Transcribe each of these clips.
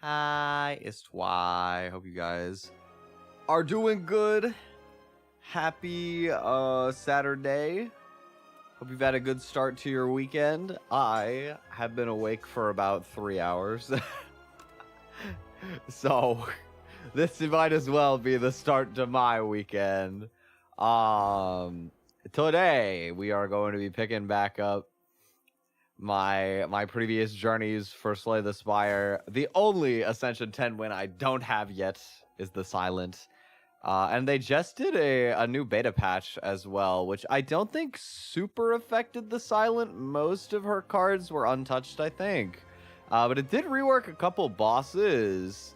Hi, it's Twi. Hope you guys are doing good. Happy Saturday. Hope you've had a good start to your weekend. I have been awake for about 3 hours. So this might as well be the start to my weekend. Today we are going to be picking back up my previous journeys for Slay the Spire. The only Ascension 10 win I don't have yet is the Silent. And they just did a new beta patch as well, which I don't think super affected the Silent. Most of her cards were untouched, I think. But it did rework a couple bosses.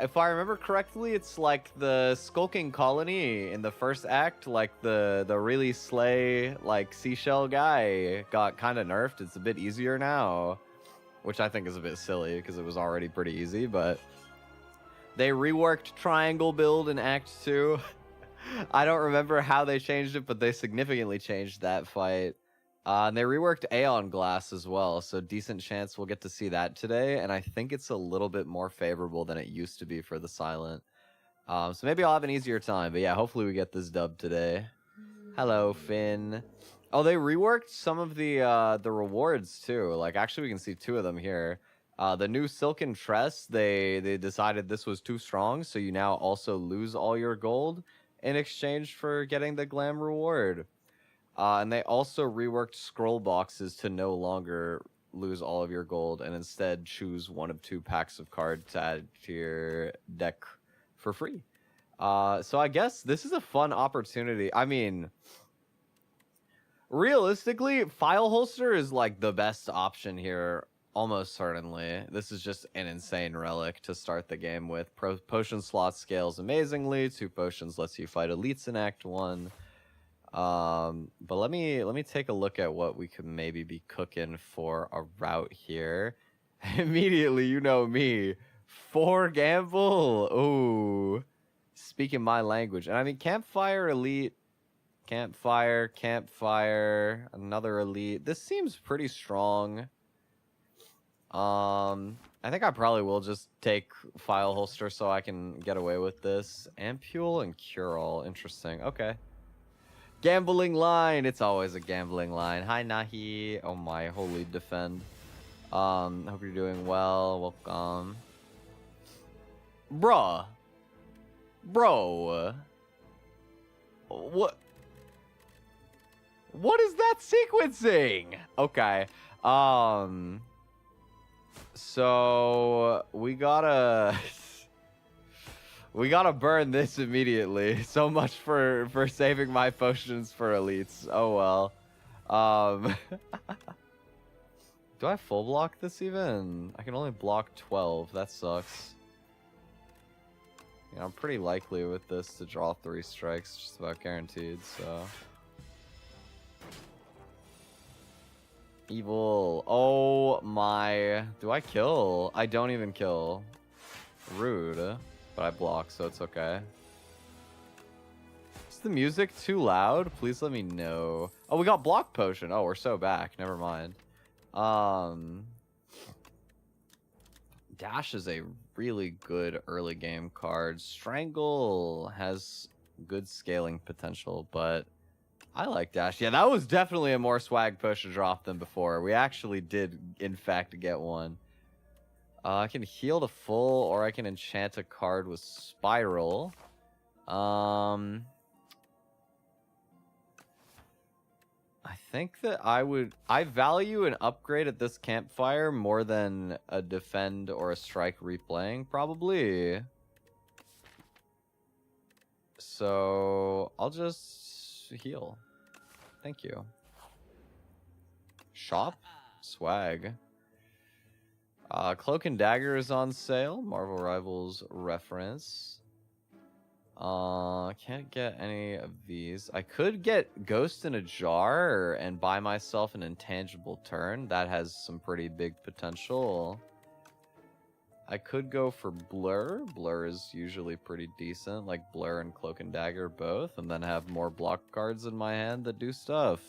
If I remember correctly, it's like the Skulking Colony in the first act, like the really slay, like seashell guy got kind of nerfed. It's a bit easier now, which I think is a bit silly because it was already pretty easy, but they reworked Triangle build in Act 2. I don't remember how they changed it, but they significantly changed that fight. And they reworked Aeon Glass as well, so decent chance we'll get to see that today, and I think it's a little bit more favorable than it used to be for the Silent. So maybe I'll have an easier time, but yeah, hopefully we get this dub today. Hello, Finn. Oh, they reworked some of the rewards too. Like, actually, we can see 2 of them here. The new Silken Tress, they decided this was too strong, so you now also lose all your gold in exchange for getting the Glam reward. And they also reworked scroll boxes to no longer lose all of your gold and instead choose 1 of 2 packs of cards to add to your deck for free. So I guess this is a fun opportunity. I mean, realistically, File Holster is like the best option here, almost certainly. This is just an insane relic to start the game with. Potion slot scales amazingly. 2 potions lets you fight elites in Act 1. But let me take a look at what we could maybe be cooking for a route here. Immediately, you know me, 4 gamble. Ooh, speaking my language. And I mean, campfire elite, campfire, another elite. This seems pretty strong. I think I probably will just take File Holster so I can get away with this. Ampule and Cure All, interesting. Okay. Gambling line. It's always a gambling line. Hi, Nahi. Oh my, holy defend. Hope you're doing well. Welcome. Bruh. Bro. What is that sequencing? Okay. So we gotta we gotta burn this immediately. So much for saving my potions for elites. Oh well. Do I full block this even? I can only block 12. That sucks. Yeah, I'm pretty likely with this to draw 3 strikes, just about guaranteed, so. Evil. Oh my. Do I kill? I don't even kill. Rude. But I block, so it's okay. Is the music too loud? Please let me know. Oh, we got block potion. Oh, we're so back. Never mind. Dash is a really good early game card. Strangle has good scaling potential, but I like Dash. Yeah, that was definitely a more swag push to drop than before. We actually did, in fact, get one. I can heal to full, or I can enchant a card with Spiral. I think that I value an upgrade at this campfire more than a defend or a strike replaying, probably. So I'll just heal. Thank you. Shop? Swag. Cloak and Dagger is on sale. Marvel Rivals reference. Can't get any of these. I could get Ghost in a Jar and buy myself an intangible turn. That has some pretty big potential. I could go for Blur. Blur is usually pretty decent, like Blur and Cloak and Dagger both, and then have more block cards in my hand that do stuff.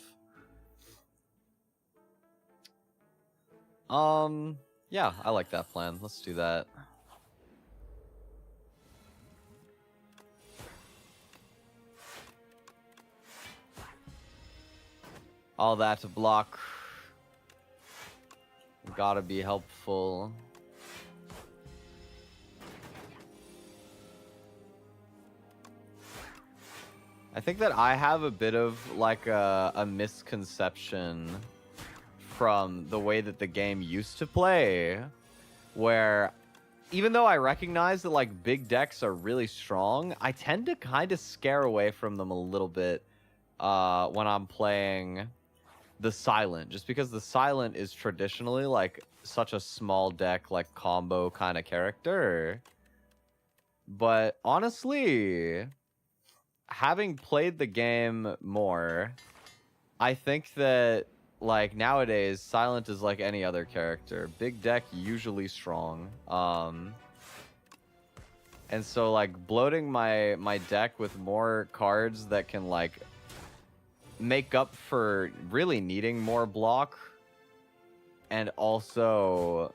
Yeah, I like that plan. Let's do that. All that to block. Gotta be helpful. I think that I have a bit of like a misconception from the way that the game used to play, where even though I recognize that like big decks are really strong, I tend to kind of scare away from them a little bit when I'm playing the Silent, just because the Silent is traditionally like such a small deck, like combo kind of character. But honestly, having played the game more, I think that like nowadays Silent is like any other character. Big deck, usually strong. And so like bloating my deck with more cards that can like make up for really needing more block and also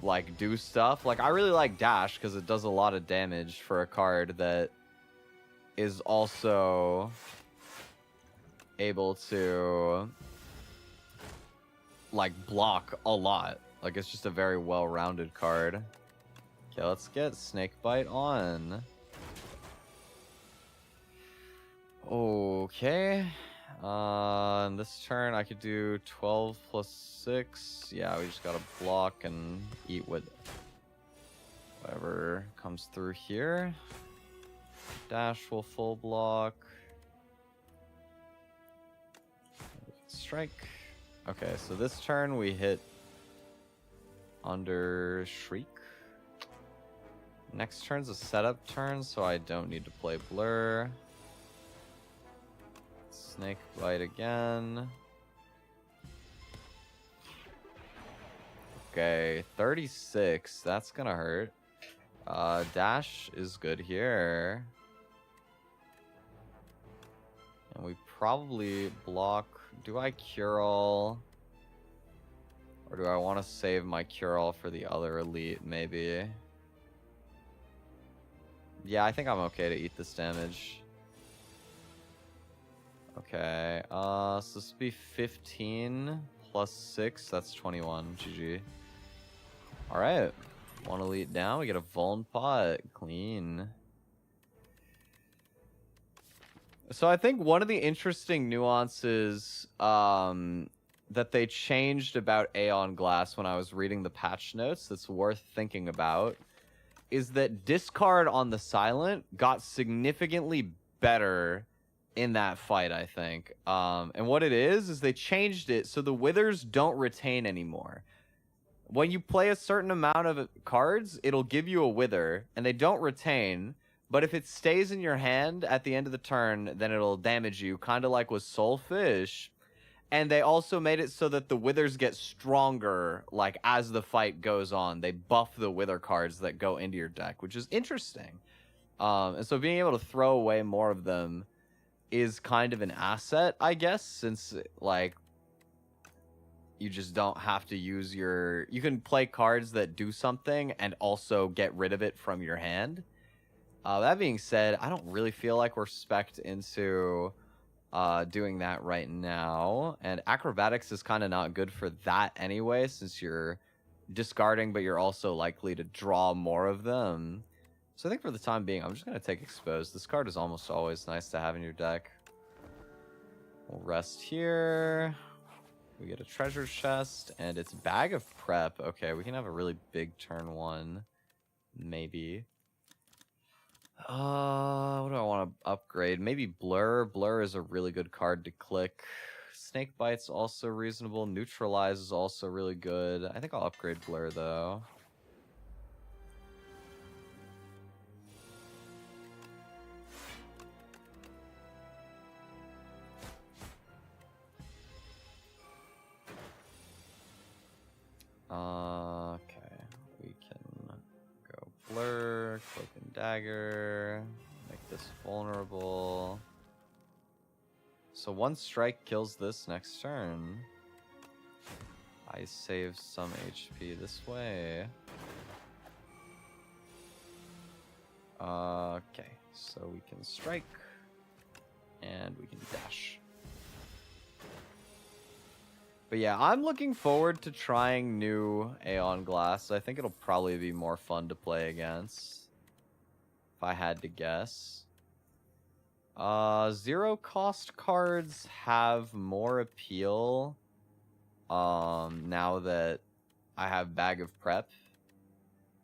like do stuff. Like I really like Dash because it does a lot of damage for a card that is also able to like block a lot. Like it's just a very well-rounded card. Okay, let's get Snakebite on. Okay. This turn I could do 12 plus 6. Yeah, we just gotta block and eat with whatever comes through here. Dash will full block. Strike. Okay, so this turn we hit under Shriek. Next turn's a setup turn, so I don't need to play Blur. Snake Bite again. Okay, 36. That's gonna hurt. Dash is good here. And we probably block. Do I Cure All? Or do I want to save my Cure All for the other elite, maybe? Yeah, I think I'm okay to eat this damage. Okay, so this would be 15 plus 6. That's 21. GG. Alright. One elite down. We get a Vuln Pot. Clean. So I think one of the interesting nuances that they changed about Aeon Glass when I was reading the patch notes that's worth thinking about is that discard on the Silent got significantly better in that fight, I think. And what it is they changed it so the Withers don't retain anymore. When you play a certain amount of cards, it'll give you a Wither, and they don't retain. But if it stays in your hand at the end of the turn, then it'll damage you, kind of like with Soulfish. And they also made it so that the Withers get stronger, like, as the fight goes on. They buff the Wither cards that go into your deck, which is interesting. And so being able to throw away more of them is kind of an asset, I guess, since, like, you just don't have to use your... You can play cards that do something and also get rid of it from your hand. That being said, I don't really feel like we're spec'd into doing that right now. And Acrobatics is kind of not good for that anyway, since you're discarding, but you're also likely to draw more of them. So I think for the time being, I'm just going to take Exposed. This card is almost always nice to have in your deck. We'll rest here. We get a treasure chest, and it's Bag of Prep. Okay, we can have a really big turn one. Maybe. What do I want to upgrade? Maybe Blur. Blur is a really good card to click. Snake Bite's also reasonable. Neutralize is also really good. I think I'll upgrade Blur, though. Okay, we can dagger. Make this vulnerable. So one strike kills this next turn. I save some HP this way. Okay, so we can strike. And we can dash. But yeah, I'm looking forward to trying new Aeon Glass. I think it'll probably be more fun to play against, if I had to guess. Zero cost cards have more appeal now that I have Bag of Prep.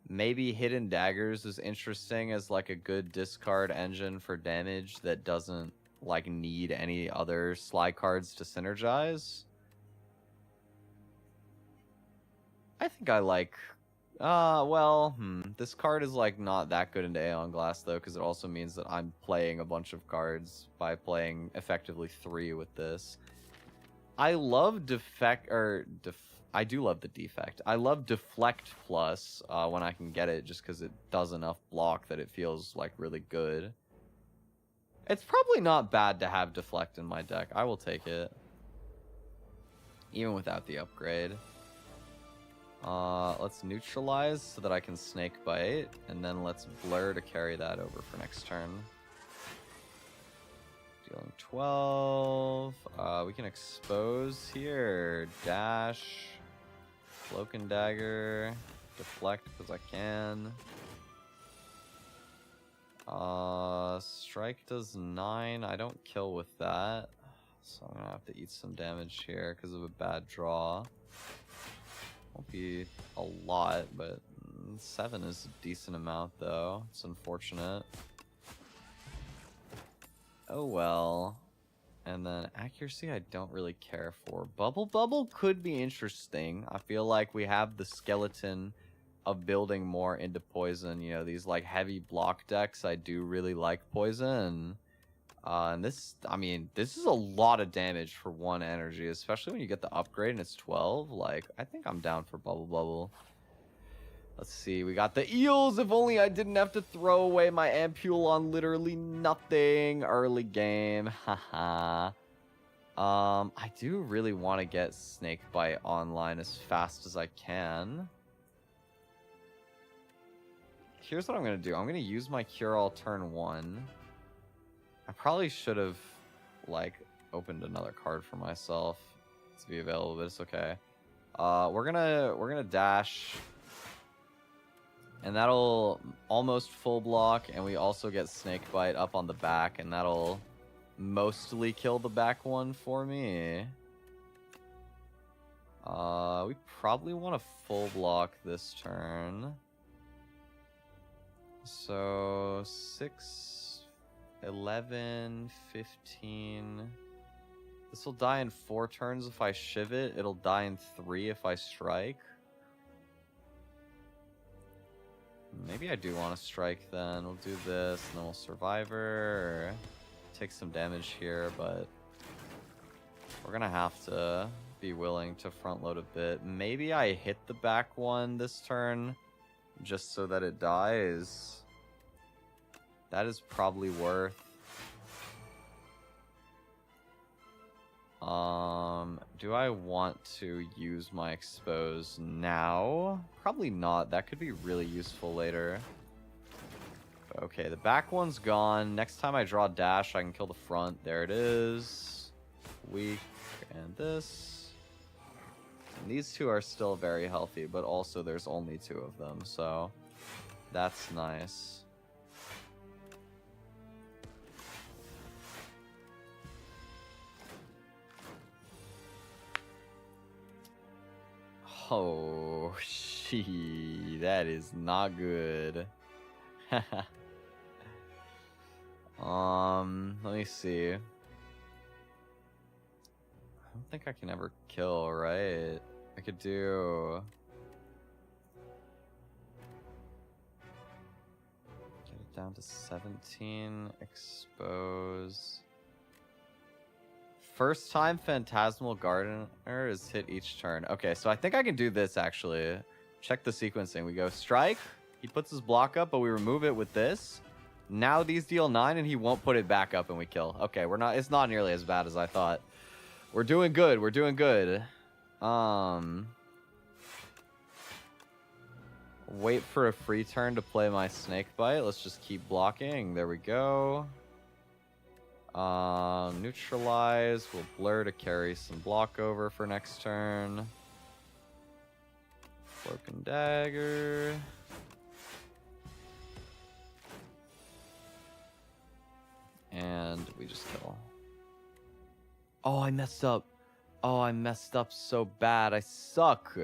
Maybe Hidden Daggers is interesting as like a good discard engine for damage that doesn't like need any other slide cards to synergize. I think I like this card is like not that good into Aeon Glass though, because it also means that I'm playing a bunch of cards by playing effectively 3 with this. I love I do love the defect. I love Deflect Plus when I can get it, just because it does enough block that it feels like really good. It's probably not bad to have Deflect in my deck. I will take it. Even without the upgrade. Let's neutralize so that I can Snake Bite, and then let's blur to carry that over for next turn. Dealing 12. We can expose here. Dash. Cloak and Dagger. Deflect because I can. Strike does 9. I don't kill with that. So I'm gonna have to eat some damage here because of a bad draw. Won't be a lot, but 7 is a decent amount though. It's unfortunate. Oh well. And then accuracy I don't really care for. Bubble could be interesting. I feel like we have the skeleton of building more into poison. You know, these like heavy block decks, I do really like poison. And this, I mean, this is a lot of damage for 1 energy, especially when you get the upgrade and it's 12. Like, I think I'm down for Bubble. Let's see, we got the eels. If only I didn't have to throw away my ampule on literally nothing early game. Haha. I do really want to get Snakebite online as fast as I can. Here's what I'm going to do. I'm going to use my Cure All turn 1. I probably should have, like, opened another card for myself to be available, but it's okay. We're gonna dash, and that'll almost full block, and we also get Snakebite up on the back, and that'll mostly kill the back one for me. We probably want to full block this turn. So 6, 11, 15. This will die in 4 turns if I shiv it. It'll die in 3 if I strike. Maybe I do want to strike then. We'll do this, and then we'll Survivor. Take some damage here, but we're going to have to be willing to front load a bit. Maybe I hit the back one this turn just so that it dies. That is probably worth. Do I want to use my expose now? Probably not. That could be really useful later. But okay, the back one's gone. Next time I draw dash, I can kill the front. There it is. Weak. And this. And these two are still very healthy, but also there's only 2 of them, so that's nice. Oh, that is not good. Let me see. I don't think I can ever kill, right? I could do... Get it down to 17, expose... First time Phantasmal Gardener is hit each turn. Okay, so I think I can do this actually. Check the sequencing. We go strike, He puts his block up, but we remove it with this. Now these deal 9, and he won't put it back up, and we kill. Okay, we're not. It's not nearly as bad as I thought. We're doing good. We're doing good. Wait for a free turn to play my snake bite. Let's just keep blocking. There we go. Neutralize. We'll blur to carry some block over for next turn. Cloak and dagger. And we just kill. Oh, I messed up. Oh, I messed up so bad. I suck.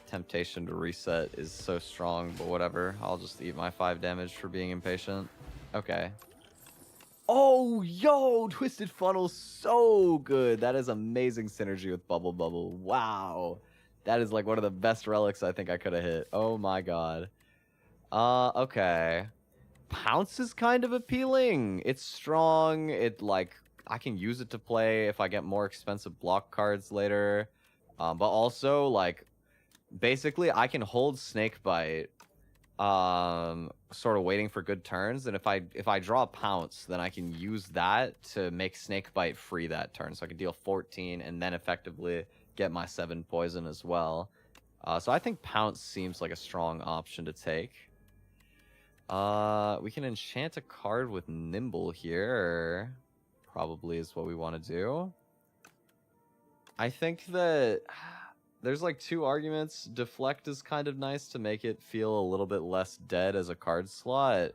Temptation to reset is so strong, but whatever. I'll just eat my 5 damage for being impatient. Okay. Oh, yo! Twisted Funnel, so good. That is amazing synergy with Bubble Bubble. Wow. That is like one of the best relics I think I could have hit. Oh my god. Okay. Pounce is kind of appealing. It's strong. It, like, I can use it to play if I get more expensive block cards later. But also, like, basically, I can hold Snakebite, sort of waiting for good turns. And if I draw Pounce, then I can use that to make Snakebite free that turn. So I can deal 14 and then effectively get my 7 poison as well. So I think Pounce seems like a strong option to take. We can enchant a card with Nimble here. Probably is what we want to do. I think that there's like 2 arguments. Deflect is kind of nice to make it feel a little bit less dead as a card slot.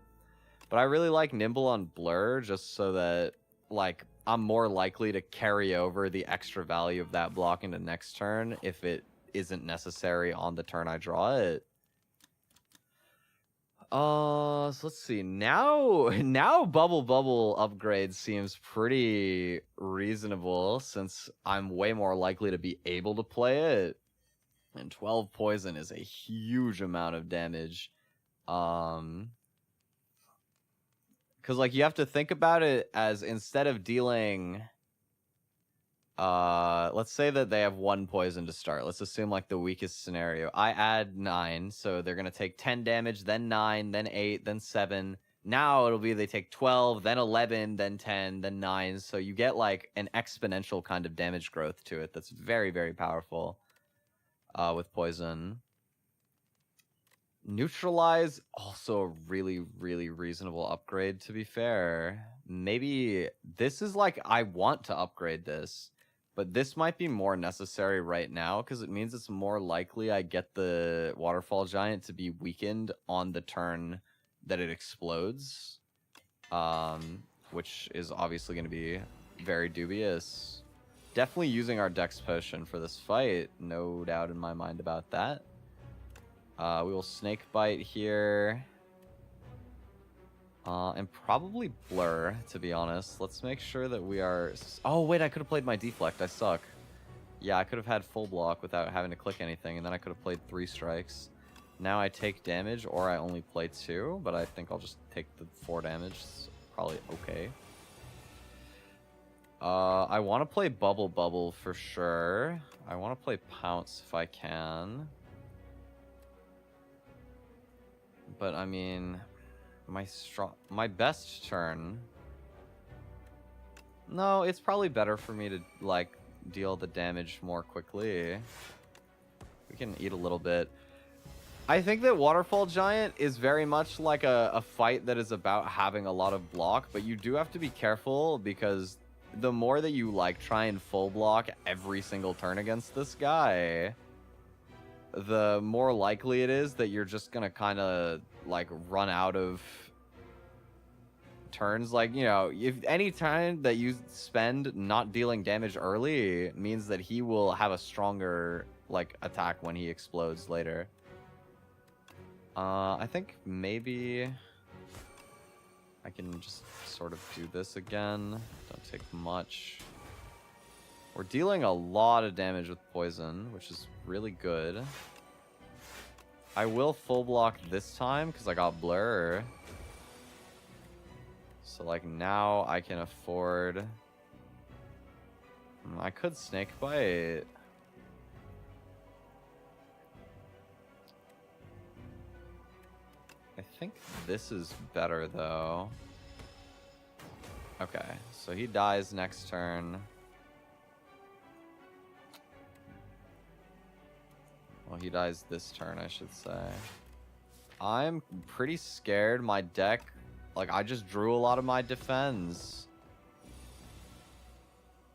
But I really like Nimble on Blur just so that, like, I'm more likely to carry over the extra value of that block into next turn if it isn't necessary on the turn I draw it. So let's see. Now Bubble Bubble upgrade seems pretty reasonable since I'm way more likely to be able to play it. And 12 poison is a huge amount of damage. Because, like, you have to think about it as instead of dealing... let's say that they have 1 poison to start. Let's assume, like, the weakest scenario. I add 9, so they're gonna take 10 damage, then 9, then 8, then 7. Now it'll be they take 12, then 11, then 10, then 9. So you get, like, an exponential kind of damage growth to it that's very, very powerful with poison. Neutralize, also a really, really reasonable upgrade, to be fair. Maybe this is, like, I want to upgrade this. But this might be more necessary right now, because it means it's more likely I get the Waterfall Giant to be weakened on the turn that it explodes. Which is obviously going to be very dubious. Definitely using our Dex Potion for this fight. No doubt in my mind about that. We will Snakebite here. And probably Blur, to be honest. Let's make sure that we are... Oh, wait, I could have played my Deflect. I suck. Yeah, I could have had full block without having to click anything, and then I could have played 3 strikes. Now I take damage, or I only play 2, but I think I'll just take the 4 damage. It's probably okay. I want to play Bubble Bubble for sure. I want to play Pounce if I can. But, I mean... My best turn. No, it's probably better for me to, like, deal the damage more quickly. We can eat a little bit. I think that Waterfall Giant is very much like a fight that is about having a lot of block, but you do have to be careful because the more that you, like, try and full block every single turn against this guy, the more likely it is that you're just gonna kind of, like, run out of turns. Like, you know, if any time that you spend not dealing damage early means that he will have a stronger, like, attack when he explodes later. I think maybe I can just sort of do this again. Don't take much. We're dealing a lot of damage with poison, which is really good. I will full block this time because I got Blur. So, like, now I can afford... I could Snakebite. think this is better, though. Okay, so he dies next turn. Well, he dies this turn, I should say. I'm pretty scared my deck... Like, I just drew a lot of my defense.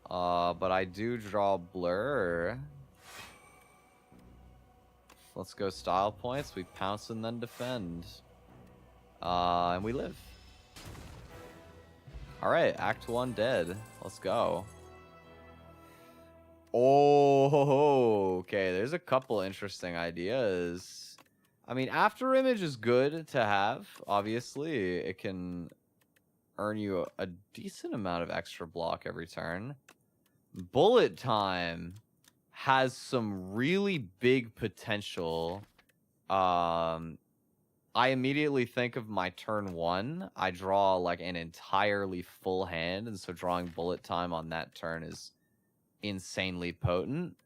But I do draw Blur. Let's go style points. We pounce and then defend. And we live. Alright, Act 1 dead. Let's go. Oh, okay. There's a couple interesting ideas. I mean, After Image is good to have. Obviously, it can earn you a decent amount of extra block every turn. Bullet Time has some really big potential. I immediately think of my turn 1. I draw like an entirely full hand, and so drawing Bullet Time on that turn is insanely potent.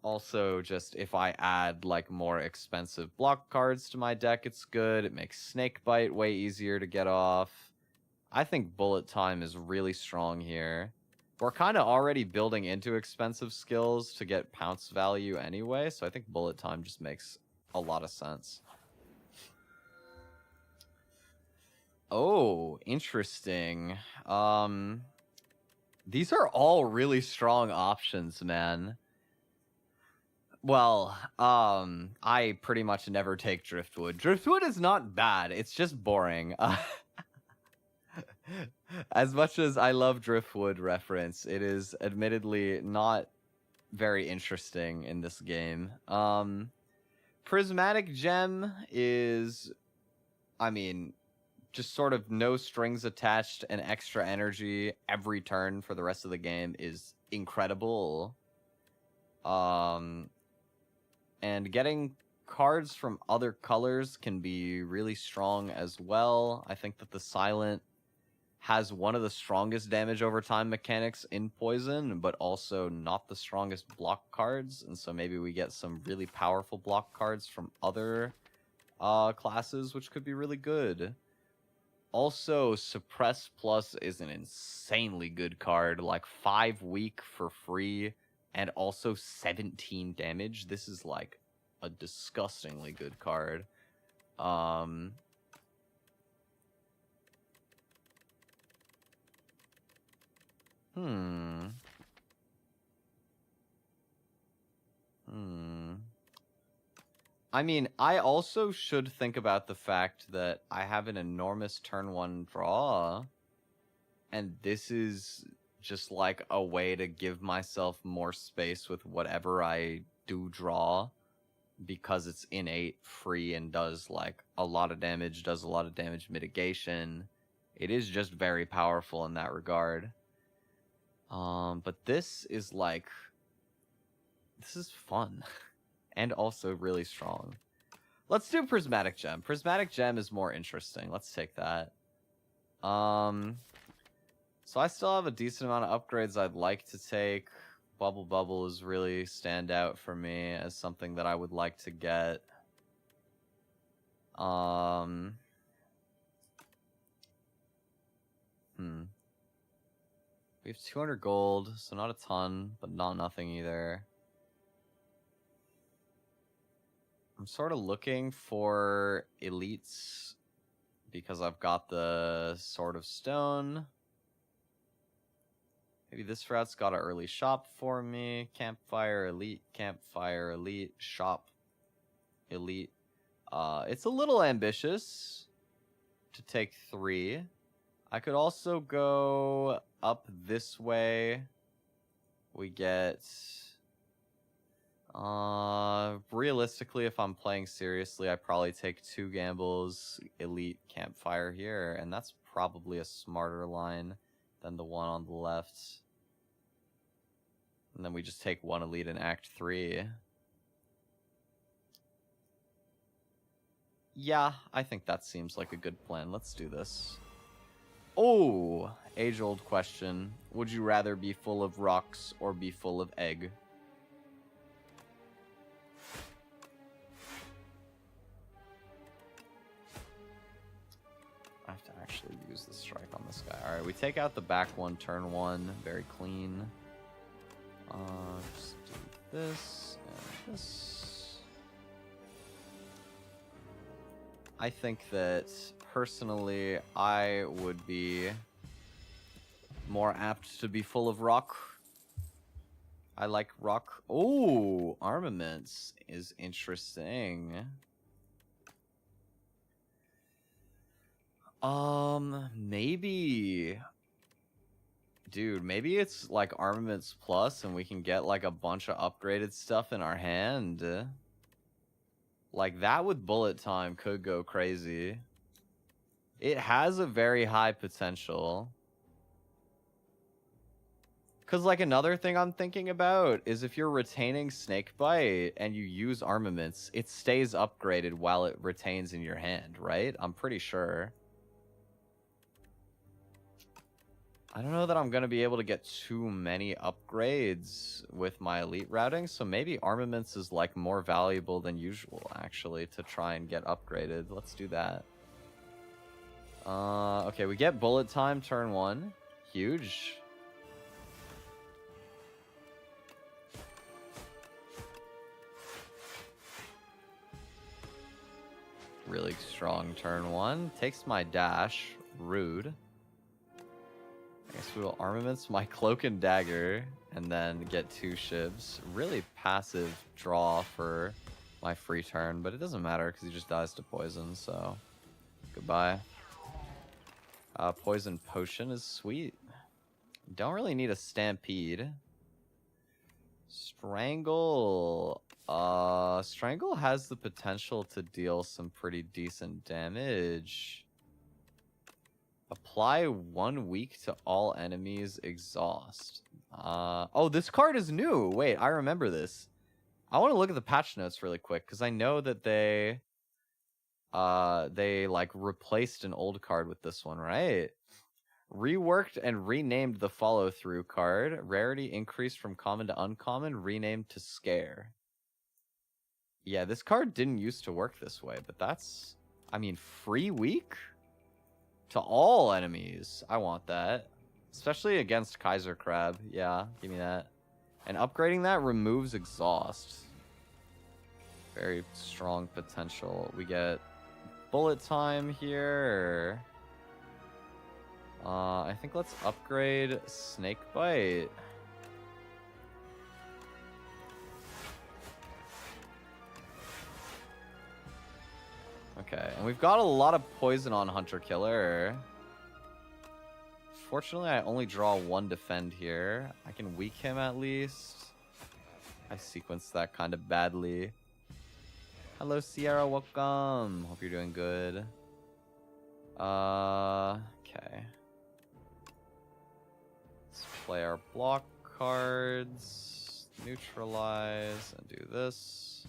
Also, just if I add like more expensive block cards to my deck, it's good. It makes Snakebite way easier to get off. I think Bullet Time is really strong here. We're kind of already building into expensive skills to get pounce value anyway, so I think Bullet Time just makes a lot of sense. Oh, interesting. These are all really strong options, man. Well, I pretty much never take Driftwood. Driftwood is not bad, it's just boring. As much as I love Driftwood reference, it is admittedly not very interesting in this game. Prismatic Gem is, I mean, just sort of no strings attached and extra energy every turn for the rest of the game is incredible. And getting cards from other colors can be really strong as well. I think that the Silent has one of the strongest damage over time mechanics in Poison, but also not the strongest block cards, and so maybe we get some really powerful block cards from other classes, which could be really good. Also, Suppress Plus is an insanely good card, like 5 weak for free, and also 17 damage. This is like a disgustingly good card. I mean, I also should think about the fact that I have an enormous turn 1 draw, and this is just like a way to give myself more space with whatever I do draw, because it's innate, free, and does like a lot of damage, does a lot of damage mitigation. It is just very powerful in that regard. But this is like, this is fun and also really strong. Let's do Prismatic Gem. Prismatic Gem is more interesting. Let's take that. So I still have a decent amount of upgrades I'd like to take. Bubble Bubble is really stand out for me as something that I would like to get. We have 200 gold, so not a ton, but not nothing either. I'm sort of looking for elites because I've got the Sword of Stone. Maybe this route's got an early shop for me. Campfire elite, shop elite. It's a little ambitious to take 3. I could also go up this way. We get... realistically, if I'm playing seriously, I probably take 2 gambles, elite, campfire here, and that's probably a smarter line than the one on the left. And then we just take 1 elite in Act 3. Yeah, I think that seems like a good plan. Let's do this. Oh, age-old question. Would you rather be full of rocks or be full of egg? take out the back one, turn one, very clean. Just do this and this. I think that personally, I would be more apt to be full of rock. I like rock. Oh, armaments is interesting. Maybe, dude, maybe it's like armaments plus and we can get like a bunch of upgraded stuff in our hand. Like that with bullet time could go crazy. It has a very high potential. Because, like, another thing I'm thinking about is if you're retaining Snakebite and you use armaments, it stays upgraded while it retains in your hand, right? I'm pretty sure. I don't know that I'm going to be able to get too many upgrades with my elite routing, so maybe armaments is, like, more valuable than usual, actually, to try and get upgraded. Let's do that. Okay, we get bullet time turn one. Huge. Really strong turn one. Takes my dash. Rude. I guess we will armaments my cloak and dagger and then get 2 shivs. Really passive draw for my free turn, but it doesn't matter because he just dies to poison, so goodbye. Poison potion is sweet. Don't really need a stampede. Strangle. Strangle has the potential to deal some pretty decent damage. Apply 1 week to all enemies. Exhaust. Oh, this card is new. Wait, I remember this. I want to look at the patch notes really quick because I know that they like replaced an old card with this one, right? Reworked and renamed the follow-through card. Rarity increased from common to uncommon. Renamed to Scare. Yeah, this card didn't used to work this way, but that's... I mean, free week? To all enemies. I want that. Especially against Kaiser Crab. Yeah, give me that. And upgrading that removes exhaust. Very strong potential. We get bullet time here. I think let's upgrade Snakebite. Okay, and we've got a lot of poison on Hunter Killer. Fortunately, I only draw 1 defend here. I can weak him at least. I sequenced that kind of badly. Hello, Sierra. Welcome. Hope you're doing good. Okay. Let's play our block cards. Neutralize and do this.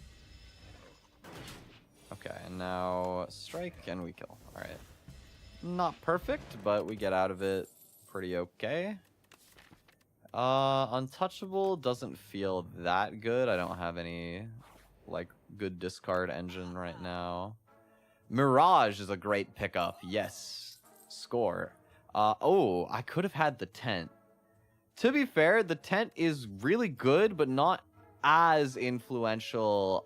Okay, and now strike and we kill. Alright. Not perfect, but we get out of it pretty okay. Untouchable doesn't feel that good. I don't have any, like, good discard engine right now. Mirage is a great pickup. Yes. Score. Oh, I could have had the tent. To be fair, the tent is really good, but not as influential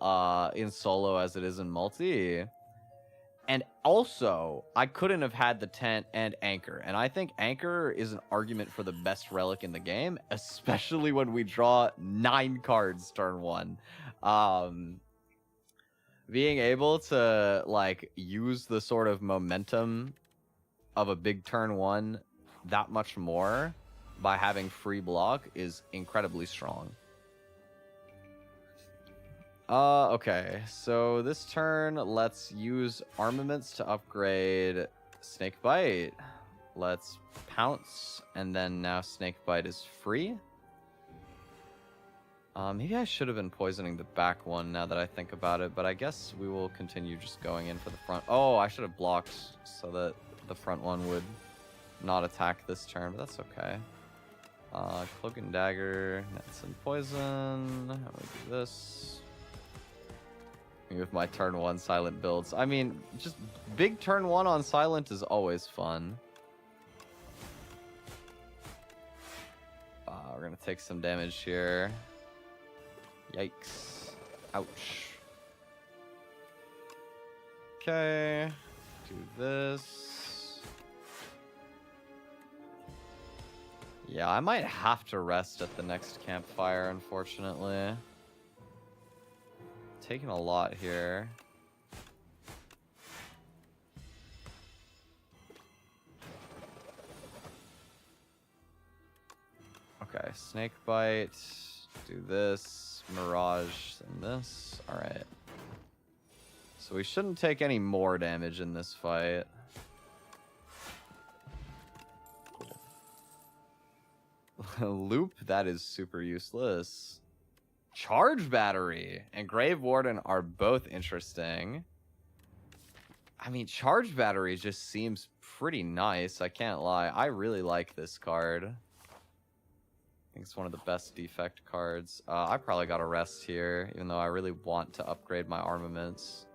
in solo as it is in multi. And also, I couldn't have had the tent and Anchor. And I think Anchor is an argument for the best relic in the game, especially when we draw 9 cards turn 1. Being able to, like, use the sort of momentum of a big turn 1 that much more by having free block is incredibly strong. Okay, so this turn, let's use armaments to upgrade Snakebite. Let's pounce, and then now Snakebite is free. Maybe I should have been poisoning the back one now that I think about it, but I guess we will continue just going in for the front. Oh, I should have blocked so that the front one would not attack this turn, but that's okay. Cloak and Dagger, Nets and Poison. How do we do this? With my turn 1 silent builds. I mean, just big turn 1 on silent is always fun. gonna take some damage here. Yikes. Ouch. Okay. Do this. Yeah, I might have to rest at the next campfire, unfortunately. Taking a lot here. Okay, snake bite. Do this. Mirage and this. Alright. So we shouldn't take any more damage in this fight. Cool. Loop, that is super useless. Charge battery and Grave Warden are both interesting. I mean, charge battery just seems pretty nice. I can't lie. I really like this card. I think it's one of the best defect cards. I probably got to rest here, even though I really want to upgrade my armaments.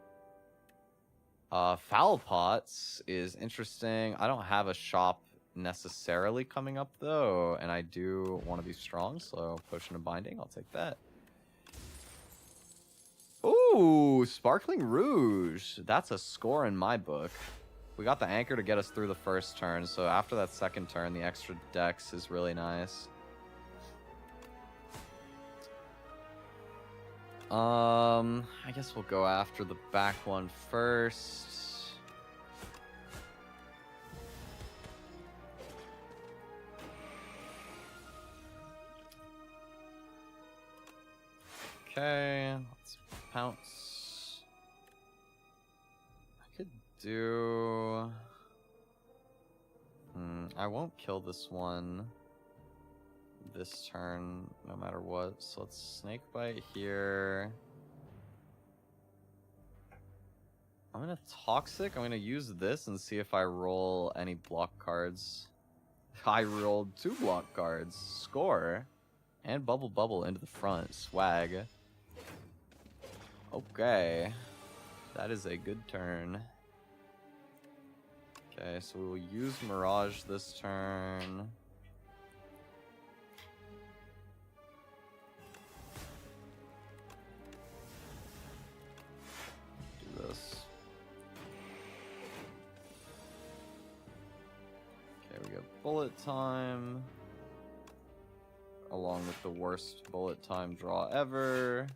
Foul Pots is interesting. I don't have a shop necessarily coming up, though, and I do want to be strong, so Potion of Binding, I'll take that. Ooh, Sparkling Rouge. That's a score in my book. We got the anchor to get us through the first turn, so after that second turn, the extra dex is really nice. I guess we'll go after the back one first. Okay, let's pounce. I could do... I won't kill this one this turn, no matter what. So let's snake bite here. I'm gonna toxic. I'm gonna use this and see if I roll any block cards. I rolled 2 block cards. Score. And bubble into the front. Swag. Okay. That is a good turn. Okay, so we will use Mirage this turn. Do this. Okay, we get bullet time. Along with the worst bullet time draw ever.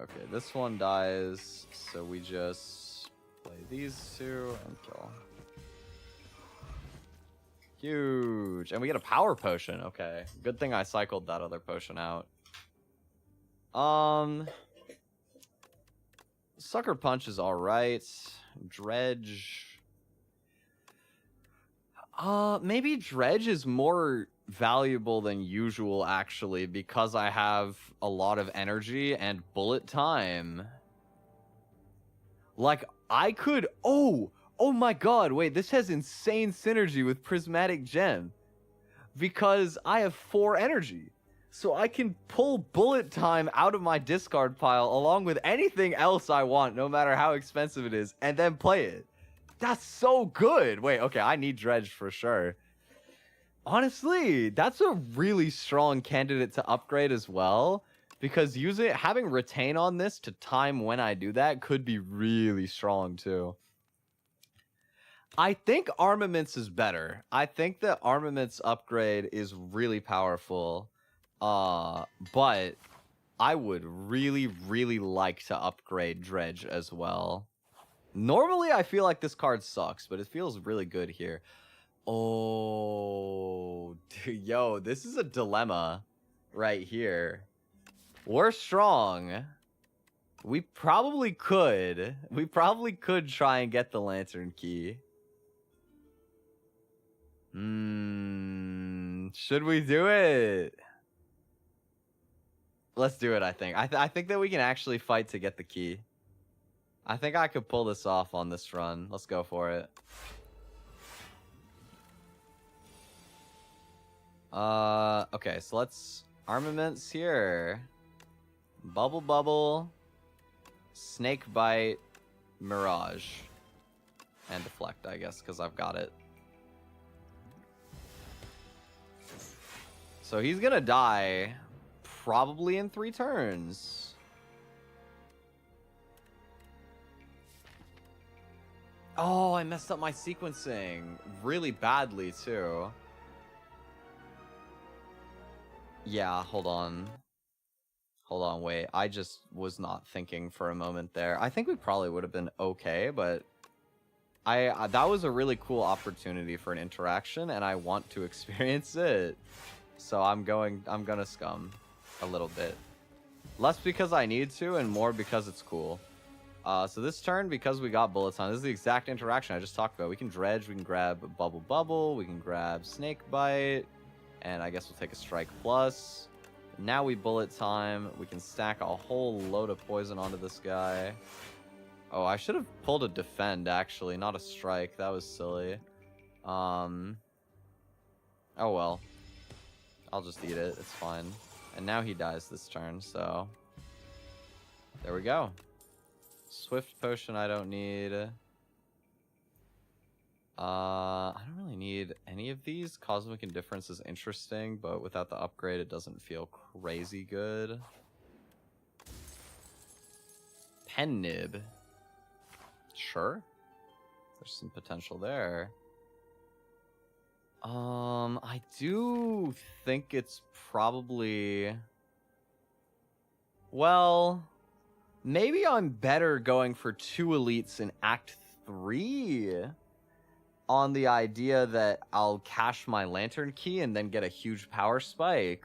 Okay, this one dies, so we just play these 2 and kill. Huge. And we get a power potion. Okay. Good thing I cycled that other potion out. Sucker Punch is alright. Dredge. Maybe Dredge is more valuable than usual, actually, because I have a lot of energy and bullet time. Like, I could... Oh my god, wait, this has insane synergy with Prismatic Gem. Because I have 4 energy. So I can pull bullet time out of my discard pile along with anything else I want, no matter how expensive it is, and then play it. That's so good. Wait, okay, I need Dredge for sure. Honestly, that's a really strong candidate to upgrade as well, because having Retain on this to time when I do that could be really strong too. I think Armaments is better. I think that Armaments upgrade is really powerful, but I would really, really like to upgrade Dredge as well. Normally, I feel like this card sucks, but it feels really good here. Oh, dude, yo, this is a dilemma right here. We're strong. We probably could try and get the Lantern Key. Should we do it? Let's do it, I think. I think that we can actually fight to get the key. I think I could pull this off on this run. Let's go for it. Okay, so let's... Armaments here. Bubble. Snake Bite. Mirage. And Deflect, I guess, because I've got it. So he's gonna die probably in 3 turns. Oh, I messed up my sequencing really badly too. Yeah, hold on. Hold on, wait. I just was not thinking for a moment there. I think we probably would have been okay, but that was a really cool opportunity for an interaction, and I want to experience it. So I'm gonna scum a little bit. Less because I need to, and more because it's cool. So this turn, because we got bullets on, this is the exact interaction I just talked about. We can dredge, we can grab bubble, we can grab snake bite, and I guess we'll take a strike plus. Now we bullet time. We can stack a whole load of poison onto this guy. Oh, I should have pulled a defend, actually, not a strike. That was silly. Oh well. I'll just eat it. It's fine. And now he dies this turn, so... there we go. Swift potion I don't need. I don't really need any of these. Cosmic Indifference is interesting, but without the upgrade, it doesn't feel crazy good. Pen nib. Sure. There's some potential there. I do think it's probably... well, maybe I'm better going for 2 elites in Act 3 on the idea that I'll cash my lantern key and then get a huge power spike.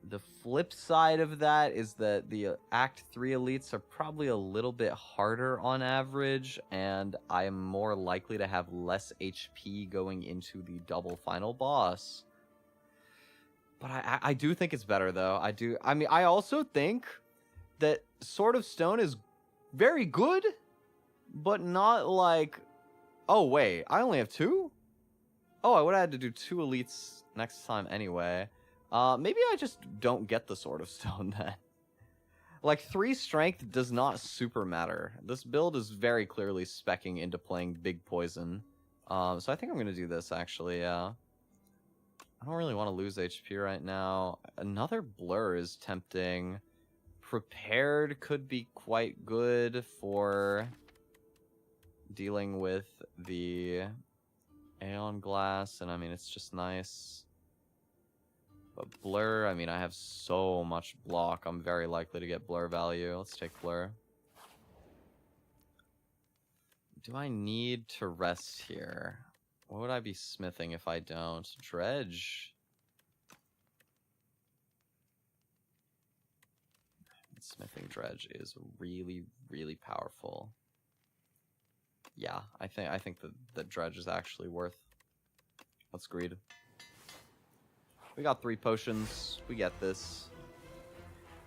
The flip side of that is that the Act 3 elites are probably a little bit harder on average, and I'm more likely to have less HP going into the double final boss. But I do think it's better, though. I mean, I also think that Sword of Stone is very good, but not like... oh, wait. I only have 2? Oh, I would have had to do 2 elites next time anyway. Maybe I just don't get the Sword of Stone then. Like, 3 strength does not super matter. This build is very clearly speccing into playing big poison. So I think I'm going to do this, actually, yeah. I don't really want to lose HP right now. Another blur is tempting. Prepared could be quite good for dealing with the Aeon Glass, and I mean, it's just nice. But Blur, I mean, I have so much block, I'm very likely to get Blur value. Let's take Blur. Do I need to rest here? What would I be smithing if I don't? Dredge. Smithing Dredge is really, really powerful. Yeah, I think the Dredge is actually worth. Let's greed. We got 3 potions. We get this.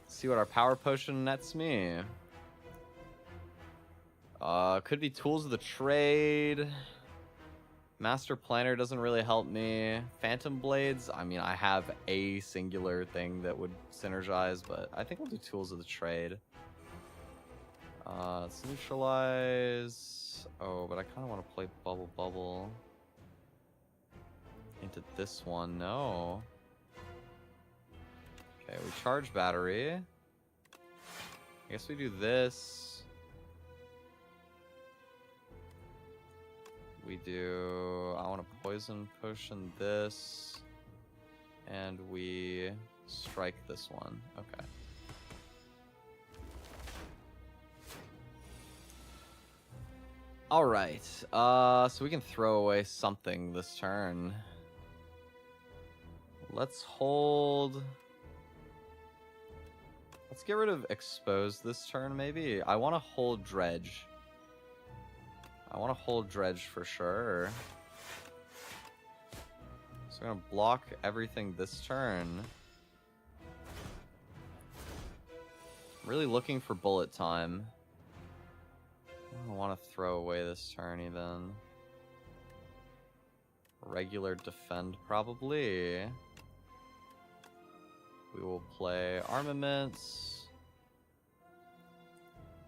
Let's see what our power potion nets me. Could be Tools of the Trade. Master Planner doesn't really help me. Phantom Blades, I mean, I have a singular thing that would synergize, but I think we'll do Tools of the Trade. Let's neutralize. Oh, but I kind of want to play Bubble into this one. No. Okay, we charge battery. I guess we do this. We do... I want to poison potion this. And we strike this one. Okay. Alright. So we can throw away something this turn. Let's hold... let's get rid of Expose this turn, maybe. I want to hold Dredge. I want to hold Dredge for sure. So I'm going to block everything this turn. I'm really looking for bullet time. I don't want to throw away this turn even. Regular defend probably. We will play armaments.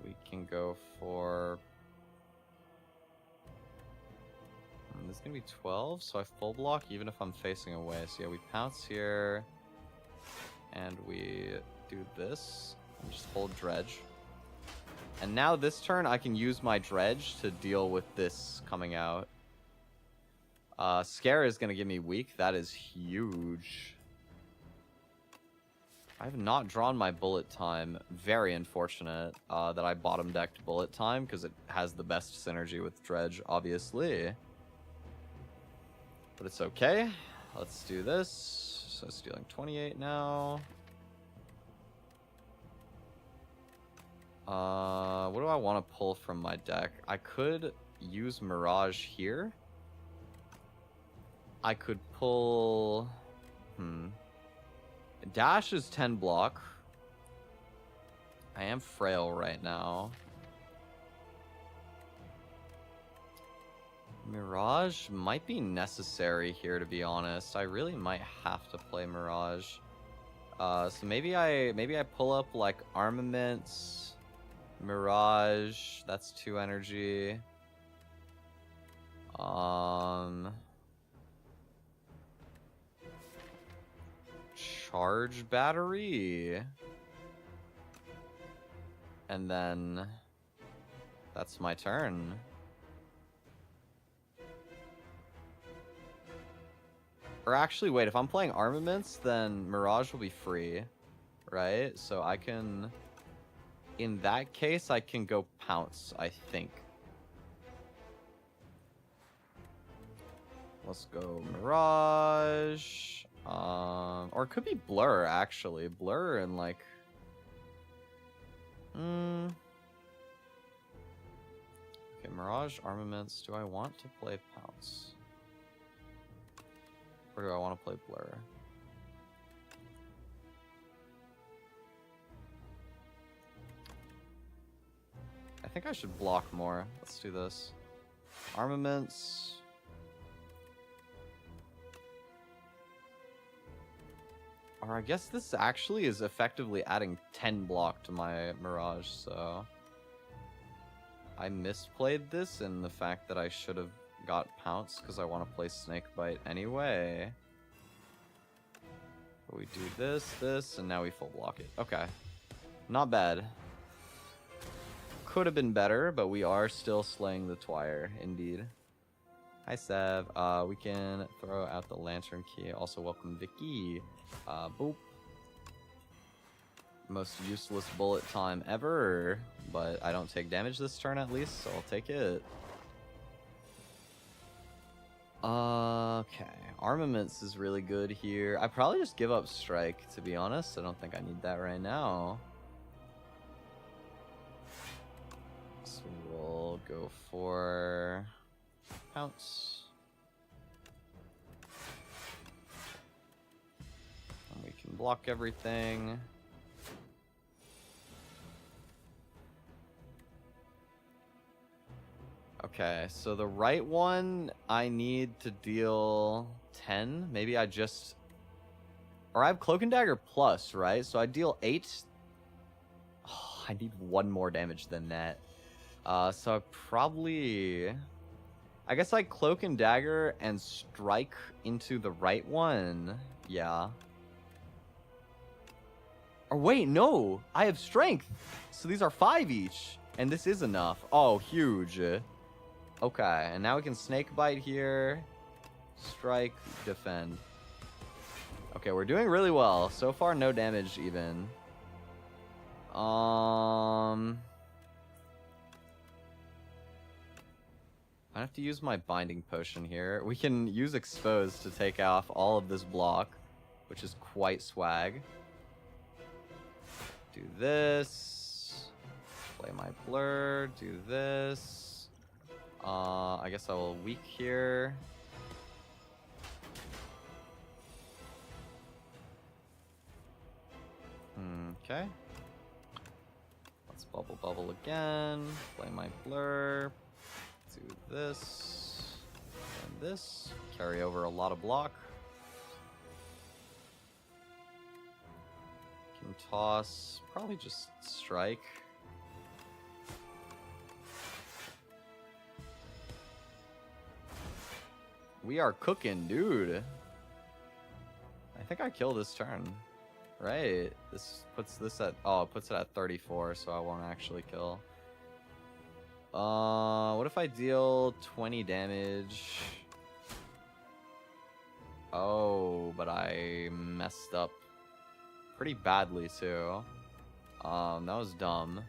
We can go for... it's gonna be 12, so I full block even if I'm facing away. So yeah, we pounce here, and we do this, and just hold dredge. And now this turn, I can use my dredge to deal with this coming out. Scare is gonna give me weak. That is huge. I have not drawn my bullet time. Very unfortunate that I bottom decked bullet time, because it has the best synergy with dredge, obviously. But it's okay. Let's do this. So stealing 28 now. What do I want to pull from my deck? I could use Mirage here. I could pull... Dash is 10 block. I am frail right now. Mirage might be necessary here, to be honest. I really might have to play Mirage. So maybe I pull up like Armaments, Mirage. That's 2 energy. Charge battery. And then that's my turn. Or actually, wait, if I'm playing Armaments, then Mirage will be free, right? So I can... In that case, I can go Pounce, I think. Let's go Mirage. Or it could be Blur, actually. Blur and, like... Okay, Mirage, Armaments. Do I want to play Pounce? Or do I want to play Blur? I think I should block more. Let's do this. Armaments. Or I guess this actually is effectively adding 10 block to my Mirage, so... I misplayed this in the fact that I should have got Pounce because I want to play Snakebite anyway. But we do this, and now we full block it. Okay. Not bad. Could have been better, but we are still slaying the Twi, indeed. Hi, Sev. We can throw out the Lantern Key. Also, welcome, Vicky. Boop. Most useless bullet time ever, but I don't take damage this turn at least, so I'll take it. Okay, Armaments is really good here. I probably just give up Strike, to be honest. I don't think I need that right now. So we'll go for Pounce. And we can block everything. Okay, so the right one, I need to deal 10. Maybe I just... Or I have Cloak and Dagger plus, right? So I deal 8. Oh, I need 1 more damage than that. So I probably... I guess I Cloak and Dagger and strike into the right one. Yeah. Or wait, no! I have Strength! So these are 5 each. And this is enough. Oh, huge. Okay, and now we can Snakebite here. Strike, defend. Okay, we're doing really well. So far, no damage even. I have to use my Binding Potion here. We can use Expose to take off all of this block, which is quite swag. Do this. Play my Blur. Do this. I guess I will weak here. Okay. Let's bubble again. Play my Blur. Do this. And this. Carry over a lot of block. Can toss. Probably just strike. We are cooking, dude. I think I kill this turn. Right. This puts this at... Oh, it puts it at 34, so I won't actually kill. What if I deal 20 damage? Oh, but I messed up pretty badly, too. That was dumb.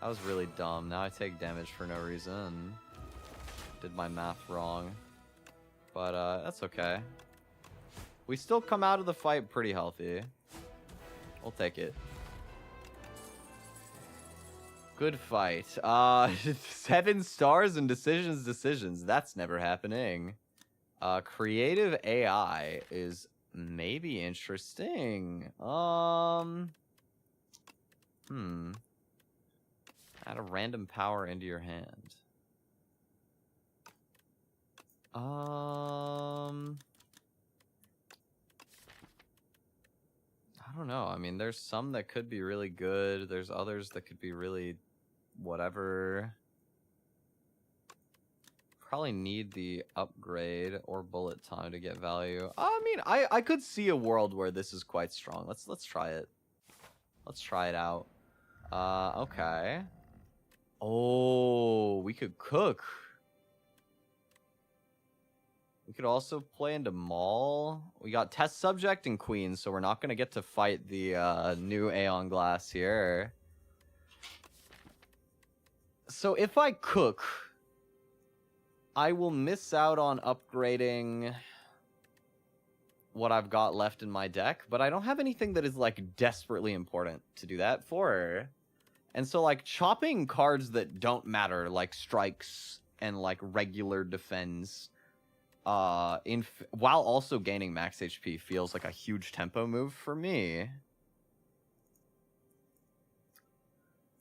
That was really dumb. Now I take damage for no reason. Did my math wrong. But, that's okay. We still come out of the fight pretty healthy. We'll take it. Good fight. 7 stars and decisions. That's never happening. Creative AI is maybe interesting. Add a random power into your hand. I don't know. I mean, there's some that could be really good. There's others that could be really whatever. Probably need the upgrade or bullet time to get value. I mean, I could see a world where this is quite strong. Let's try it. Let's try it out. Okay. Oh, we could cook. We could also play into Maul. We got Test Subject and Queen, so we're not going to get to fight the new Aeon Glass here. So if I cook, I will miss out on upgrading what I've got left in my deck, but I don't have anything that is, like, desperately important to do that for. And so, like, chopping cards that don't matter, like strikes and, like, regular defense... while also gaining max HP feels like a huge tempo move for me.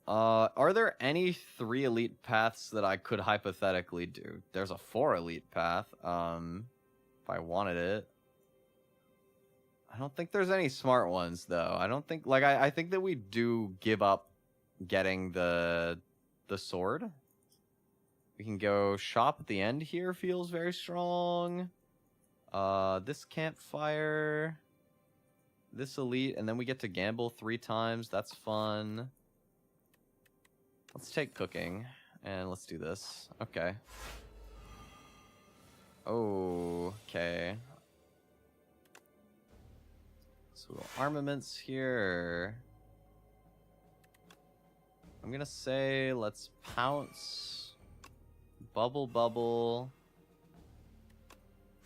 Are there any 3 elite paths that I could hypothetically do? There's a 4 elite path, if I wanted it. I don't think there's any smart ones, though. I don't think, like, I think that we do give up getting the sword. We can go shop at the end here, feels very strong. This campfire. This elite, and then we get to gamble 3 times. That's fun. Let's take cooking, and let's do this. Okay. Okay. So armaments here. I'm gonna say let's pounce. Bubble,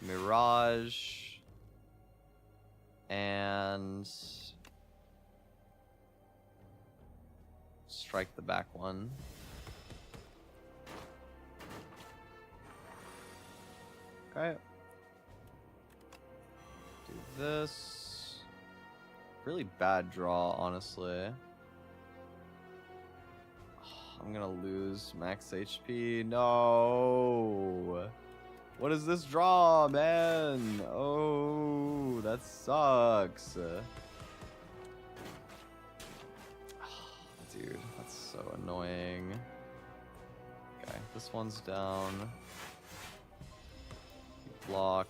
Mirage, and strike the back one. Okay. Do this. Really bad draw, honestly. I'm gonna lose max HP. No. What is this draw, man? Oh, that sucks. Dude, that's so annoying. Okay, this one's down. Block.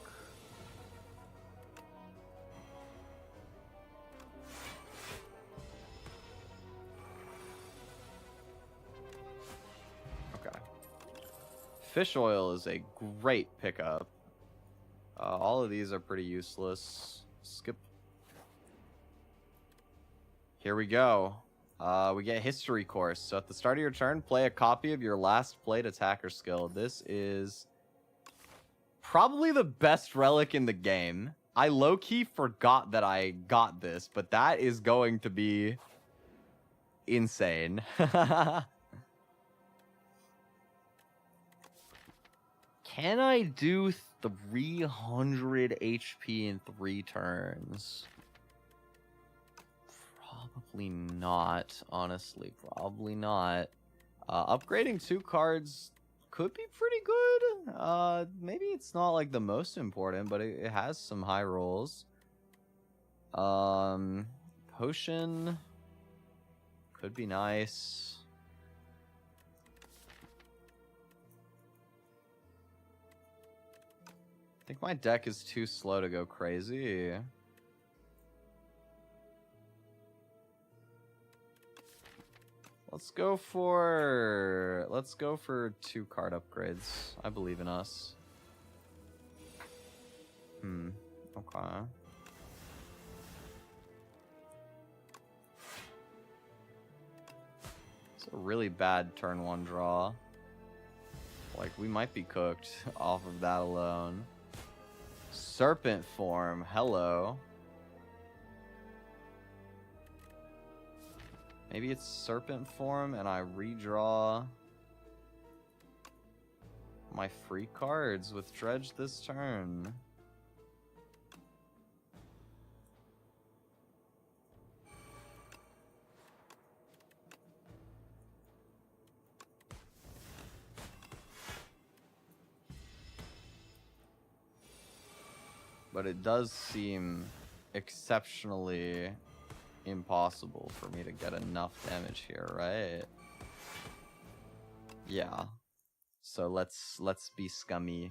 Fish oil is a great pickup. All of these are pretty useless. Skip. Here we go. We get history course. So at the start of your turn, play a copy of your last played attacker skill. This is probably the best relic in the game. I low-key forgot that I got this, but that is going to be insane. Can I do 300 HP in 3 turns? Probably not, honestly. Probably not. Upgrading 2 cards could be pretty good. Maybe it's not like the most important, but it has some high rolls. Potion could be nice. think my deck is too slow to go crazy. Let's go for 2 card upgrades. I believe in us. Okay. It's a really bad turn 1 draw. Like, we might be cooked off of that alone. Serpent form, hello. Maybe it's serpent form and I redraw my free cards with dredge this turn. But it does seem exceptionally impossible for me to get enough damage here, right? Yeah. So let's be scummy.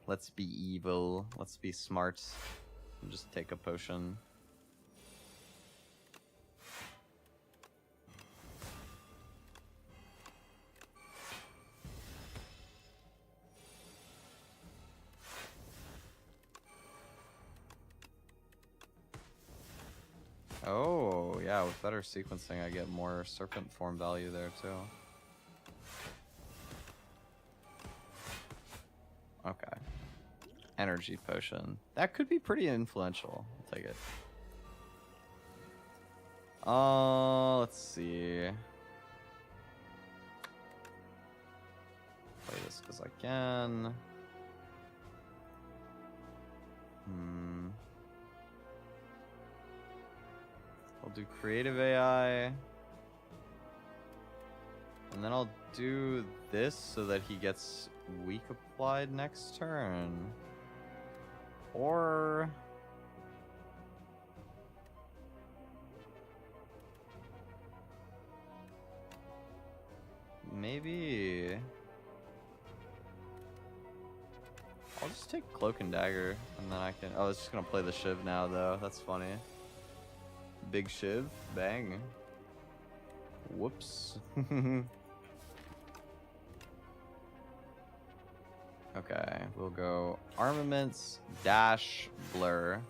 Let's be evil. Let's be smart. And just take a potion. Oh, yeah, with better sequencing, I get more serpent form value there, too. Okay. Energy potion. That could be pretty influential. I'll take it. Let's see. Play this because I can. I'll do creative AI. And then I'll do this so that he gets weak applied next turn. Or... maybe... I'll just take Cloak and Dagger, and then I can... oh, it's just gonna play the Shiv now, though. That's funny. Big Shiv. Bang. Whoops. Okay, we'll go Armaments, Dash, Blur.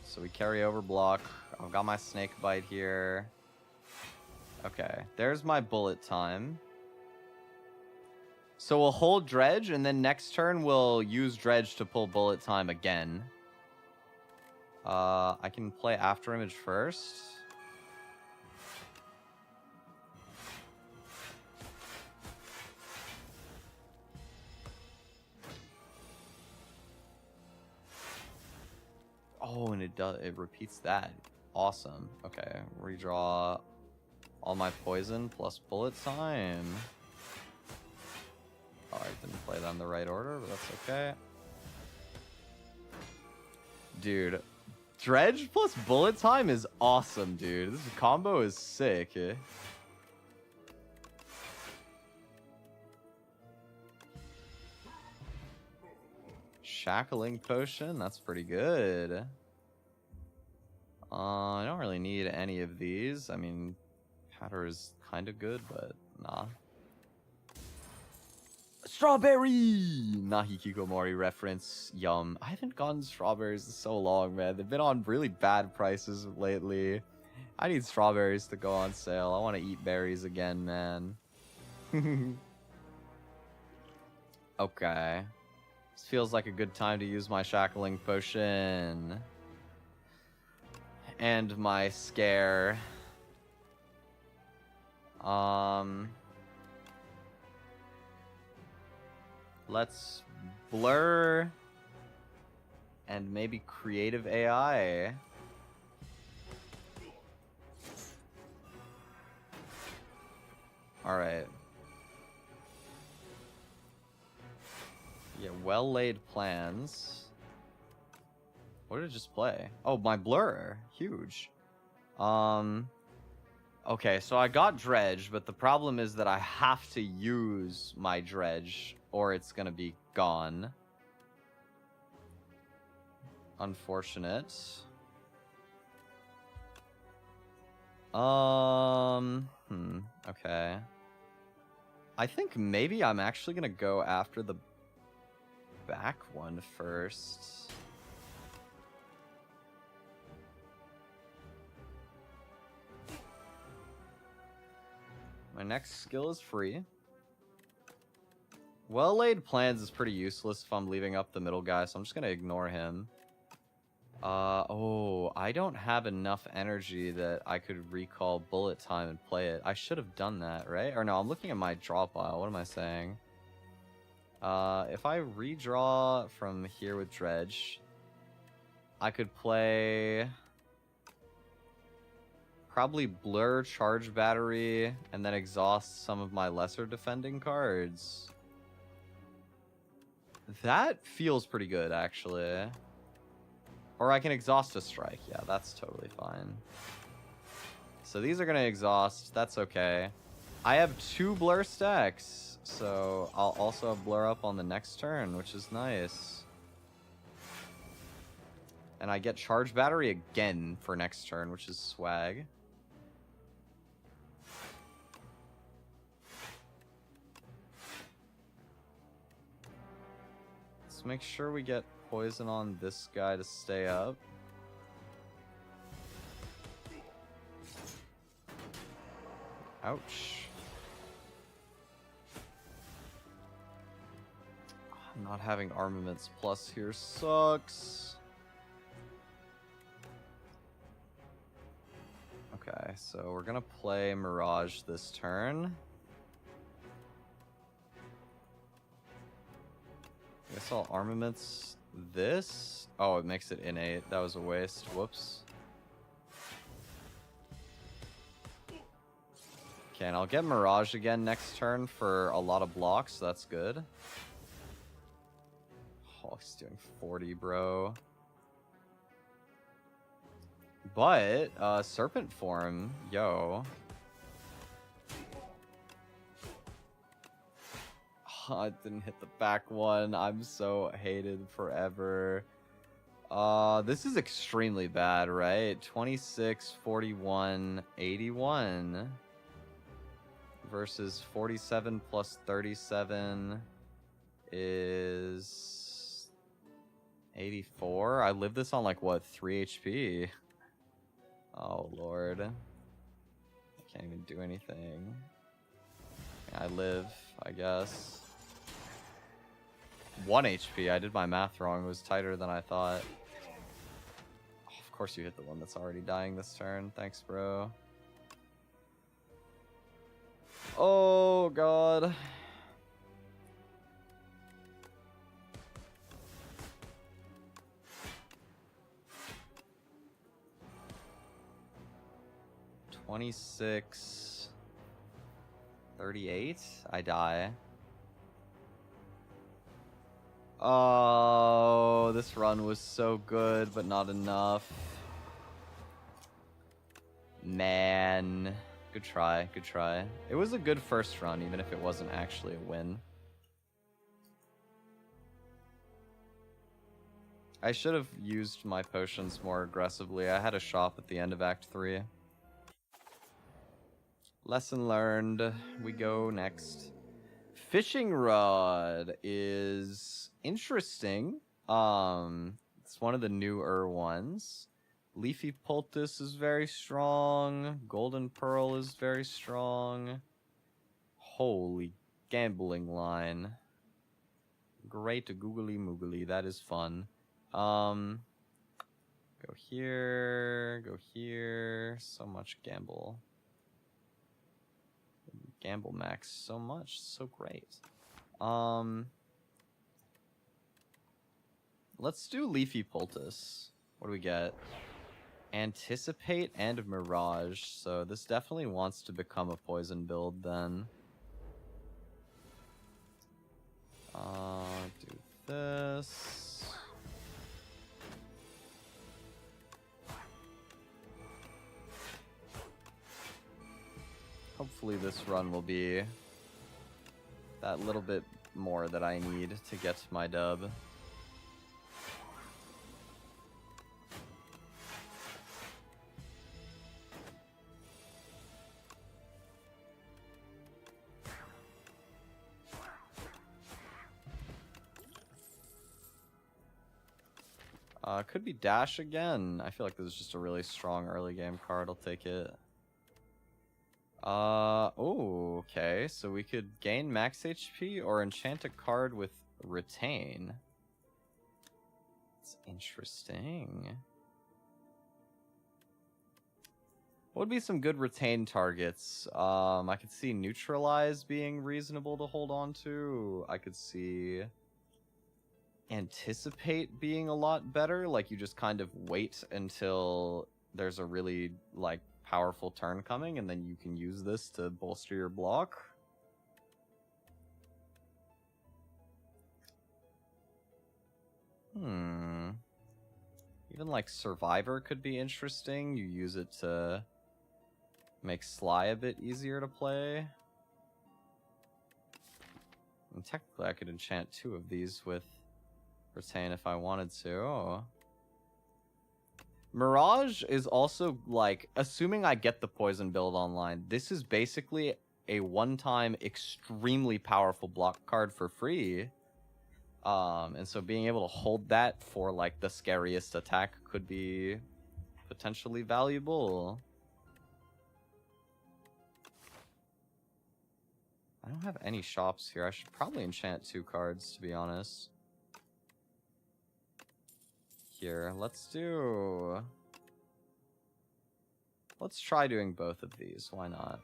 So we carry over block. I've got my Snake Bite here. Okay, there's my bullet time. So we'll hold Dredge, and then next turn we'll use Dredge to pull bullet time again. I can play After Image first. Oh, and it repeats that. Awesome. Okay, redraw all my poison plus bullet time. Oh, I didn't play that in the right order, but that's okay. Dude, Dredge plus bullet time is awesome, dude. This combo is sick. Shackling potion, that's pretty good. I don't really need any of these. I mean, Powder is kind of good, but nah. Strawberry! Nahikikomori reference. Yum. I haven't gotten strawberries in so long, man. They've been on really bad prices lately. I need strawberries to go on sale. I want to eat berries again, man. Okay. This feels like a good time to use my Shackling Potion. And my Scare. Let's Blur. And maybe Creative AI. Alright. Yeah, well-laid plans. What did it just play? Oh, my Blur. Huge. Okay, so I got dredge, but the problem is that I have to use my dredge or it's gonna be gone. Unfortunate. Okay. I think maybe I'm actually gonna go after the back one first. My next skill is free. Well-laid plans is pretty useless if I'm leaving up the middle guy, so I'm just gonna ignore him. Oh, I don't have enough energy that I could recall bullet time and play it. I should have done that, right? Or no, I'm looking at my draw pile. What am I saying? If I redraw from here with dredge, I could play probably blur, charge battery, and then exhaust some of my lesser defending cards. That feels pretty good, actually. Or I can exhaust a strike. Yeah, that's totally fine. So these are going to exhaust. That's okay. I have 2 blur stacks, so I'll also have blur up on the next turn, which is nice. And I get charge battery again for next turn, which is swag. Let's make sure we get poison on this guy to stay up. Ouch. Not having armaments plus here sucks. Okay, so we're gonna play Mirage this turn. I guess I'll armaments this. Oh, it makes it innate. That was a waste. Whoops. Okay, and I'll get Mirage again next turn for a lot of blocks, so that's good. Oh, he's doing 40, bro. But, Serpent Form, yo. Oh, I didn't hit the back one. I'm so hated forever. This is extremely bad, right? 26, 41, 81. Versus 47 plus 37 is 84. I live this on like what, 3 HP? Oh lord. I can't even do anything. I live, I guess. 1 HP. I did my math wrong. It was tighter than I thought. Oh, of course you hit the one that's already dying this turn. Thanks, bro. Oh, God. $26, 38. I die. Oh, this run was so good, but not enough. Man. Good try, good try. It was a good first run, even if it wasn't actually a win. I should have used my potions more aggressively. I had a shop at the end of Act 3. Lesson learned. We go next. Fishing rod is interesting. It's one of the newer ones. Leafy poultice is very strong. Golden pearl is very strong. Holy gambling line. Great googly moogly. That is fun. Go here. Go here. So much gamble. Gamble max so much. So great. Let's do Leafy Poultice. What do we get? Anticipate and Mirage. So this definitely wants to become a poison build then. Do this. hopefully this run will be that little bit more that I need to get my dub. Could be Dash again. I feel like this is just a really strong early game card. I'll take it. Oh, okay. So we could gain max HP or enchant a card with Retain. It's interesting. What would be some good Retain targets? I could see Neutralize being reasonable to hold on to. I could see Anticipate being a lot better. Like, you just kind of wait until there's a really, like, powerful turn coming, and then you can use this to bolster your block. Even, like, Survivor could be interesting. You use it to make Sly a bit easier to play. And technically, I could enchant 2 of these with Retain if I wanted to. Mirage is also, like, assuming I get the poison build online, this is basically a one-time extremely powerful block card for free. And so being able to hold that for, like, the scariest attack could be potentially valuable. I don't have any shops here. I should probably enchant 2 cards, to be honest. Here, let's try doing both of these. Why not?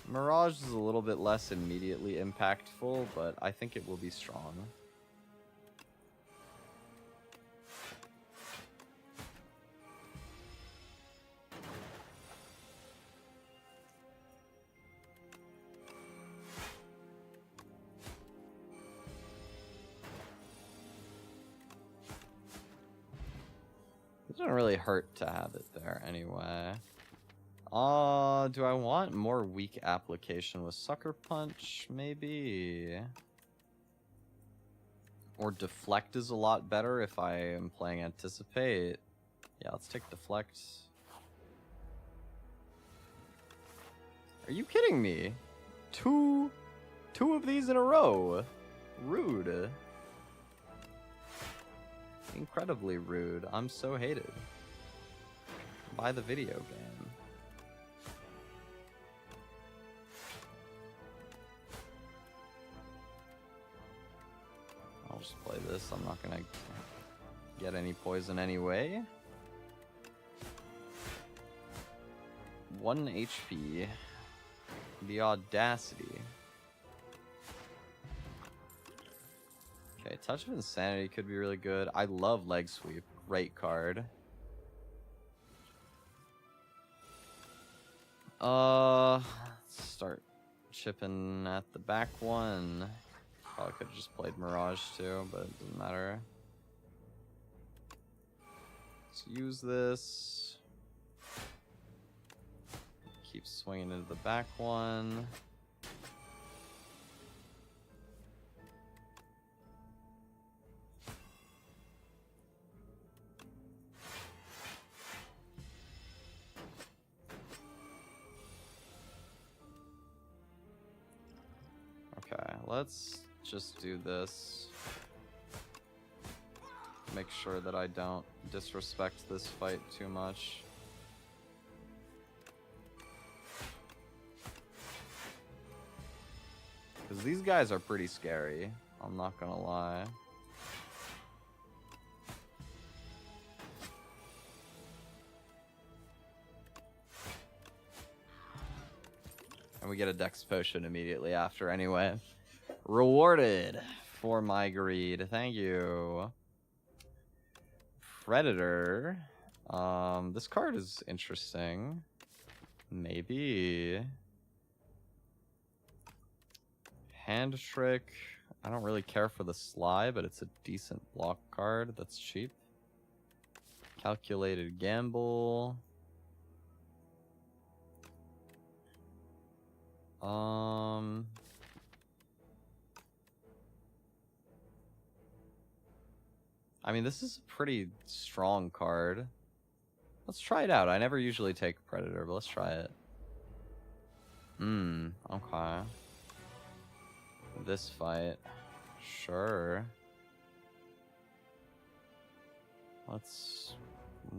Mirage is a little bit less immediately impactful, but I think it will be strong. It doesn't really hurt to have it there anyway. Do I want more weak application with Sucker Punch? Maybe. Or Deflect is a lot better if I am playing Anticipate. Yeah, let's take Deflect. Are you kidding me? Two of these in a row. Rude. Incredibly rude. I'm so hated by the video game. I'll just play this. I'm not gonna get any poison anyway. 1 HP. The audacity. Okay, Touch of Insanity could be really good. I love Leg Sweep. Great card. Let's start chipping at the back one. Probably could have just played Mirage too, but it doesn't matter. Let's use this. Keep swinging into the back one. Okay, let's just do this. Make sure that I don't disrespect this fight too much. Because these guys are pretty scary, I'm not gonna lie. And we get a Dex Potion immediately after anyway. Rewarded for my greed. Thank you. Predator. This card is interesting. Maybe. Hand Trick. I don't really care for the Sly, but it's a decent block card that's cheap. Calculated Gamble. I mean, this is a pretty strong card. Let's try it out. I never usually take Predator, but let's try it. Okay. This fight. Sure. Let's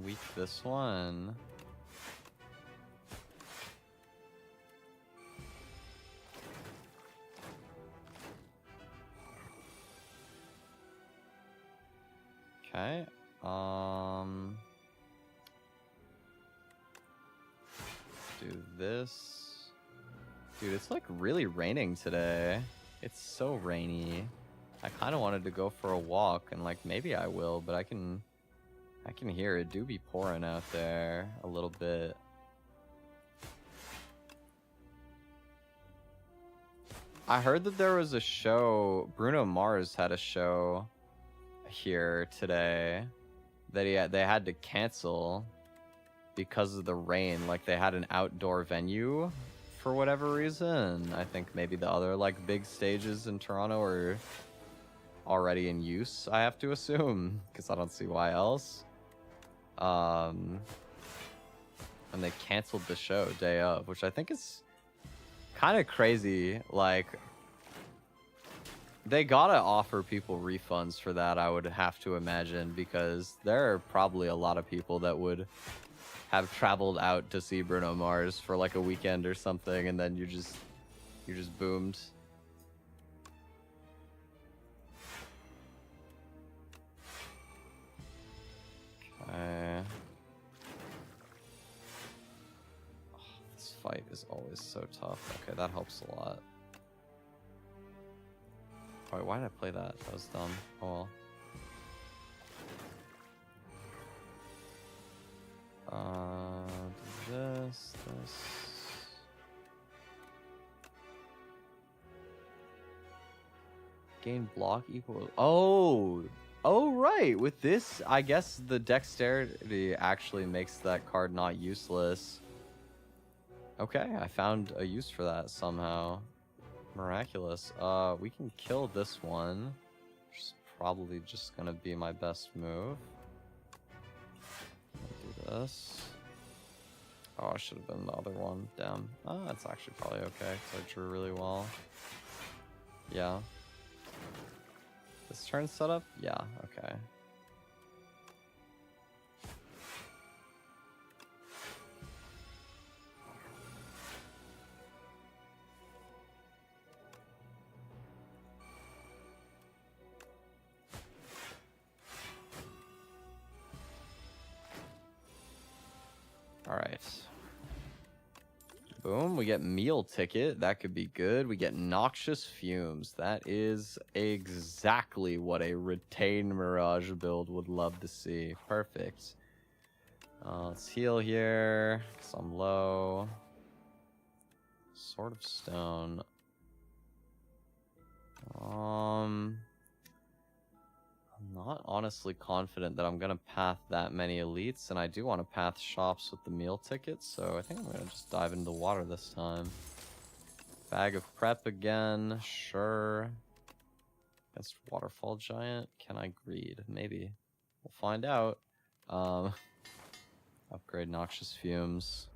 weak this one. Okay. Do this. Dude, it's like really raining today. It's so rainy. I kind of wanted to go for a walk, and like maybe I will, but I can hear it do be pouring out there a little bit. I heard that there was a show, Bruno Mars had a show here today that they had to cancel because of the rain. Like they had an outdoor venue for whatever reason. I think maybe the other like big stages in Toronto are already in use, I have to assume, because I don't see why else. And they canceled the show day of, which I think is kind of crazy. Like they gotta offer people refunds for that, I would have to imagine, because there are probably a lot of people that would have traveled out to see Bruno Mars for like a weekend or something, and then you just boomed. Okay. Oh, this fight is always so tough. Okay, that helps a lot. Wait, why did I play that? That was dumb. Oh well. This. Gain block equal. Oh, right. With this, I guess the dexterity actually makes that card not useless. Okay, I found a use for that somehow. Miraculous. We can kill this one, which is probably just gonna be my best move. Do this. Oh, I should have been the other one. Damn. Oh, that's actually probably okay, because I drew really well. Yeah. This turn setup? Yeah, okay. Alright. Boom, we get meal ticket. That could be good. We get noxious fumes. That is exactly what a retain Mirage build would love to see. Perfect. Let's heal here, because I'm low. Sword of Stone. I'm not honestly confident that I'm going to path that many elites, and I do want to path shops with the meal tickets, so I think I'm going to just dive into the water this time. Bag of prep again, sure. Against Waterfall Giant, can I greed? Maybe. We'll find out. Upgrade Noxious Fumes.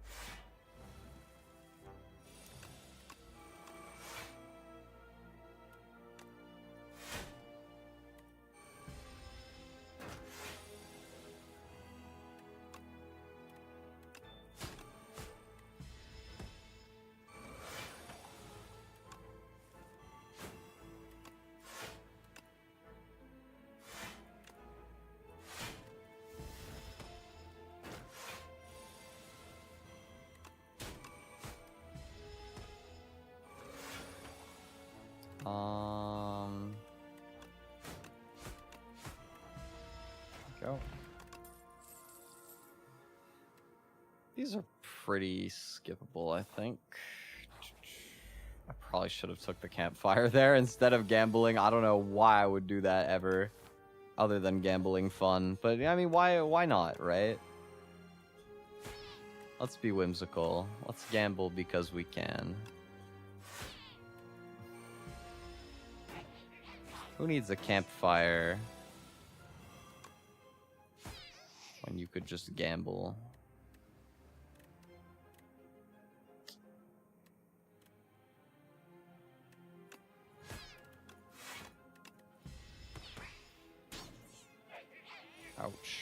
Go. These are pretty skippable, I think. I probably should have took the campfire there instead of gambling. I don't know why I would do that ever, other than gambling fun. But I mean, why not, right? Let's be whimsical. Let's gamble because we can. Who needs a campfire when you could just gamble? Ouch.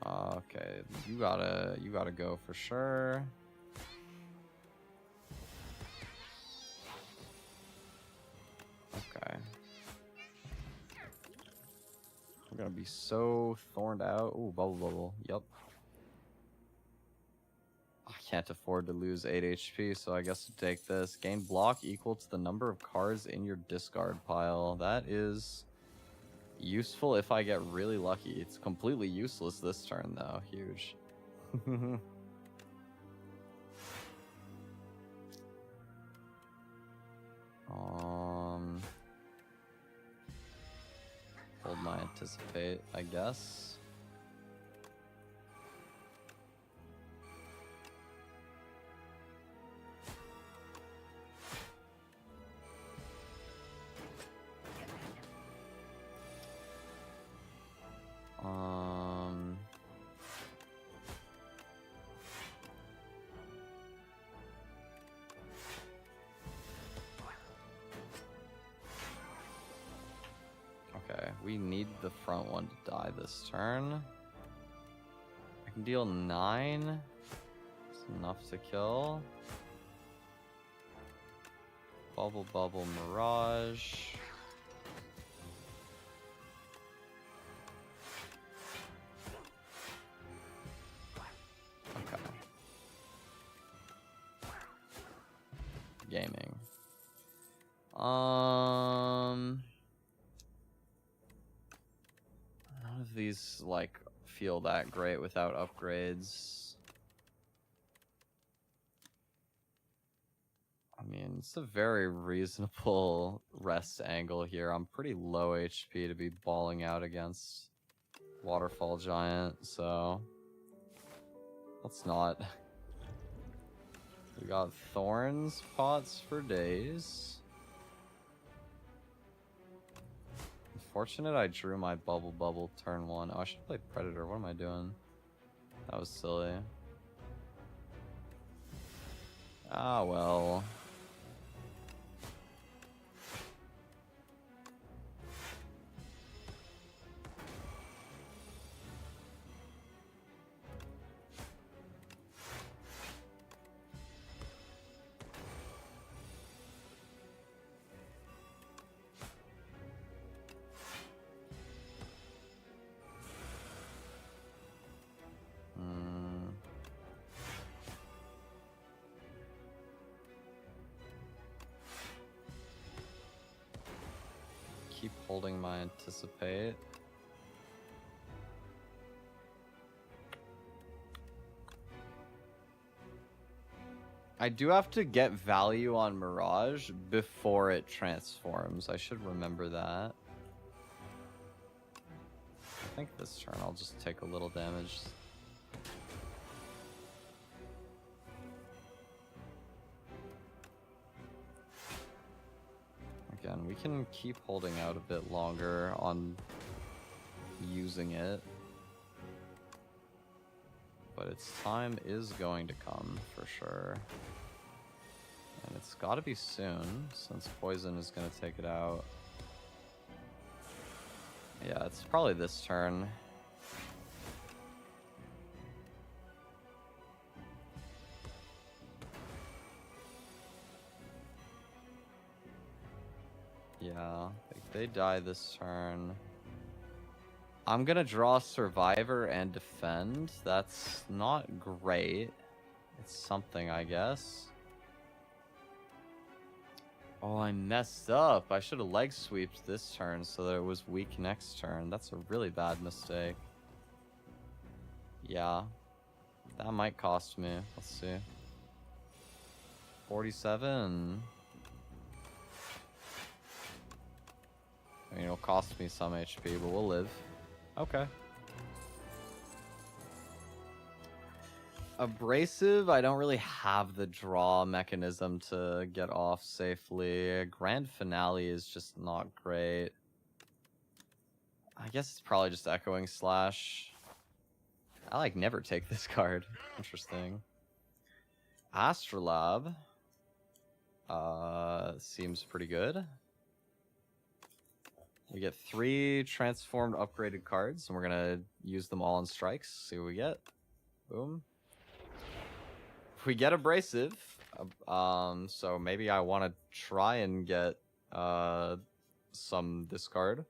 Okay, you gotta go for sure. Okay. We're gonna be so thorned out. Ooh, bubble. Yep. I can't afford to lose 8 HP, so I guess to take this. Gain block equal to the number of cards in your discard pile. That is useful if I get really lucky. It's completely useless this turn, though. Huge. Hold my anticipate, I guess. Okay, we need the front one to die this turn. I can deal 9. It's enough to kill. Bubble, Mirage. Okay. Gaming. None of these, like, feel that great without upgrades. I mean, it's a very reasonable rest angle here. I'm pretty low HP to be balling out against Waterfall Giant, so let's not. We got Thorns pots for days. Unfortunate I drew my bubble turn 1. Oh, I should play Predator. What am I doing? That was silly. Ah, well. Keep holding my anticipate. I do have to get value on Mirage before it transforms. I should remember that. I think this turn I'll just take a little damage. Again, we can keep holding out a bit longer on using it. But its time is going to come, for sure. And it's gotta be soon, since Poison is gonna take it out. Yeah, it's probably this turn. Yeah, they die this turn. I'm gonna draw Survivor and Defend. That's not great. It's something, I guess. Oh, I messed up. I should have leg sweeped this turn so that it was weak next turn. That's a really bad mistake. Yeah. That might cost me. Let's see. 47. I mean, it'll cost me some HP, but we'll live. Okay. Abrasive, I don't really have the draw mechanism to get off safely. Grand Finale is just not great. I guess it's probably just Echoing Slash. I like never take this card. Interesting. Astrolabe. Seems pretty good. We get 3 transformed upgraded cards, and we're gonna use them all in strikes. See what we get. Boom. If we get Abrasive, so maybe I want to try and get some discard.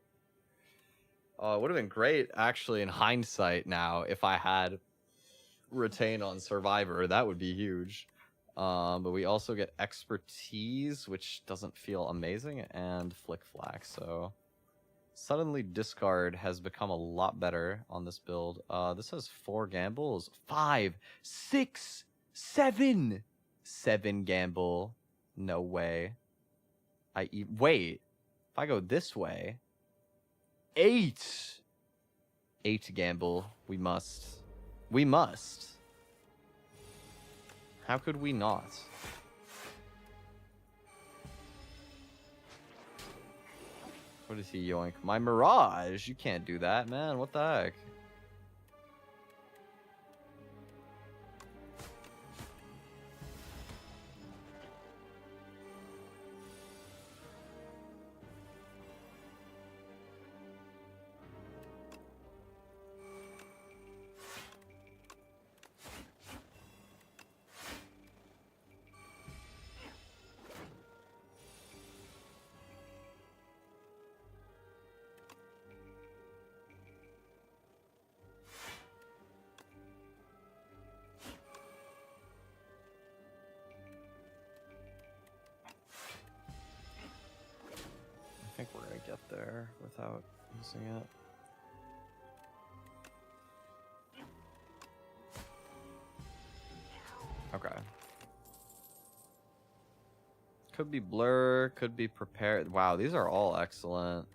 It would have been great, actually, in hindsight now, if I had Retain on Survivor. That would be huge. But we also get Expertise, which doesn't feel amazing, and Flick Flack, so... Suddenly discard has become a lot better on this build. This has 4 gambles. 5, 6, 7. 7 gamble. No way. Wait. If I go this way. 8. 8 gamble. We must. We must. How could we not? What is he yoink? My Mirage! You can't do that, man. What the heck? I think we're gonna get there without using it. Okay. Could be Blur, could be Prepared. Wow, these are all excellent.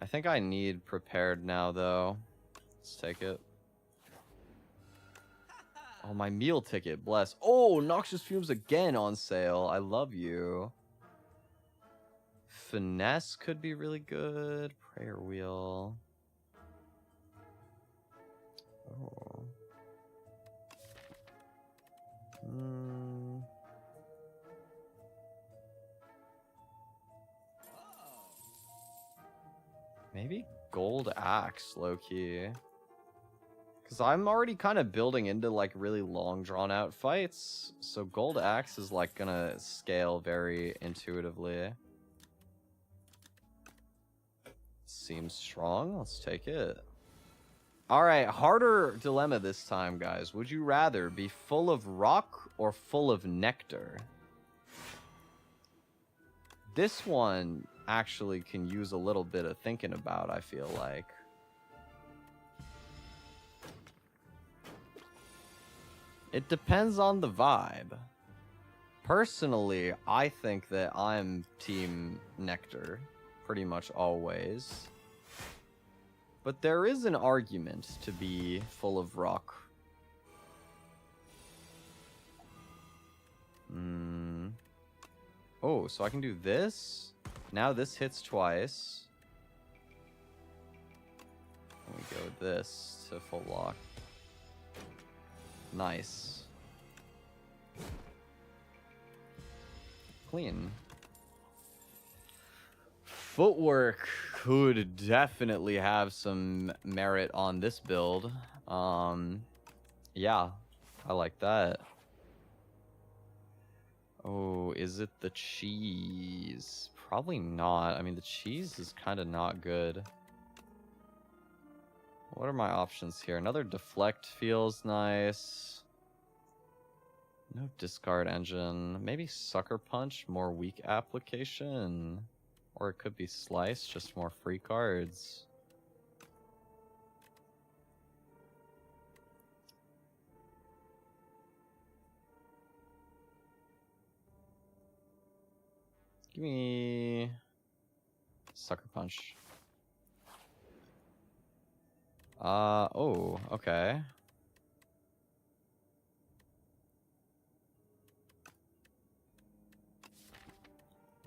I think I need Prepared now, though. Let's take it. Oh, my meal ticket, bless. Oh, Noxious Fumes again on sale. I love you. Finesse could be really good. Prayer Wheel. Oh. Maybe Gold Axe, low-key. Because I'm already kind of building into, like, really long, drawn-out fights. So Gold Axe is, like, gonna scale very intuitively. Seems strong. Let's take it. Alright, harder dilemma this time, guys. Would you rather be full of rock or full of nectar? This one actually can use a little bit of thinking about, I feel like. It depends on the vibe. Personally, I think that I'm team nectar pretty much always. But there is an argument to be full of rock. Oh, so I can do this. Now this hits twice. And we go with this to full lock. Nice. Clean. Footwork could definitely have some merit on this build. Yeah, I like that. Oh, is it the cheese? Probably not. I mean, the cheese is kind of not good. What are my options here? Another deflect feels nice. No discard engine. Maybe sucker punch, more weak application. Or it could be slice, just more free cards. Give me Sucker Punch. Oh, okay.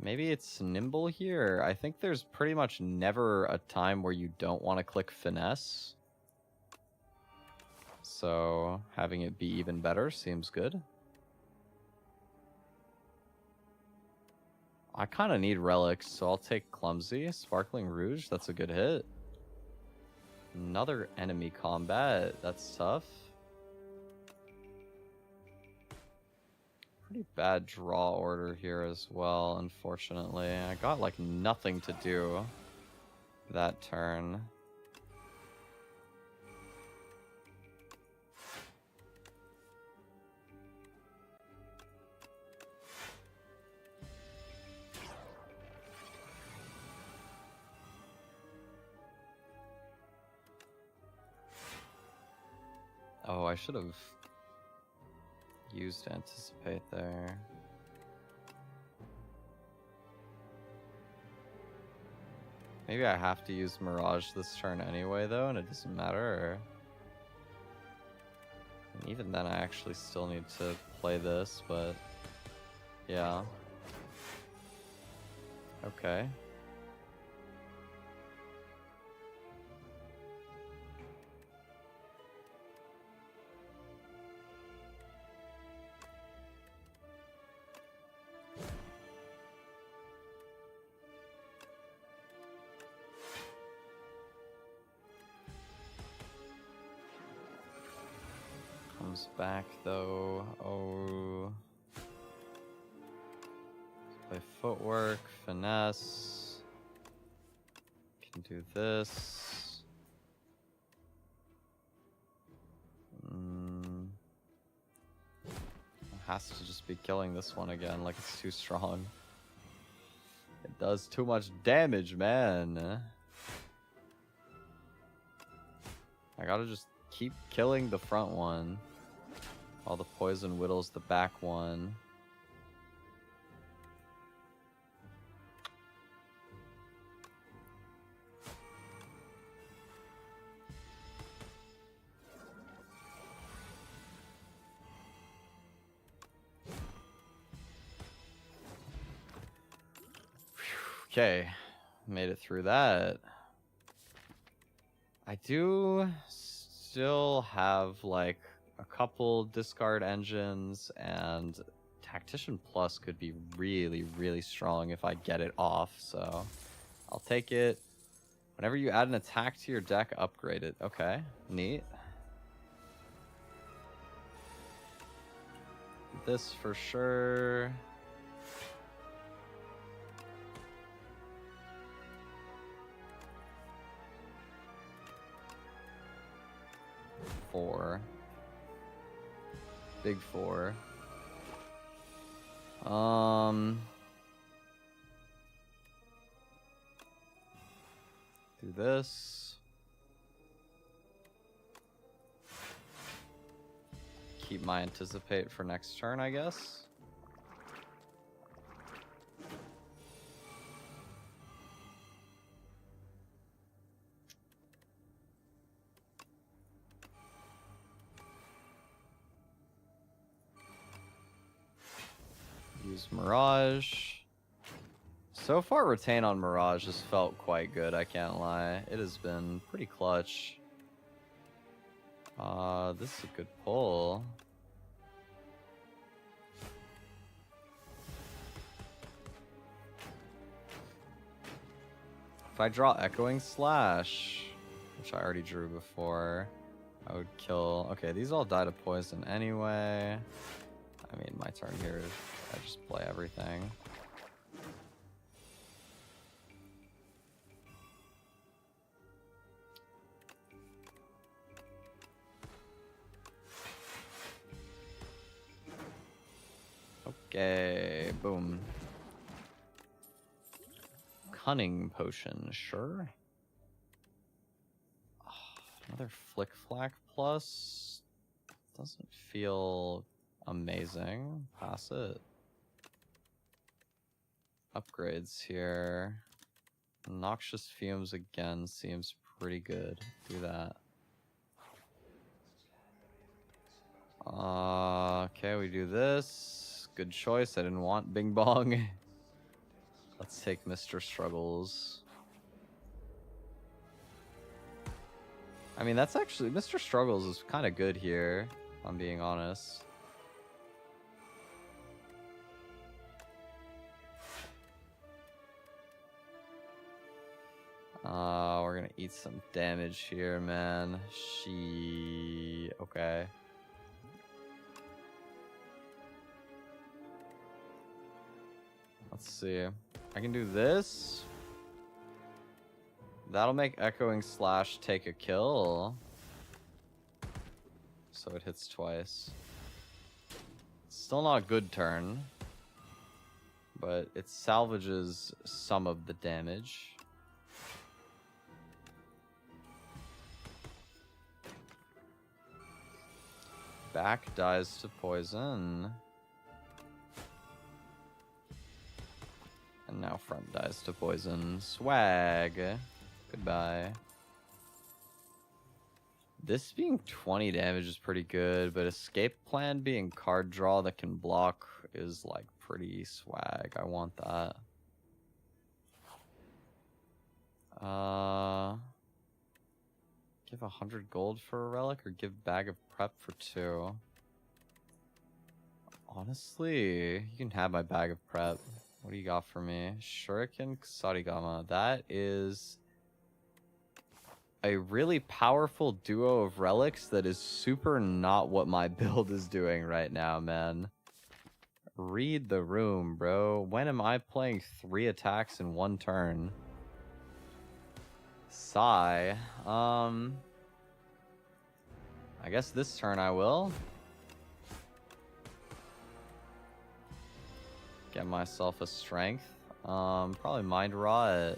Maybe it's Nimble here. I think there's pretty much never a time where you don't want to click Finesse. So having it be even better seems good. I kind of need relics, so I'll take Clumsy. Sparkling Rouge, that's a good hit. Another enemy combat, that's tough. Pretty bad draw order here as well, unfortunately. I got like nothing to do that turn. Oh, I should have used Anticipate there. Maybe I have to use Mirage this turn anyway, though, and it doesn't matter. Or... And even then, I actually still need to play this, but yeah. Okay. Comes back though. Oh. Play footwork, finesse. Can do this. Has to just be killing this one again, like it's too strong. It does too much damage, man. I gotta just keep killing the front one while the poison whittles the back one. Okay, made it through that. I do still have like a couple discard engines, and Tactician Plus could be really, really strong if I get it off, so I'll take it. Whenever you add an attack to your deck, upgrade it. Okay, neat. This for sure. Four. Big four. Do this. Keep my Anticipate for next turn, I guess. Use Mirage. So far, Retain on Mirage has felt quite good, I can't lie. It has been pretty clutch. This is a good pull. If I draw Echoing Slash, which I already drew before, I would kill... Okay, these all die to poison anyway. I mean, my turn here, I just play everything. Okay, boom. Cunning Potion, sure. Another Flick Flack plus. Doesn't feel amazing. Pass it. upgrades here. Noxious fumes again seems pretty good. Do that. Okay, we do this. Good choice. I didn't want Bing Bong. Let's take Mr. Struggles. I mean, that's actually... Mr. Struggles is kind of good here, if I'm being honest. We're gonna eat some damage here, man. Okay. Let's see. I can do this. That'll make Echoing Slash take a kill. So it hits twice. Still not a good turn. But it salvages some of the damage. Back dies to poison. And now front dies to poison. Swag. Goodbye. This being 20 damage is pretty good, but escape plan being card draw that can block is like pretty swag. I want that. Give 100 gold for a relic or give bag of prep for 2? Honestly, you can have my bag of prep. What do you got for me? Shuriken Kusarigama. That is a really powerful duo of relics that is super not what my build is doing right now, man. Read the room, bro. When am I playing 3 attacks in 1 turn? Sigh. I guess this turn I will. Get myself a strength. Probably Mind Rot.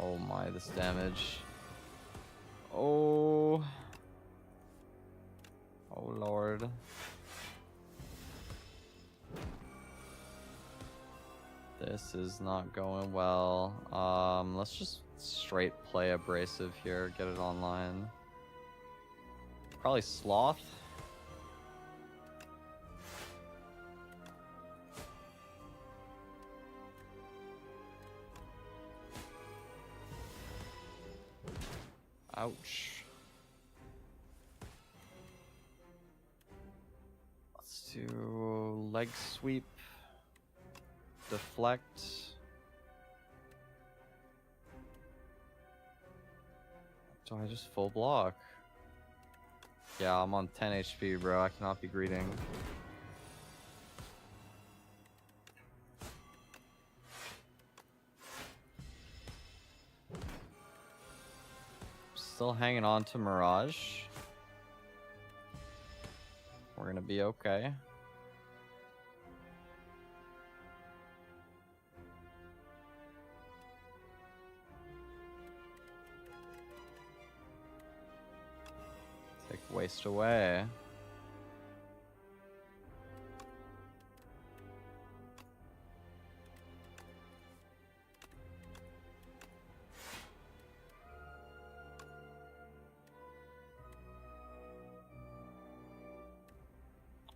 Oh my, this damage. Oh. Oh lord. This is not going well. Let's just straight play Abrasive here, get it online. Probably Sloth. Ouch. Let's do leg sweep. Deflect. Do I just full block? Yeah, I'm on 10 HP, bro. I cannot be greeting. Still hanging on to Mirage. We're gonna be okay. Take waste away.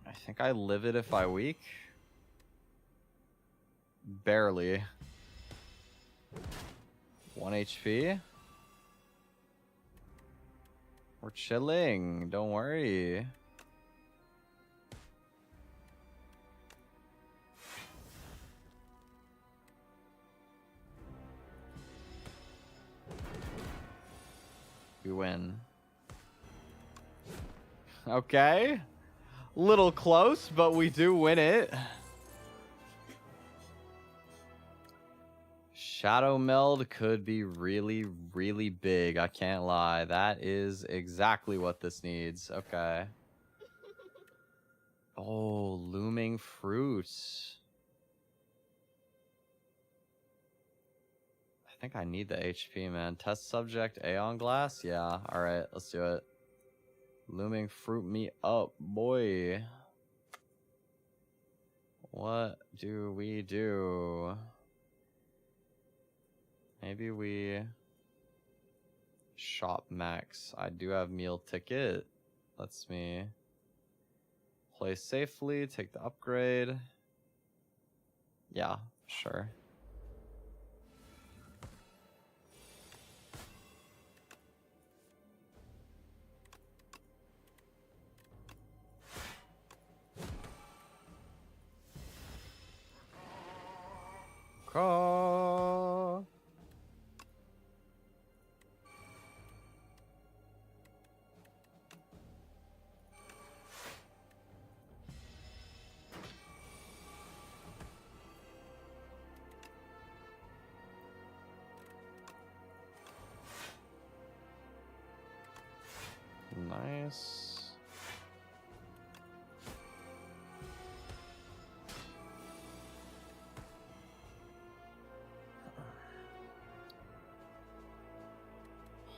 I think I live it if I weak. Barely. 1 HP. We're chilling, don't worry. We win. Okay. Little close, but we do win it. Shadow Meld could be really, really big. I can't lie. That is exactly what this needs. Okay. Oh, looming fruit. I think I need the HP, man. Test subject, Aeon glass? Yeah, alright, let's do it. Looming fruit me up, boy. What do we do? Maybe we shop max. I do have meal ticket. Lets me play safely, take the upgrade. Yeah, sure. Caw. Nice.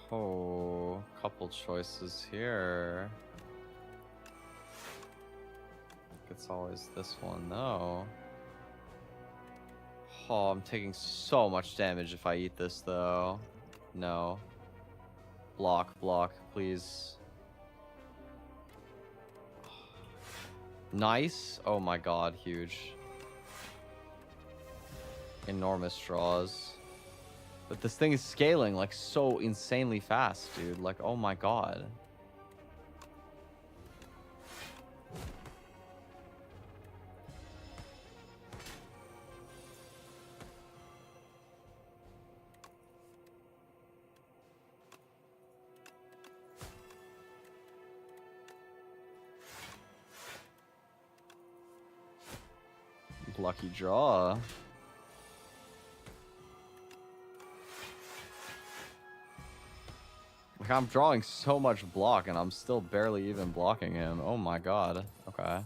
Oh, couple choices here. It's always this one though. Oh, I'm taking so much damage if I eat this though. No. Block, block, please. Nice. Oh my god, huge. Enormous draws. But this thing is scaling like so insanely fast, dude. Like, oh my god. Lucky draw. Like, I'm drawing so much block and I'm still barely even blocking him. Oh my god. Okay.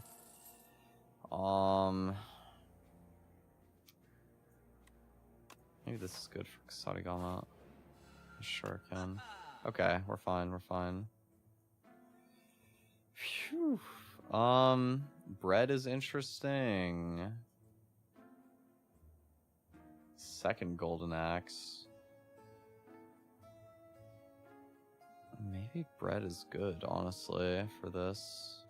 Maybe this is good for Kasarigama. Sure can. Okay, we're fine, we're fine. Phew. Bread is interesting. Second golden axe. Maybe bread is good, honestly, for this.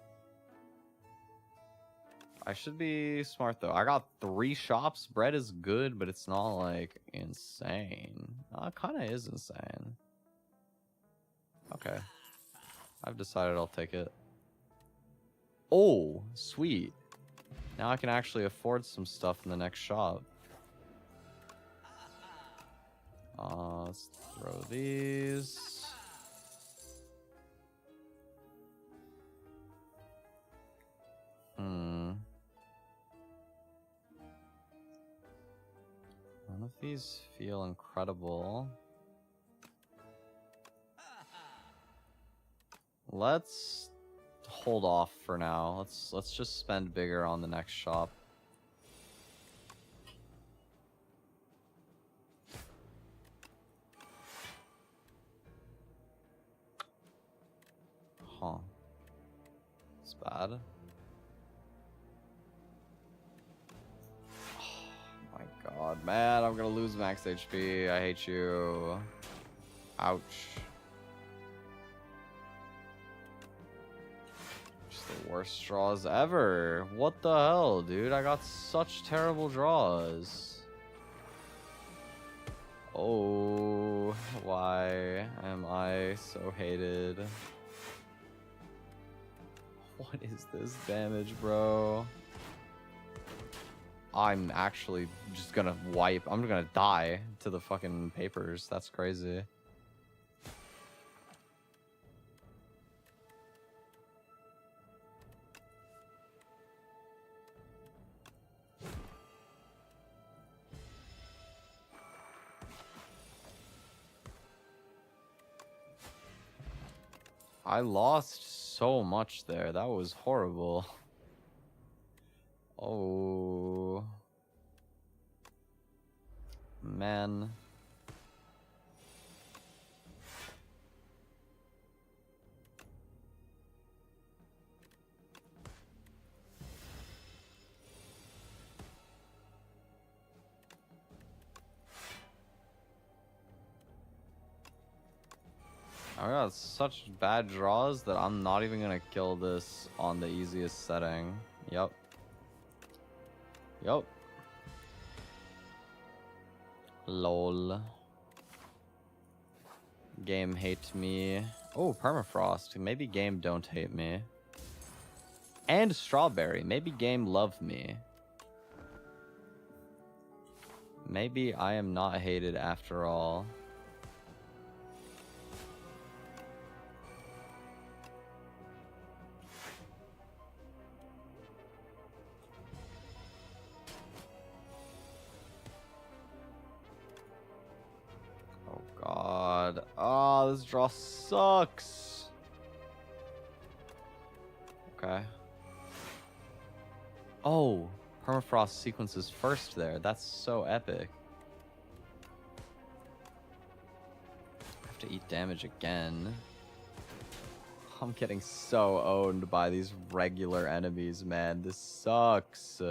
I should be smart, though. I got 3 shops. Bread is good, but it's not, like, insane. It kind of is insane. Okay. I've decided I'll take it. Oh, sweet. Now I can actually afford some stuff in the next shop. Let's throw these. None of these feel incredible. Let's hold off for now. Let's just spend bigger on the next shop. Huh. It's bad. Oh my god, man, I'm gonna lose max HP. I hate you. Ouch. Just the worst draws ever. What the hell, dude? I got such terrible draws. Oh, why am I so hated? What is this damage, bro? I'm actually just gonna wipe. I'm gonna die to the fucking papers. That's crazy. I lost so much there. That was horrible. Oh. Man. I got such bad draws that I'm not even gonna kill this on the easiest setting. Yep. Yup. Lol. Game hate me. Oh, permafrost. Maybe game don't hate me. And strawberry. Maybe game love me. Maybe I am not hated after all. God. Oh, this draw sucks. Okay. Oh, permafrost sequences first there. That's so epic. I have to eat damage again. I'm getting so owned by these regular enemies, man. This sucks.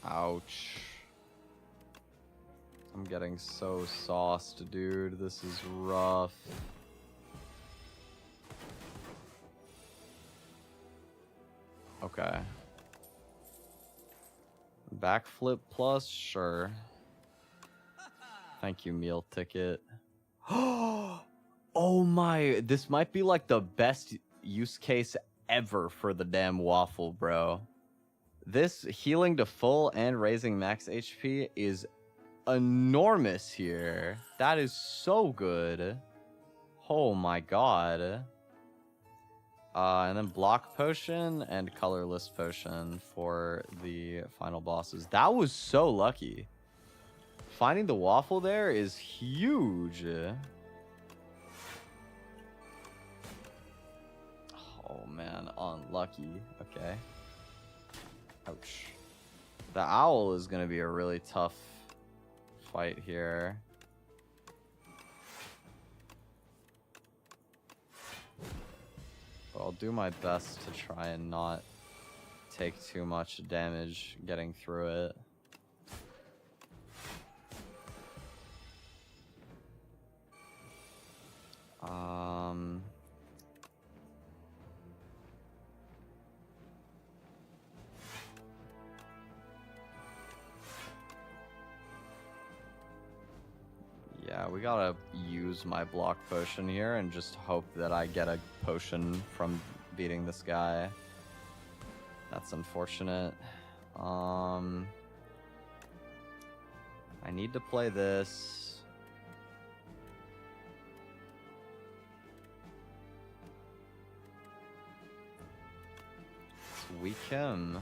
Ouch. I'm getting so sauced, dude. This is rough. Okay. Backflip plus? Sure. Thank you, meal ticket. Oh my, this might be like the best use case ever for the damn waffle, bro. This healing to full and raising max HP is enormous here. That is so good. Oh my god. And then block potion and colorless potion for the final bosses. That was so lucky. Finding the waffle there is huge. Oh man, unlucky. Okay. Ouch. The owl is going to be a really tough fight here. But I'll do my best to try and not take too much damage getting through it. Yeah, we gotta use my block potion here and just hope that I get a potion from beating this guy. That's unfortunate. I need to play this. Let's weak him.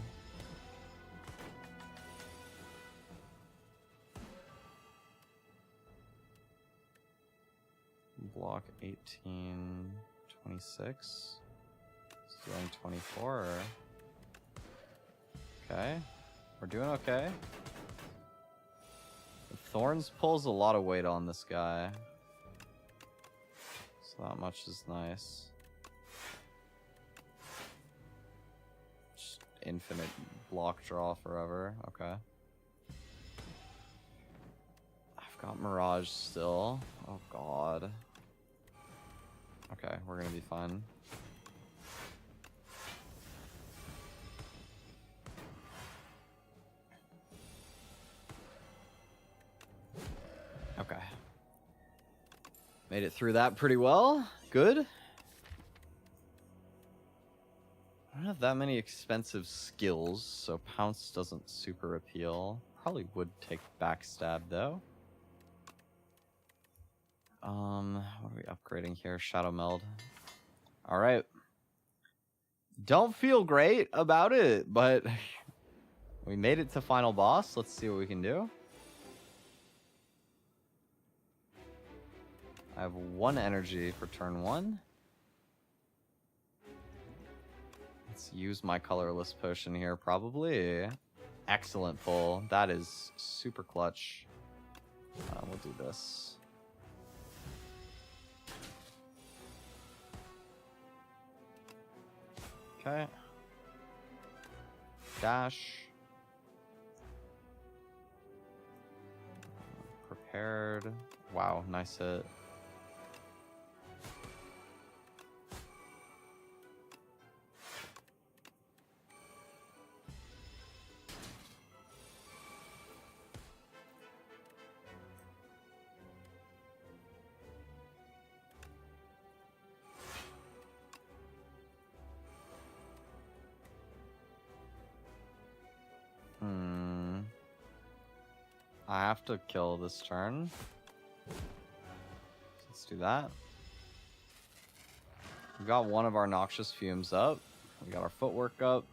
Block 18, 26. Stealing 24. Okay. We're doing okay. Thorns pulls a lot of weight on this guy. So that much is nice. Just infinite block draw forever. Okay. I've got Mirage still. Oh god. Okay, we're gonna be fine. Okay. Made it through that pretty well. Good. I don't have that many expensive skills, so Pounce doesn't super appeal. Probably would take Backstab though. What are we upgrading here? Shadow Meld. All right. Don't feel great about it, but we made it to final boss. Let's see what we can do. I have 1 energy for turn 1. Let's use my colorless potion here, probably. Excellent pull. That is super clutch. We'll do this. Okay. Dash. Prepared. Wow, nice hit. I have to kill this turn. Let's do that. We got one of our noxious fumes up. We got our footwork up.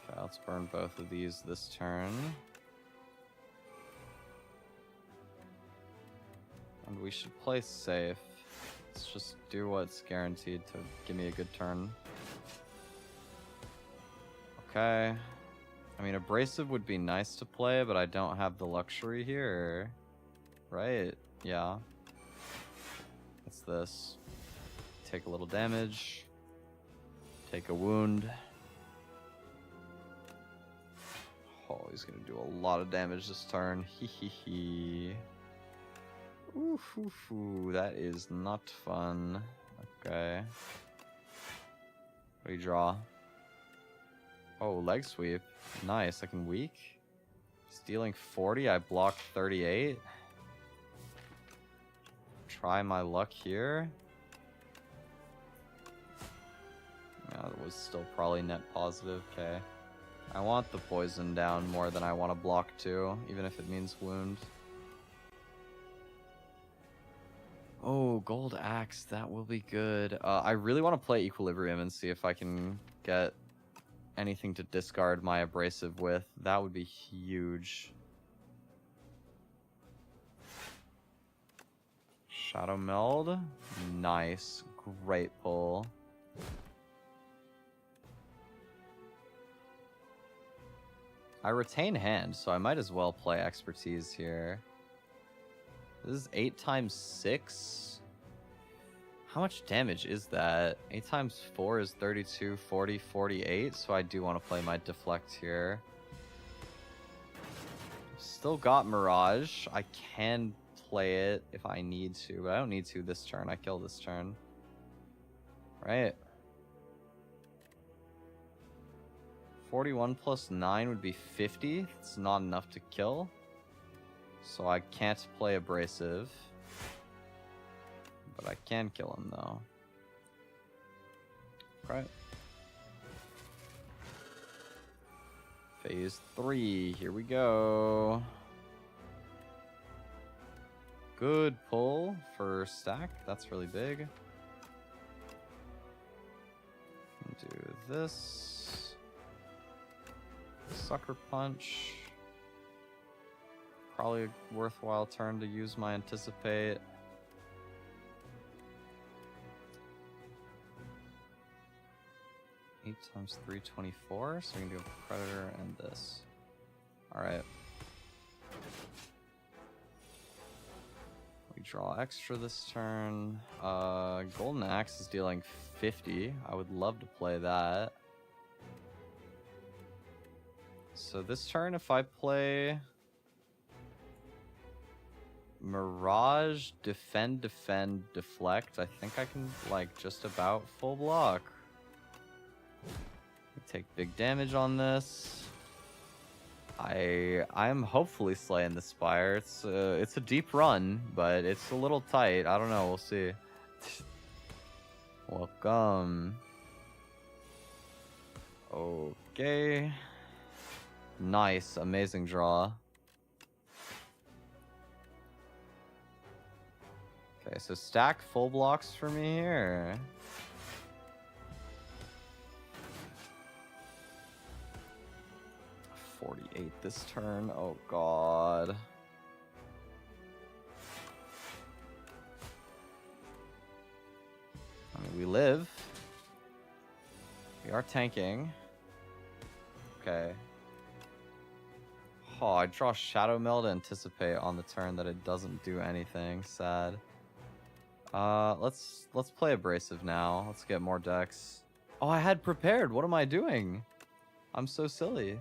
Okay, let's burn both of these this turn. And we should play safe. Let's just do what's guaranteed to give me a good turn. Okay. I mean, abrasive would be nice to play, but I don't have the luxury here. Right? Yeah. What's this? Take a little damage. Take a wound. Oh, he's gonna do a lot of damage this turn. Hee hee hee. Ooh, hoo, hoo. That is not fun. Okay. What do you draw? Oh, leg sweep. Nice. I can weak. He's dealing 40. I block 38. Try my luck here. Yeah, that was still probably net positive. Okay. I want the poison down more than I want to block 2, even if it means wound. Oh, gold axe. That will be good. I really want to play Equilibrium and see if I can get anything to discard my abrasive with. That would be huge. Shadow Meld. Nice. Great pull. I retain hand, so I might as well play expertise here. This is 8 times 6. How much damage is that? 8 times 4 is 32, 40, 48. So I do want to play my deflect here. Still got Mirage. I can play it if I need to, but I don't need to this turn. I kill this turn. Right. 41 plus 9 would be 50. It's not enough to kill. So I can't play abrasive. But I can kill him though. Right. Phase 3. Here we go. Good pull for stack. That's really big. Do this. Sucker punch. Probably a worthwhile turn to use my anticipate. Eight times 3, 24. So we can do a predator and this. Alright. We draw extra this turn. Golden Axe is dealing 50. I would love to play that. So this turn, if I play Mirage, defend, deflect, I think I can, like, just about full block. Take big damage on this. I'm hopefully slaying the Spire. It's a deep run, but it's a little tight. I don't know. We'll see. Welcome. Okay. Nice. Amazing draw. Okay, so stack full blocks for me here. $48 this turn. Oh god. I mean, we live. We are tanking. Okay. Oh, I draw Shadow Meld to anticipate on the turn that it doesn't do anything. Sad. Let's play Abrasive now. Let's get more decks. Oh, I had prepared. What am I doing? I'm so silly.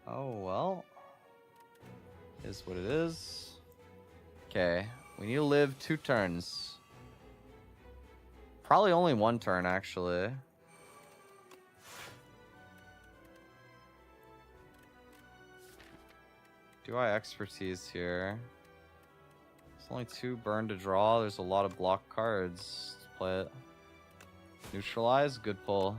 Oh, well. Is what it is. Okay. We need to live 2 turns. Probably only 1 turn, actually. Do I expertise here? It's only 2 burn to draw. There's a lot of block cards. Let's play it. Neutralize. Good pull.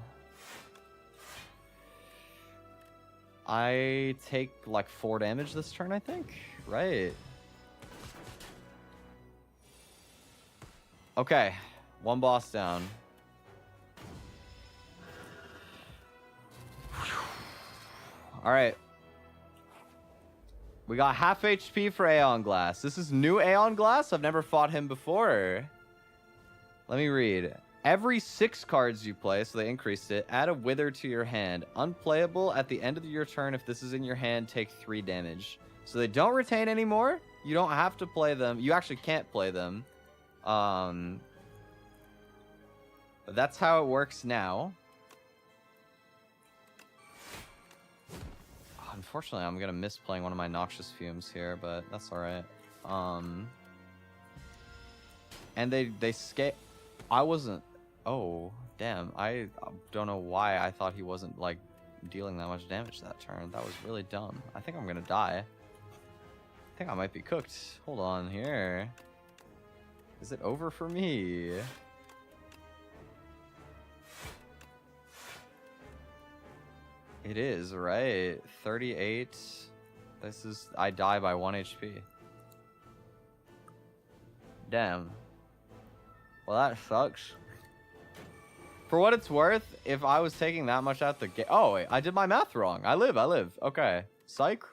I take like 4 damage this turn, I think. Right. Okay. 1 boss down. All right. We got half HP for Aeon Glass. This is new Aeon Glass. I've never fought him before. Let me read. Every 6 cards you play, so they increased it, add a Wither to your hand. Unplayable at the end of your turn. If this is in your hand, take 3 damage. So they don't retain anymore. You don't have to play them. You actually can't play them. But that's how it works now. Unfortunately, I'm gonna miss playing one of my Noxious Fumes here, but that's all right. And they scale. I wasn't. Oh, damn! I don't know why I thought he wasn't like dealing that much damage that turn. That was really dumb. I think I'm gonna die. I think I might be cooked. Hold on here. Is it over for me? It is, right? 38. This is... I die by 1 HP. Damn. Well, that sucks. For what it's worth, if I was taking that much out the game... Oh, wait. I did my math wrong. I live. Okay. Psych.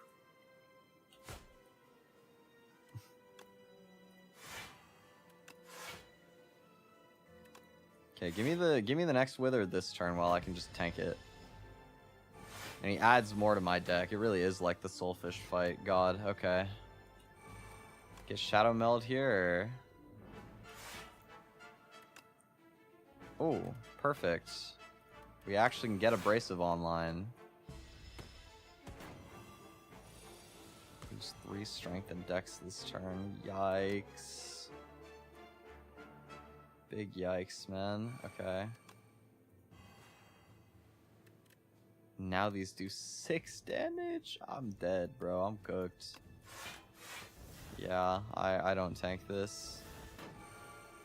Okay, give me the next Wither this turn while I can just tank it. And he adds more to my deck. It really is like the Soulfish fight. God, okay. Get Shadow Meld here. Oh, perfect. We actually can get Abrasive online. Lose 3 strength and dex this turn. Yikes. Big yikes, man. Okay. Now these do 6 damage? I'm dead, bro. I'm cooked. Yeah, I don't tank this.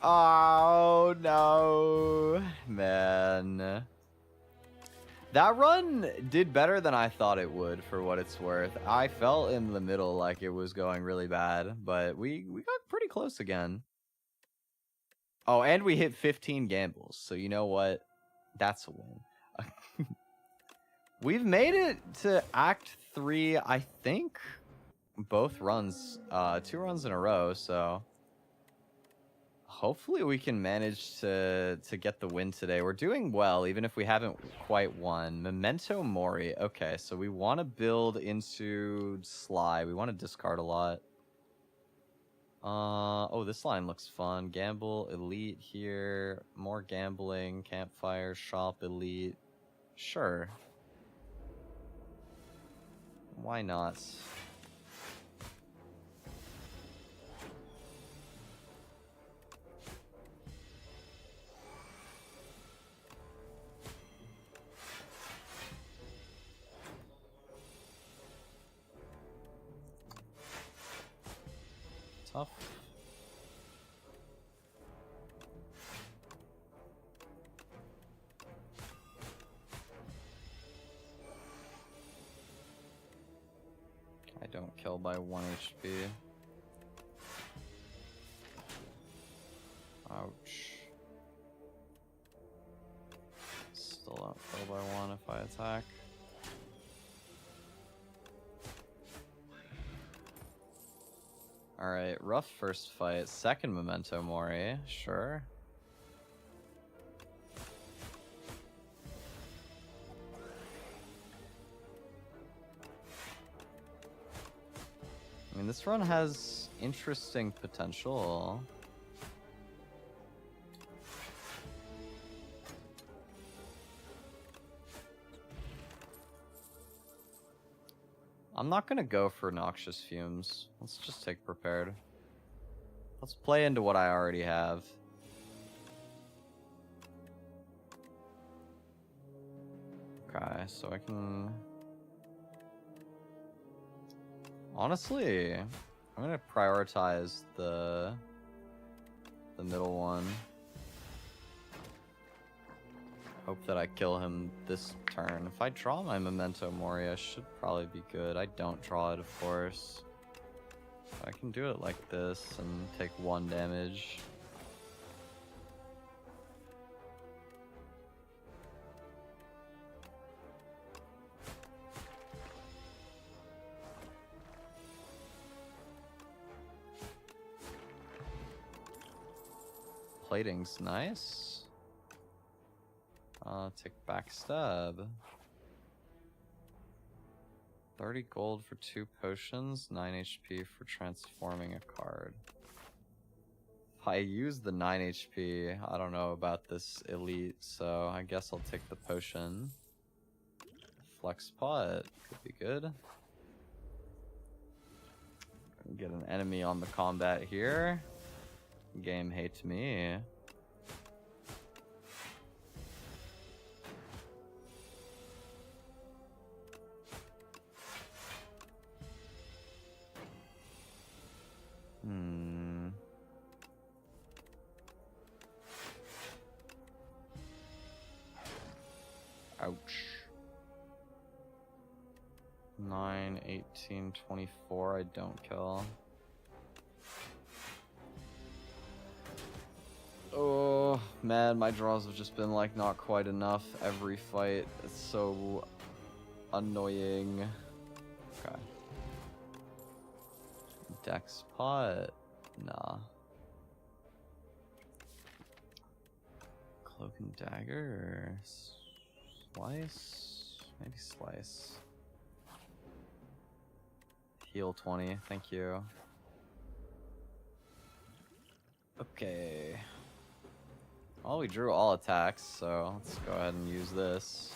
Oh, no. Man. That run did better than I thought it would, for what it's worth. I felt in the middle like it was going really bad, but we got pretty close again. Oh, and we hit 15 gambles, so you know what? That's a win. We've made it to Act 3, I think, both runs, 2 runs in a row, so hopefully we can manage to get the win today. We're doing well, even if we haven't quite won. Memento Mori. Okay, so we want to build into Sly. We want to discard a lot. Oh, this line looks fun. Gamble, Elite here. More gambling, Campfire, Shop, Elite. Sure. Why not? Tough. I don't kill by 1 HP. Ouch. Still don't kill by 1 if I attack. Alright, rough first fight. Second Memento Mori, sure. I mean, this run has interesting potential. I'm not gonna go for Noxious Fumes. Let's just take Prepared. Let's play into what I already have. Okay, so I can... Honestly, I'm gonna prioritize the middle one. Hope that I kill him this turn. If I draw my Memento Mori, I should probably be good. I don't draw it, of course. I can do it like this and take 1 damage. Plating's nice. Take backstab. 30 gold for 2 potions, 9 HP for transforming a card. If I use the 9 HP, I don't know about this elite, so I guess I'll take the potion. Flex pot could be good. Get an enemy on the combat here. Game hates me. Ouch. 9, 18, 24, I don't kill. Oh, man, my draws have just been, like, not quite enough every fight. It's so annoying. Okay. Dex pot? Nah. Cloak and dagger? Slice? Maybe slice. Heal 20, thank you. Okay. Well, we drew all attacks, so let's go ahead and use this.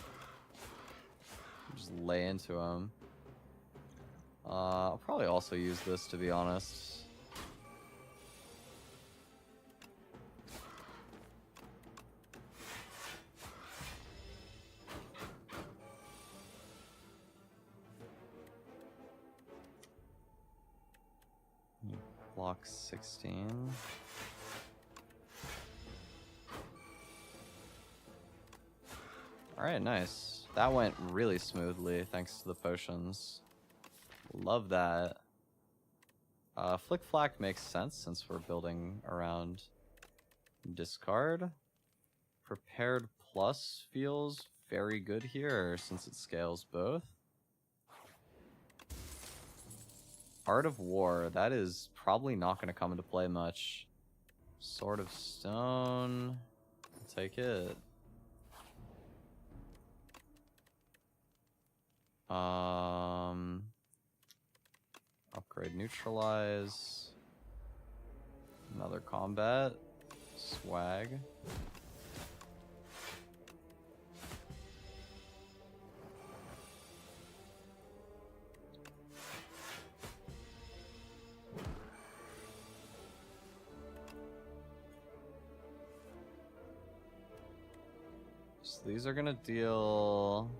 Just lay into him. I'll probably also use this, to be honest. Block 16. Alright, nice. That went really smoothly thanks to the potions. Love that. Flick Flack makes sense since we're building around discard. Prepared Plus feels very good here since it scales both. Art of War, that is probably not going to come into play much. Sword of Stone, I'll take it. Upgrade Neutralize. Another combat. Swag. So these are gonna deal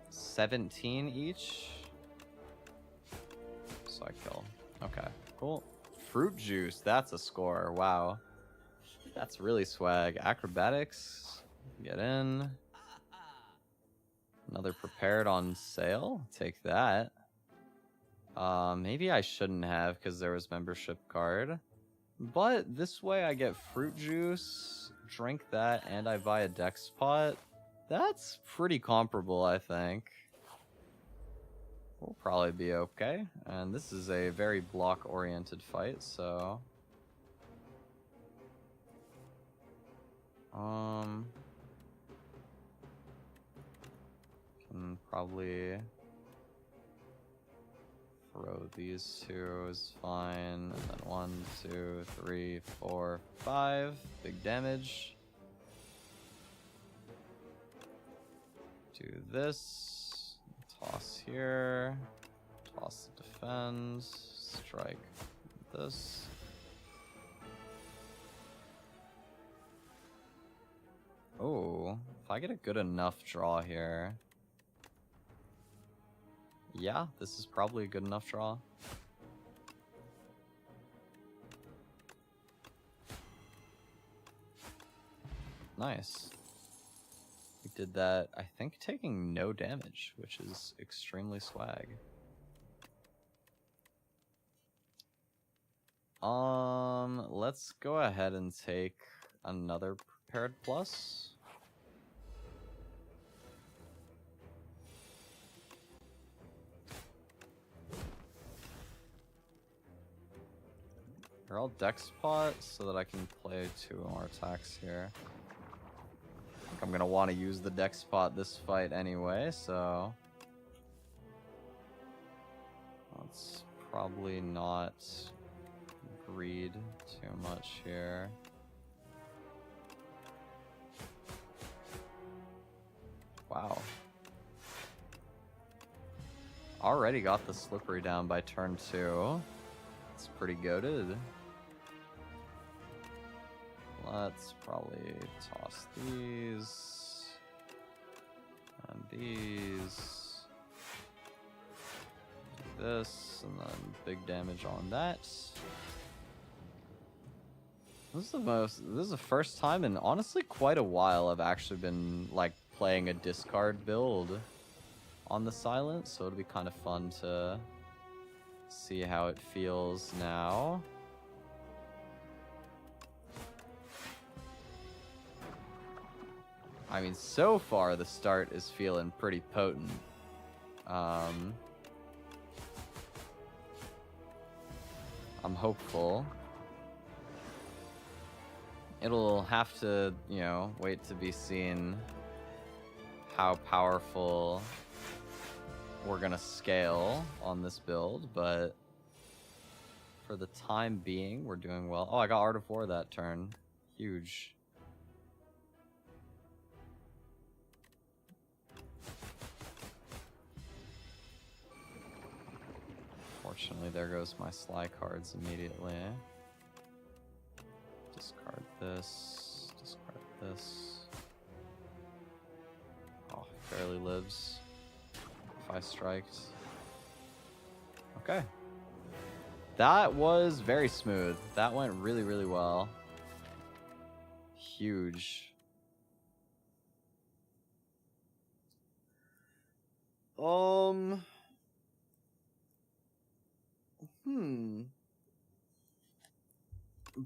17 each. So I kill. Okay, cool. Fruit Juice, that's a score. Wow. That's really swag. Acrobatics, get in. Another Prepared on sale. Take that. Maybe I shouldn't have because there was membership card. But this way I get fruit juice, drink that, and I buy a dex pot. That's pretty comparable, I think. We'll probably be okay. And this is a very block-oriented fight, so... Can probably throw these two is fine. And then 1, 2, 3, 4, 5. Big damage. Do this. Toss here. Toss the defend. Strike this. Oh, if I get a good enough draw here. Yeah, this is probably a good enough draw. Nice. We did that, I think, taking no damage, which is extremely swag. Let's go ahead and take another Prepared Plus. They're all dex pot so that I can play 2 more attacks here. I think I'm gonna want to use the dex pot this fight anyway, so let's probably not greed too much here. Wow. Already got the slippery down by turn 2. It's pretty goated. Let's probably toss these and these. Do this and then big damage on that. This is the first time in honestly quite a while I've actually been like playing a discard build on the silent, so it'll be kind of fun to see how it feels now. I mean, so far the start is feeling pretty potent. I'm hopeful. It'll have to, you know, wait to be seen how powerful we're gonna scale on this build, but for the time being, we're doing well. Oh, I got Art of War that turn. Huge. Fortunately, there goes my Sly cards immediately. Discard this. Discard this. Oh, barely lives. If I striked. Okay. That was very smooth. That went really, really well. Huge.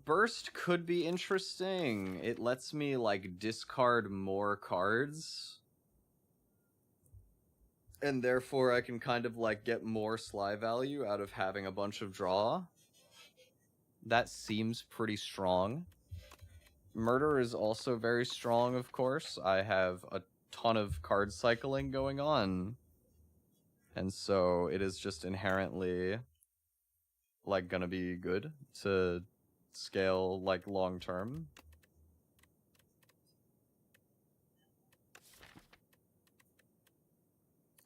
Burst could be interesting. It lets me, like, discard more cards. And therefore I can kind of, like, get more Sly value out of having a bunch of draw. That seems pretty strong. Murder is also very strong, of course. I have a ton of card cycling going on. And so it is just inherently, like, gonna be good to scale, like, long term.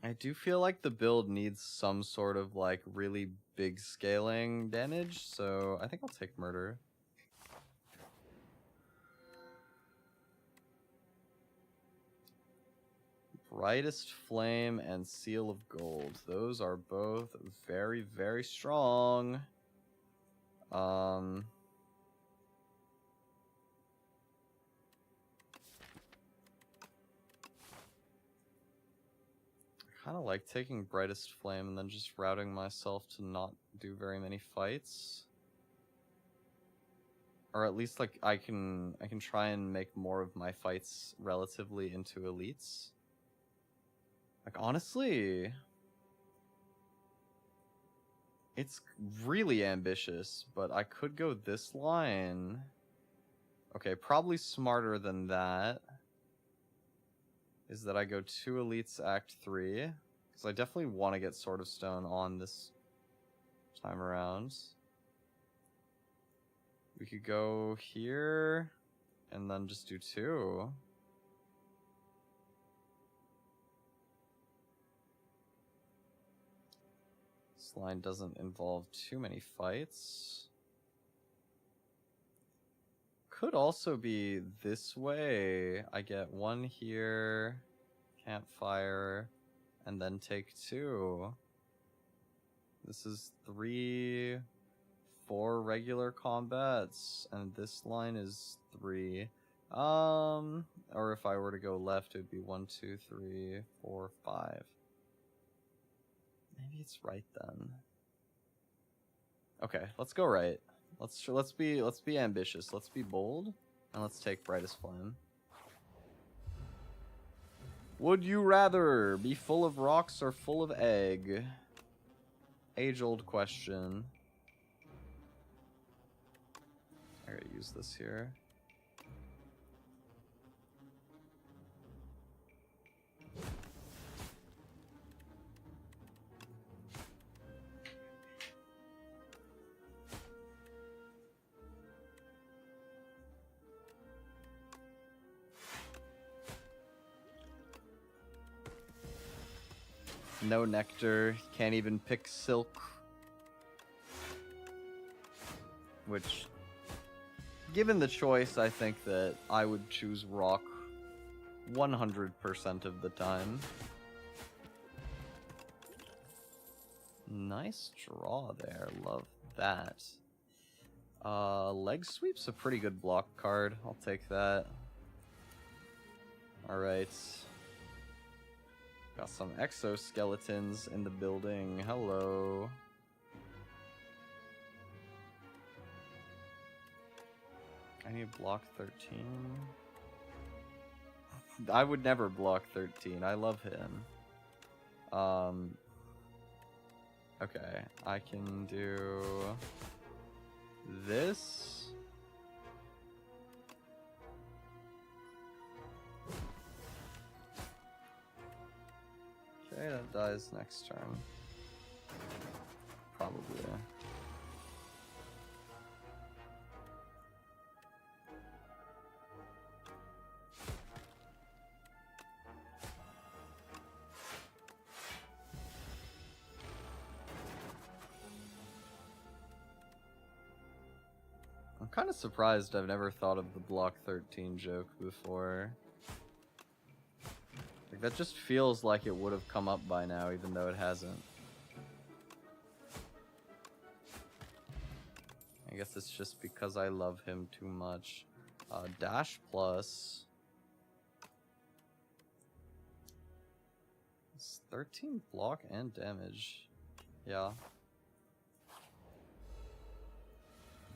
I do feel like the build needs some sort of, like, really big scaling damage, so I think I'll take Murder. Brightest Flame and Seal of Gold. Those are both very, very strong. I kind of like taking Brightest Flame and then just routing myself to not do very many fights. or at least like I can try and make more of my fights relatively into elites. Like honestly, it's really ambitious, but I could go this line. Okay, probably smarter than that is that I go 2 elites Act 3, because I definitely want to get Sword of Stone on this time around. We could go here and then just do 2. This line doesn't involve too many fights. Could also be this way. I get 1 here, campfire, and then take 2. This is 3, 4 regular combats, and this line is 3. Or if I were to go left, it would be 1, 2, 3, 4, 5. Maybe it's right then. Okay, let's go right. Let's be ambitious. Let's be bold, and let's take Brightest Flame. Would you rather be full of rocks or full of egg? Age-old question. I gotta use this here. No nectar, can't even pick silk. Which, given the choice, I think that I would choose rock 100% of the time. Nice draw there, love that. Leg sweep's a pretty good block card, I'll take that. Alright. Got some exoskeletons in the building. Hello. I need block 13. I would never block 13. I love him. Okay, I can do this. Okay, that dies next turn. Probably. I'm kind of surprised I've never thought of the block 13 joke before. Like, that just feels like it would have come up by now, even though it hasn't. I guess it's just because I love him too much. Dash plus. It's 13 block and damage. Yeah.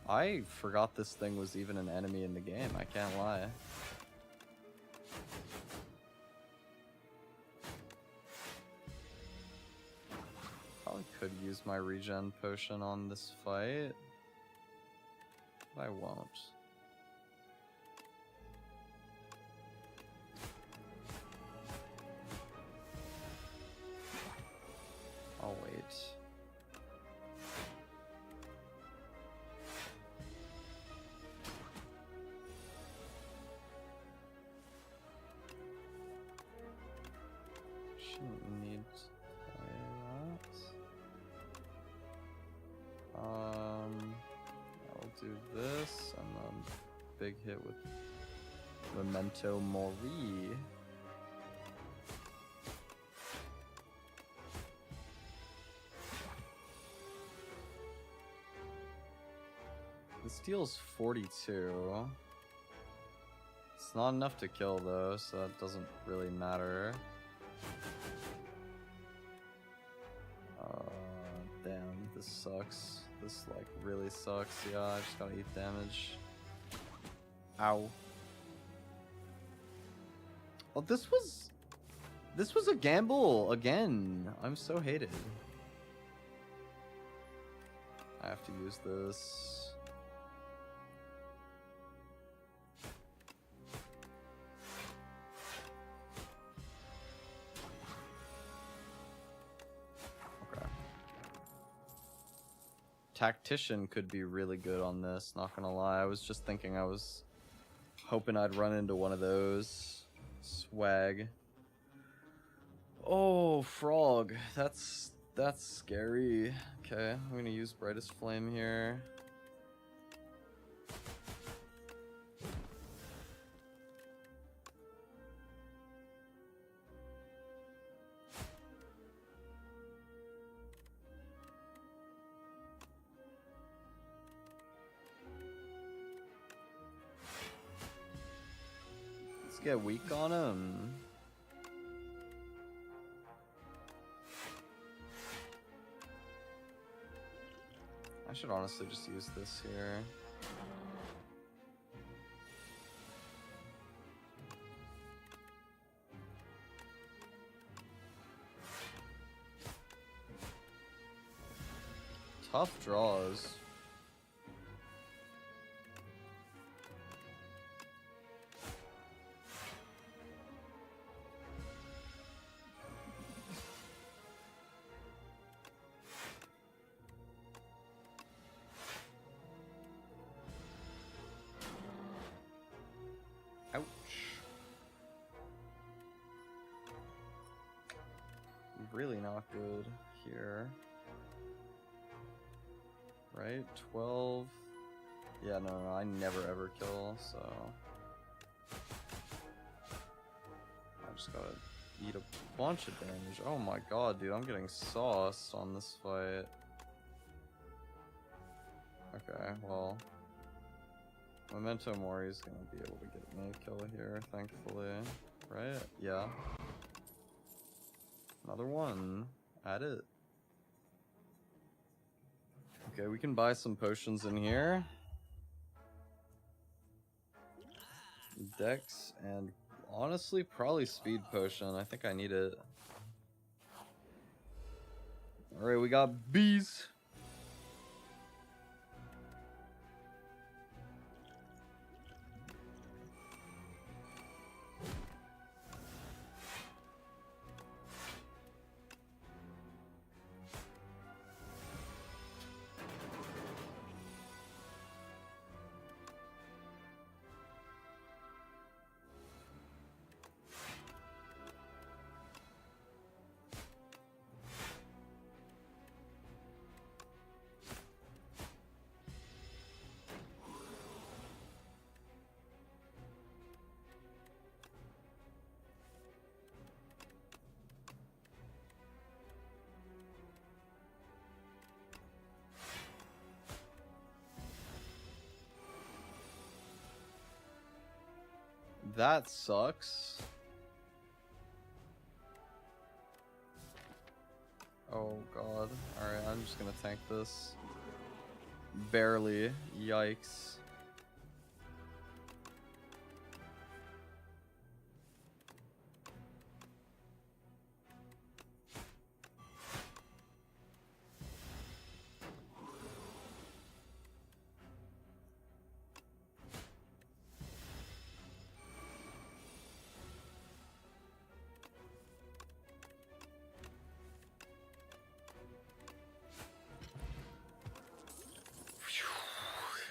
I forgot this thing was even an enemy in the game, I can't lie. Probably could use my regen potion on this fight, but I won't. I'll wait. Shouldn't need to play that. I'll do this, and then big hit with Memento Mori. This deals 42. It's not enough to kill though, so that doesn't really matter. Damn, this sucks. This like really sucks. Yeah, I just gotta eat damage. Ow. Oh, this was a gamble again. I'm so hated. I have to use this. Okay. Tactician could be really good on this, not gonna lie. I was just thinking I was hoping I'd run into one of those. Swag. Oh, frog. That's scary. Okay, I'm gonna use brightest flame here. Let's get weak on him. I should honestly just use this here. Tough draws. Ouch. Really not good here. Right? 12. Yeah, no, I never ever kill, so. I just gotta eat a bunch of damage. Oh my god, dude, I'm getting sauced on this fight. Okay, well. Memento Mori is gonna be able to get me a kill here, thankfully. Right? Yeah. Another one. Add it. Okay, we can buy some potions in here. Dex and honestly, probably speed potion. I think I need it. Alright, we got bees. That sucks. Oh god. Alright, I'm just gonna tank this. Barely. Yikes.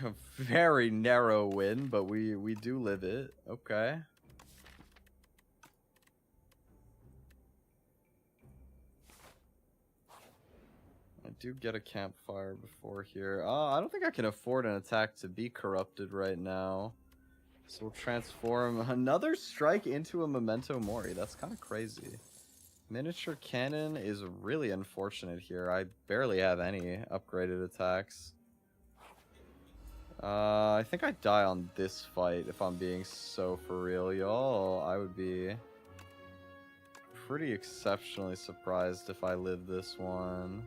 A very narrow win, but we do live it. Okay. I do get a campfire before here. I don't think I can afford an attack to be corrupted right now. So we'll transform another strike into a Memento Mori. That's kind of crazy. Miniature cannon is really unfortunate here. I barely have any upgraded attacks. I think I die on this fight if I'm being so for real, y'all. I would be pretty exceptionally surprised if I live this one.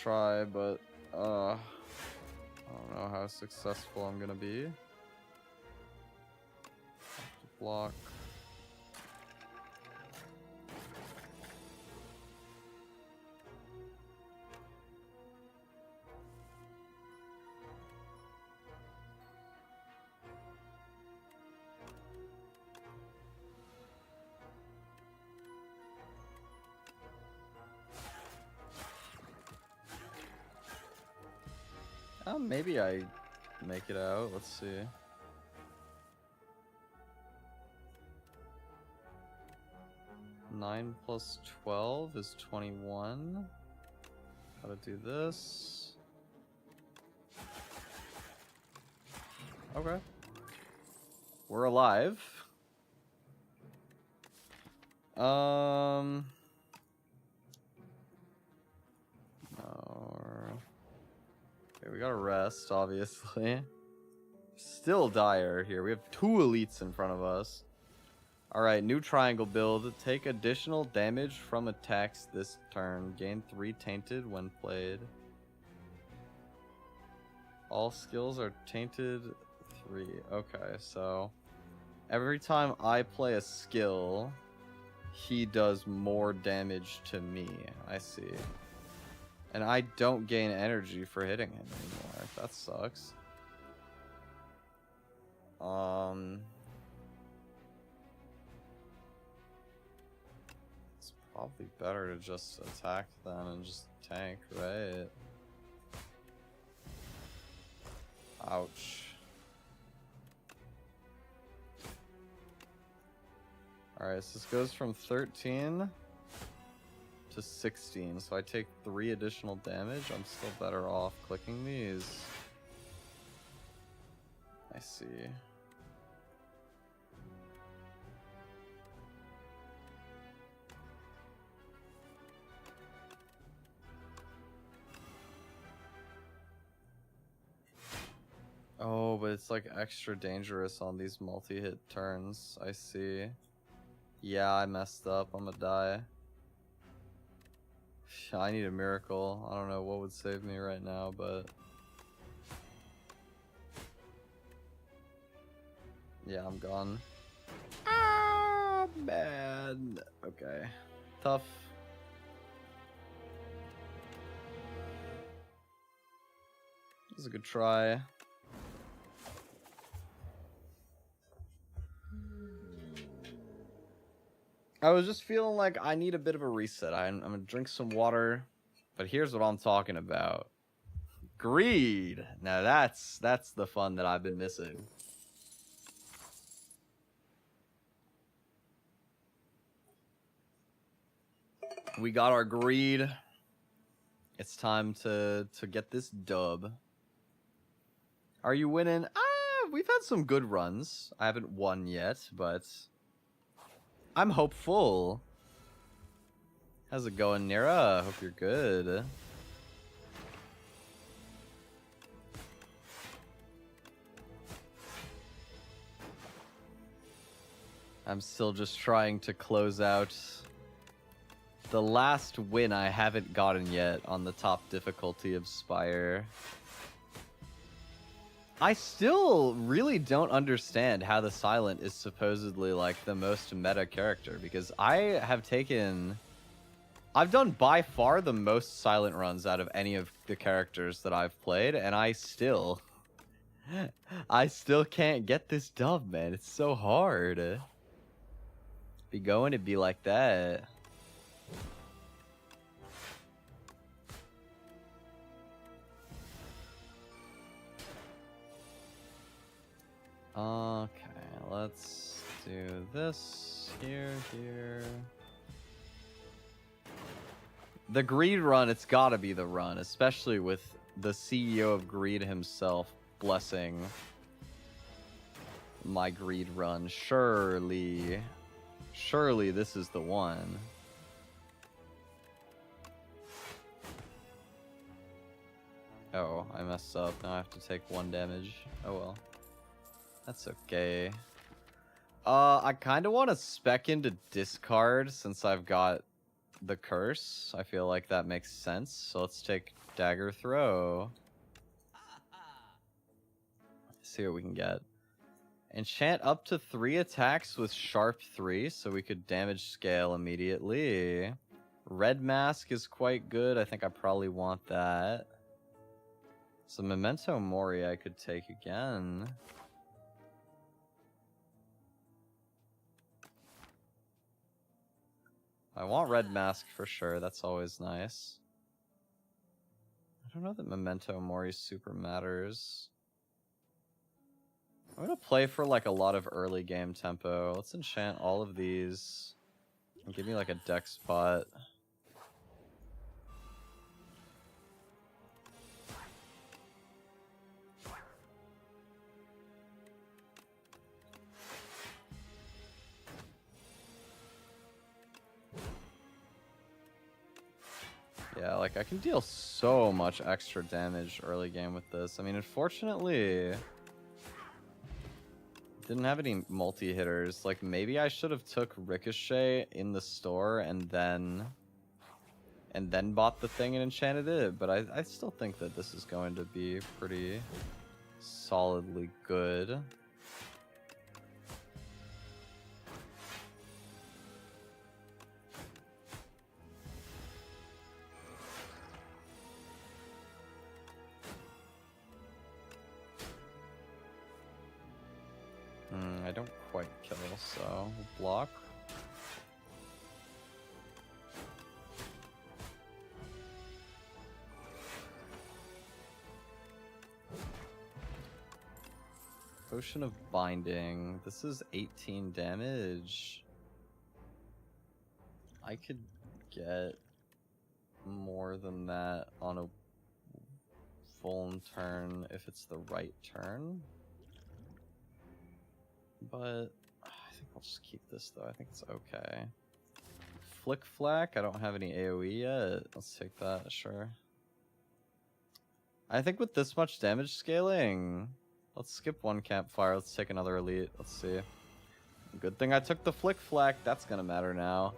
try, but I don't know how successful I'm gonna be. Block. Maybe I make it out. Let's see. Nine plus 12 is 21. Gotta do this. Okay. We're alive. No. Okay, we gotta rest, obviously. Still dire here. We have 2 elites in front of us. Alright, new triangle build. Take additional damage from attacks this turn. Gain 3 tainted when played. All skills are tainted 3. Okay, so every time I play a skill, he does more damage to me. I see. And I don't gain energy for hitting him anymore. That sucks. It's probably better to just attack then and just tank, right? Ouch. Alright, so this goes from 13 to 16, so I take 3 additional damage. I'm still better off clicking these. I see. Oh, but it's like extra dangerous on these multi-hit turns. I see. Yeah, I messed up. I'm gonna die. I need a miracle. I don't know what would save me right now, but... yeah, I'm gone. Ah, bad. Okay. Tough. This is a good try. I was just feeling like I need a bit of a reset. I'm gonna drink some water, but here's what I'm talking about. Greed. Now that's the fun that I've been missing. We got our greed. It's time to get this dub. Are you winning? We've had some good runs. I haven't won yet, but I'm hopeful. How's it going, Nira? Hope you're good. I'm still just trying to close out the last win I haven't gotten yet on the top difficulty of Spire. I still really don't understand how the Silent is supposedly like the most meta character, because I've done by far the most Silent runs out of any of the characters that I've played, and I still can't get this dub, man. It's so hard. Be going to be like that. Okay, let's do this here. The Greed run, it's gotta be the run, especially with the CEO of Greed himself blessing my Greed run. Surely this is the one. Oh, I messed up. Now I have to take 1 damage. Oh well. That's okay. I kind of want to spec into discard since I've got the curse. I feel like that makes sense. So let's take dagger throw. See what we can get. Enchant up to 3 attacks with sharp 3, so we could damage scale immediately. Red mask is quite good. I think I probably want that. So Memento Mori I could take again. I want red mask for sure. That's always nice. I don't know that Memento Mori super matters. I'm gonna play for like a lot of early game tempo. Let's enchant all of these and give me like a deck spot. Yeah, like I can deal so much extra damage early game with this. I mean, unfortunately, didn't have any multi-hitters. Like, maybe I should have took Ricochet in the store and then bought the thing and enchanted it. But I still think that this is going to be pretty solidly good. I don't quite kill, so we'll block. Potion of Binding. This is 18 damage. I could get more than that on a full turn if it's the right turn. But I think I'll just keep this though. I think it's okay. Flick Flack. I don't have any AoE yet. Let's take that, sure. I think with this much damage scaling, let's skip one campfire. Let's take another elite. Let's see. Good thing I took the Flick Flack. That's gonna matter now.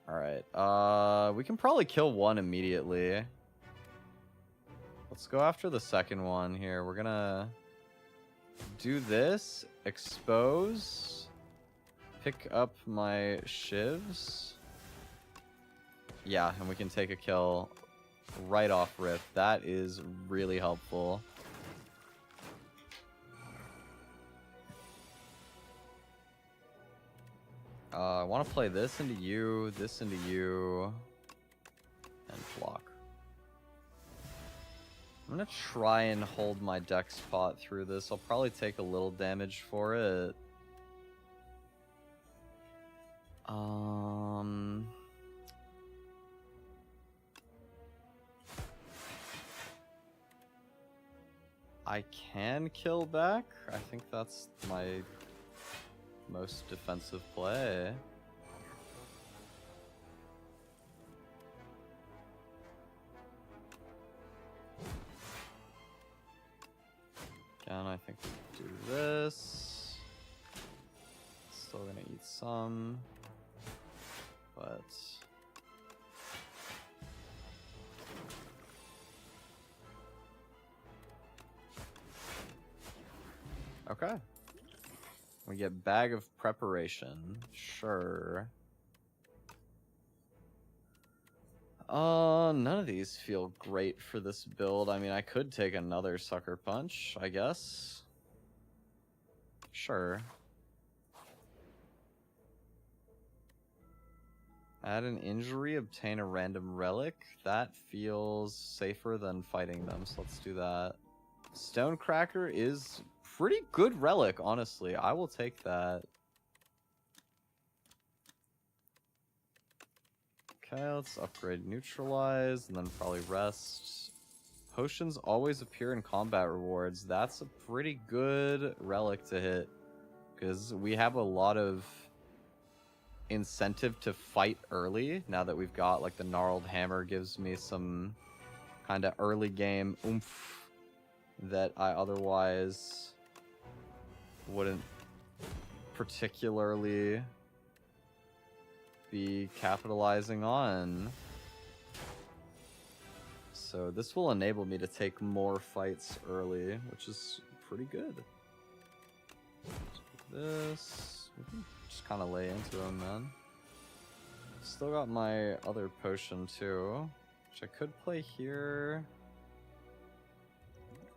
Alright. We can probably kill one immediately. Let's go after the second one here. We're gonna do this, expose, pick up my shivs. Yeah, and we can take a kill right off rip. That is really helpful. I want to play this into you, and block. I'm gonna try and hold my deck spot through this. I'll probably take a little damage for it. I can kill back. I think that's my most defensive play. Again, I think we do this. Still gonna eat some, but okay. We get Bag of Preparation. Sure. None of these feel great for this build. I mean, I could take another Sucker Punch, I guess. Sure. Add an injury, obtain a random relic. That feels safer than fighting them, so let's do that. Stonecracker is pretty good relic, honestly. I will take that. Okay, let's upgrade Neutralize, and then probably Rest. Potions always appear in combat rewards. That's a pretty good relic to hit, because we have a lot of incentive to fight early, now that we've got, like, the Gnarled Hammer gives me some kind of early game oomph that I otherwise wouldn't particularly be capitalizing on. So this will enable me to take more fights early, which is pretty good. This, we can just kind of lay into him, man. Still got my other potion too, which I could play here.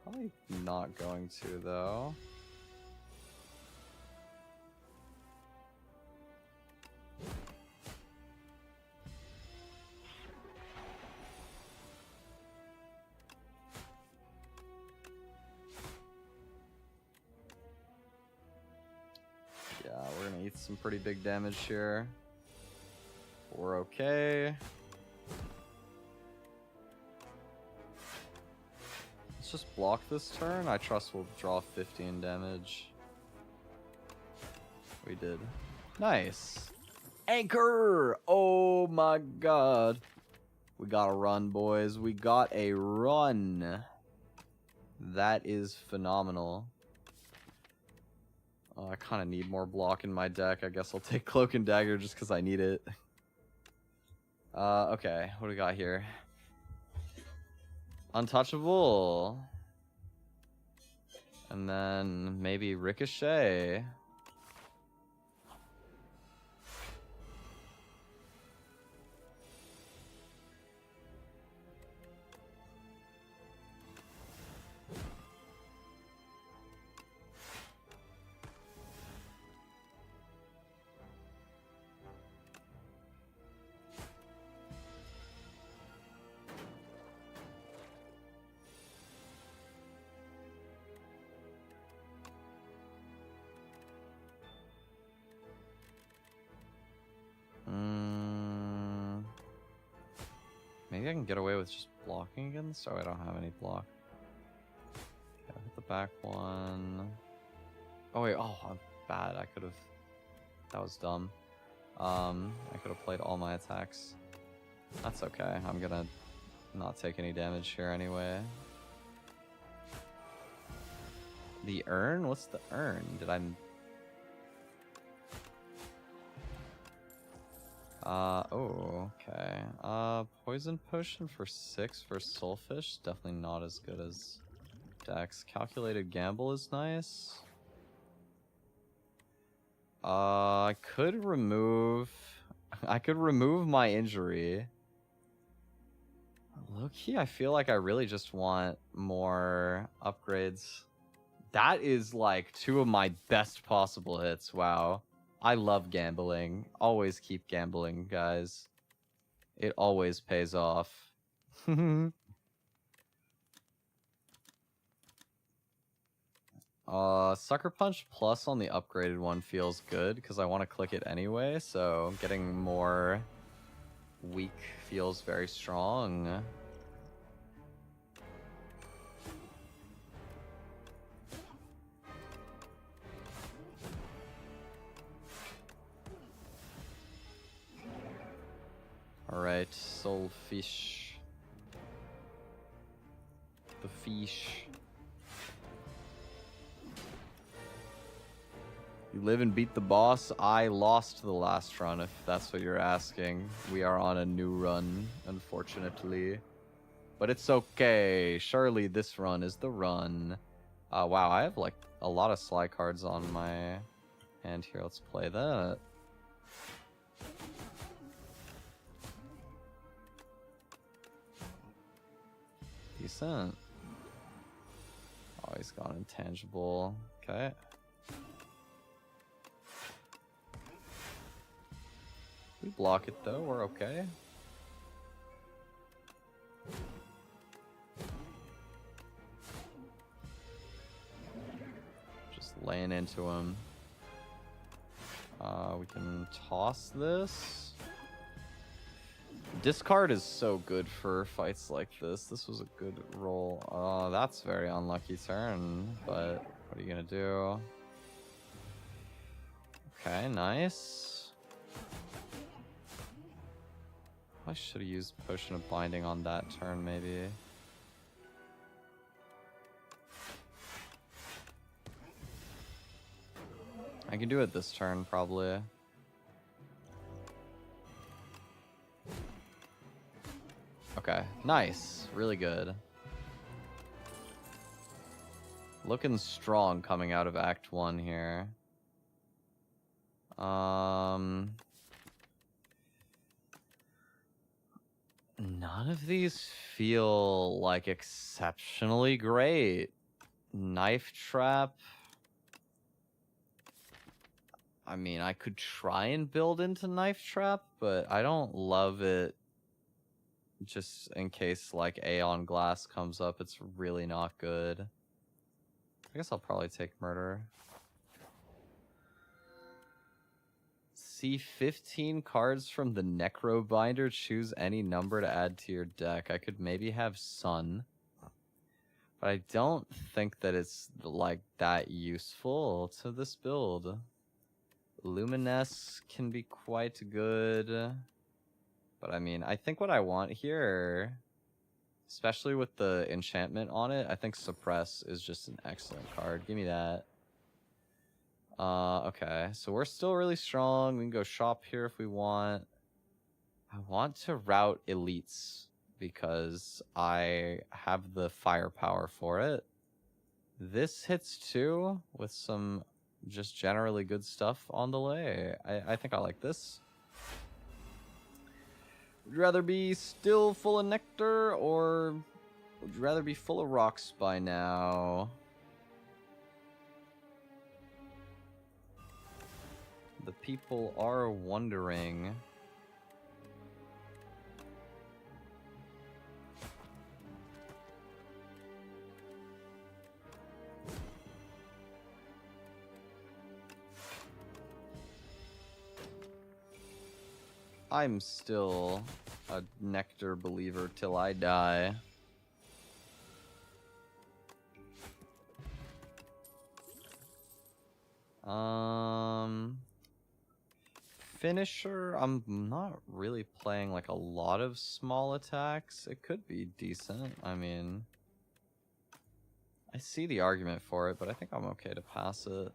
Probably not going to though. Yeah, we're gonna eat some pretty big damage here. We're okay. Let's just block this turn. I trust we'll draw 15 damage. We did. Nice. Anchor! Oh my god. We got a run, boys. We got a run. That is phenomenal. I kind of need more block in my deck. I guess I'll take Cloak and Dagger just because I need it. Okay, what do we got here? Untouchable. And then maybe Ricochet. Maybe I can get away with just blocking again, so I don't have any block. Okay, I'll hit the back one. Oh wait, oh, I'm bad. I could have... That was dumb. I could have played all my attacks. That's okay. I'm gonna not take any damage here anyway. The urn? What's the urn? Did I... oh, okay. Poison potion for 6 for Soulfish. Definitely not as good as Dex. Calculated Gamble is nice. I could remove my injury. Low-key, I feel like I really just want more upgrades. That is like 2 of my best possible hits. Wow. I love gambling. Always keep gambling, guys. It always pays off. Sucker Punch Plus on the upgraded one feels good because I want to click it anyway, so getting more weak feels very strong. Alright, Soulfish. The fish. You live and beat the boss. I lost the last run, if that's what you're asking. We are on a new run, unfortunately. But it's okay. Surely this run is the run. Wow, I have like a lot of Sly cards on my hand here. Let's play that. Decent. Oh, he's got intangible. Okay. We block it though, we're okay. Just laying into him. We can toss this. Discard is so good for fights like this. This was a good roll. That's a very unlucky turn, but what are you gonna do? Okay, nice. I should have used Potion of Binding on that turn, maybe. I can do it this turn, probably. Okay, nice. Really good. Looking strong coming out of Act 1 here. None of these feel like exceptionally great. Knife trap. I mean, I could try and build into knife trap, but I don't love it. Just in case like Aeon glass comes up, it's really not good. I guess I'll probably take murder. See 15 cards from the Necro Binder. Choose any number to add to your deck. I could maybe have Sun, but I don't think that it's like that useful to this build. Luminesce can be quite good. But I mean, I think what I want here, especially with the enchantment on it, I think Suppress is just an excellent card. Give me that. Okay, so we're still really strong. We can go shop here if we want. I want to route elites because I have the firepower for it. This hits too with some just generally good stuff on the way. I think I like this. Would you rather be still full of nectar, or would you rather be full of rocks by now? The people are wondering. I'm still a nectar believer till I die. Finisher, I'm not really playing like a lot of small attacks. It could be decent. I mean, I see the argument for it, but I think I'm okay to pass it.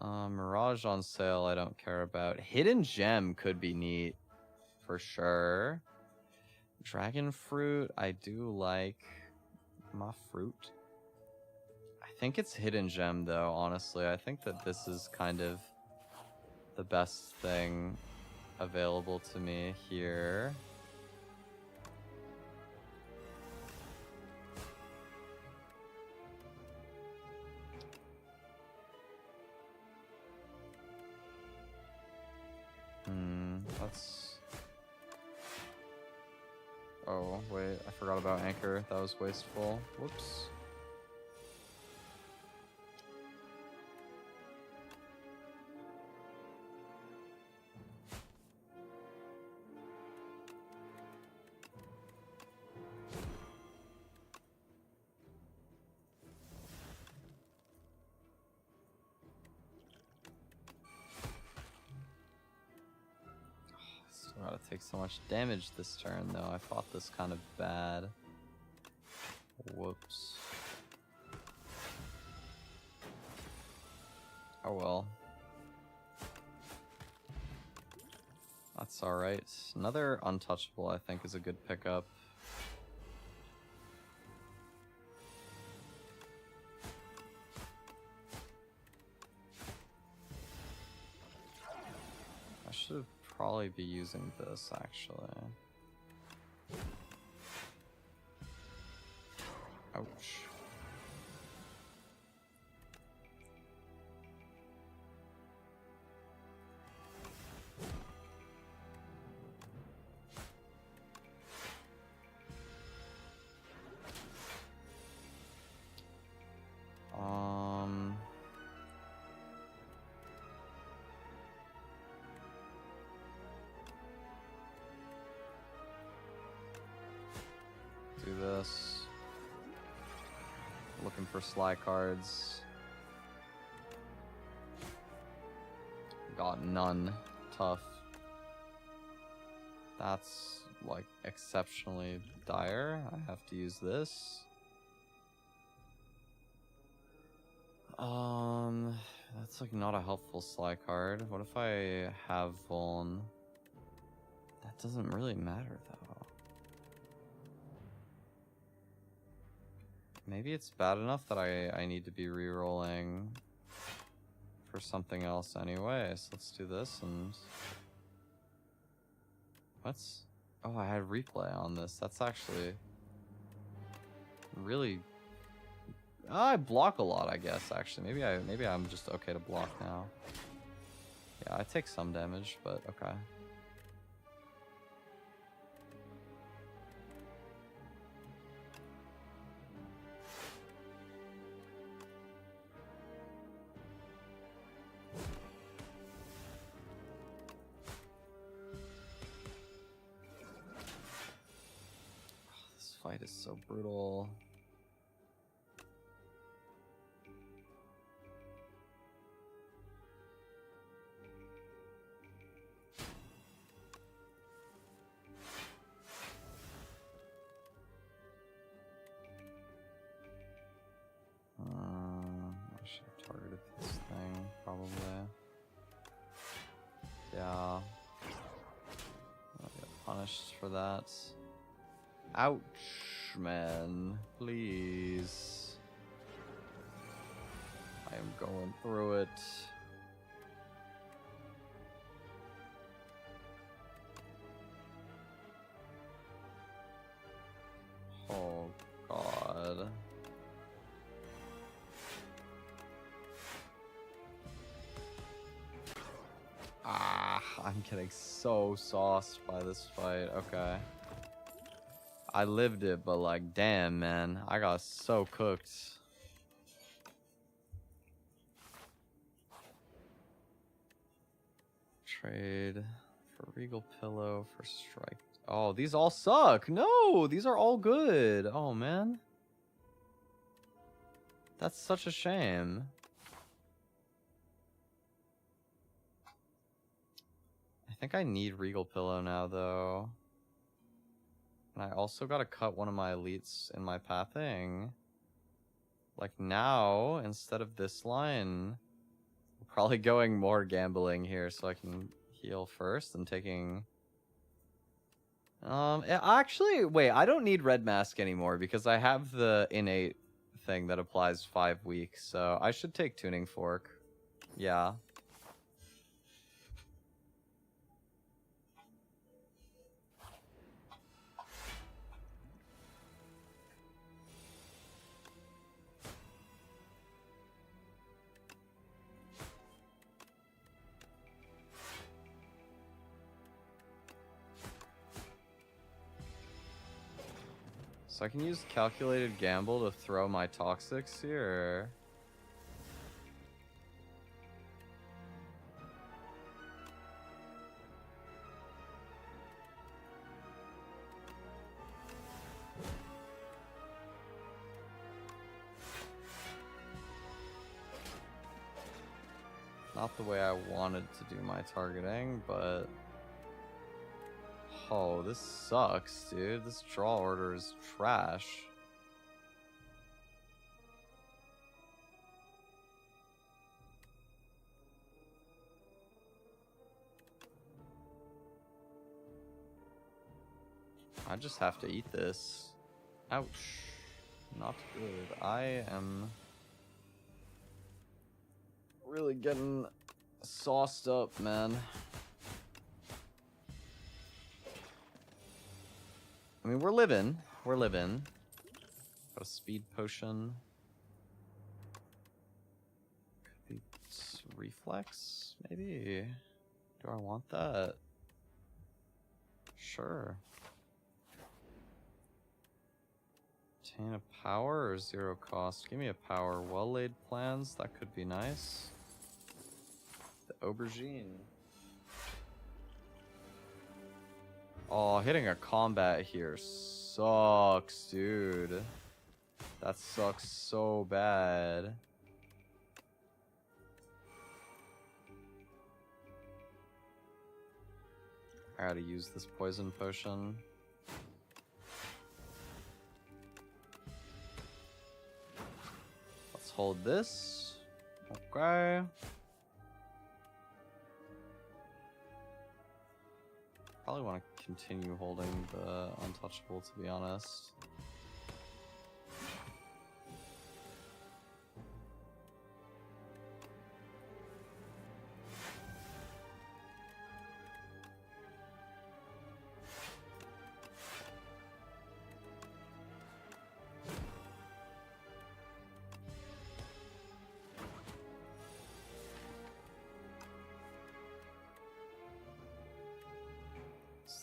Mirage on sale, I don't care about. Hidden Gem could be neat, for sure. Dragon Fruit, I do like my fruit. I think it's Hidden Gem, though, honestly. I think that this is kind of the best thing available to me here. Let's... Oh, wait, I forgot about Anchor. That was wasteful. Whoops. Gotta take so much damage this turn, though. I fought this kind of bad. Whoops. Oh well. That's alright. Another untouchable, I think, is a good pickup. I should probably be using this, actually. Ouch. Do this. Looking for sly cards. Got none. Tough. That's like exceptionally dire. I have to use this. That's like not a helpful sly card. What if I have Vuln? That doesn't really matter, though. Maybe it's bad enough that I need to be re-rolling for something else anyway. So let's do this and... What's... Oh, I had replay on this. That's actually... really... I block a lot, I guess, actually. Maybe I'm just okay to block now. Yeah, I take some damage, but okay. This fight is so brutal. I should have targeted this thing, probably. Yeah. I'll get punished for that. Ouch, man. Please. I am going through it. Oh, God. Ah, I'm getting so sauced by this fight. Okay. I lived it, but like, damn, man. I got so cooked. Trade for Regal Pillow for Strike. Oh, these all suck. No, these are all good. Oh, man. That's such a shame. I think I need Regal Pillow now, though. And I also gotta cut one of my elites in my pathing. Like now, instead of this line, we're probably going more gambling here so I can heal first and taking... Actually, wait, I don't need Red Mask anymore because I have the innate thing that applies 5 weeks, so I should take Tuning Fork. Yeah. So I can use Calculated Gamble to throw my Toxics here. Not the way I wanted to do my targeting, but... Oh, this sucks, dude. This draw order is trash. I just have to eat this. Ouch. Not good. I am really getting sauced up, man. I mean, we're living. We're living. Got a speed potion. Could be reflex, maybe. Do I want that? Sure. Obtain a power or 0 cost? Give me a power. Well-laid plans. That could be nice. The aubergine. Oh, hitting a combat here sucks, dude. That sucks so bad. I gotta use this poison potion. Let's hold this. Okay. Probably want to continue holding the untouchable, to be honest.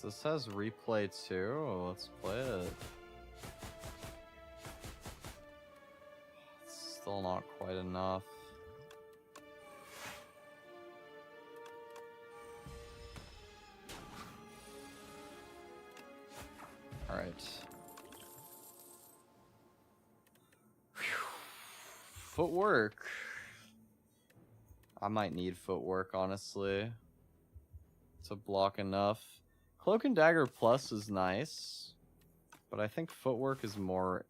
This has replay too. Let's play it. It's still not quite enough. All right. Footwork. I might need footwork, honestly, to block enough. Cloak and Dagger Plus is nice, but I think footwork is more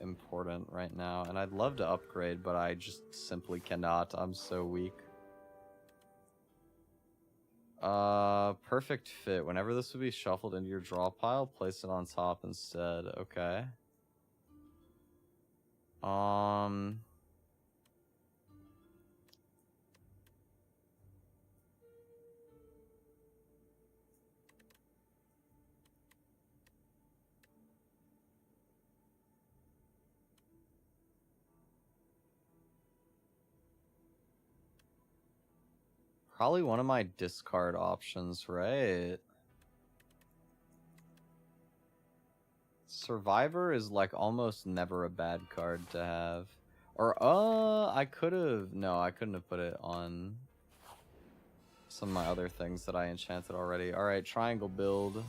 important right now, and I'd love to upgrade, but I just simply cannot. I'm so weak. Perfect fit. Whenever this would be shuffled into your draw pile, place it on top instead. Okay. Probably one of my discard options, right? Survivor is like almost never a bad card to have. Or, I could have... No, I couldn't have put it on some of my other things that I enchanted already. Alright, triangle build.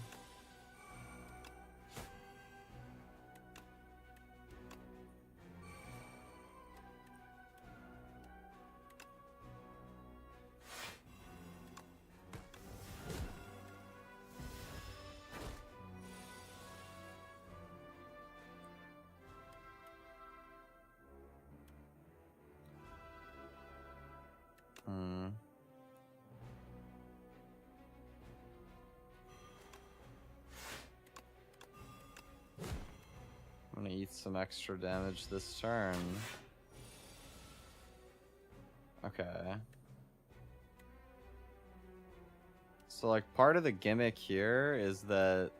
I'm gonna eat some extra damage this turn. Okay. So, like, part of the gimmick here is that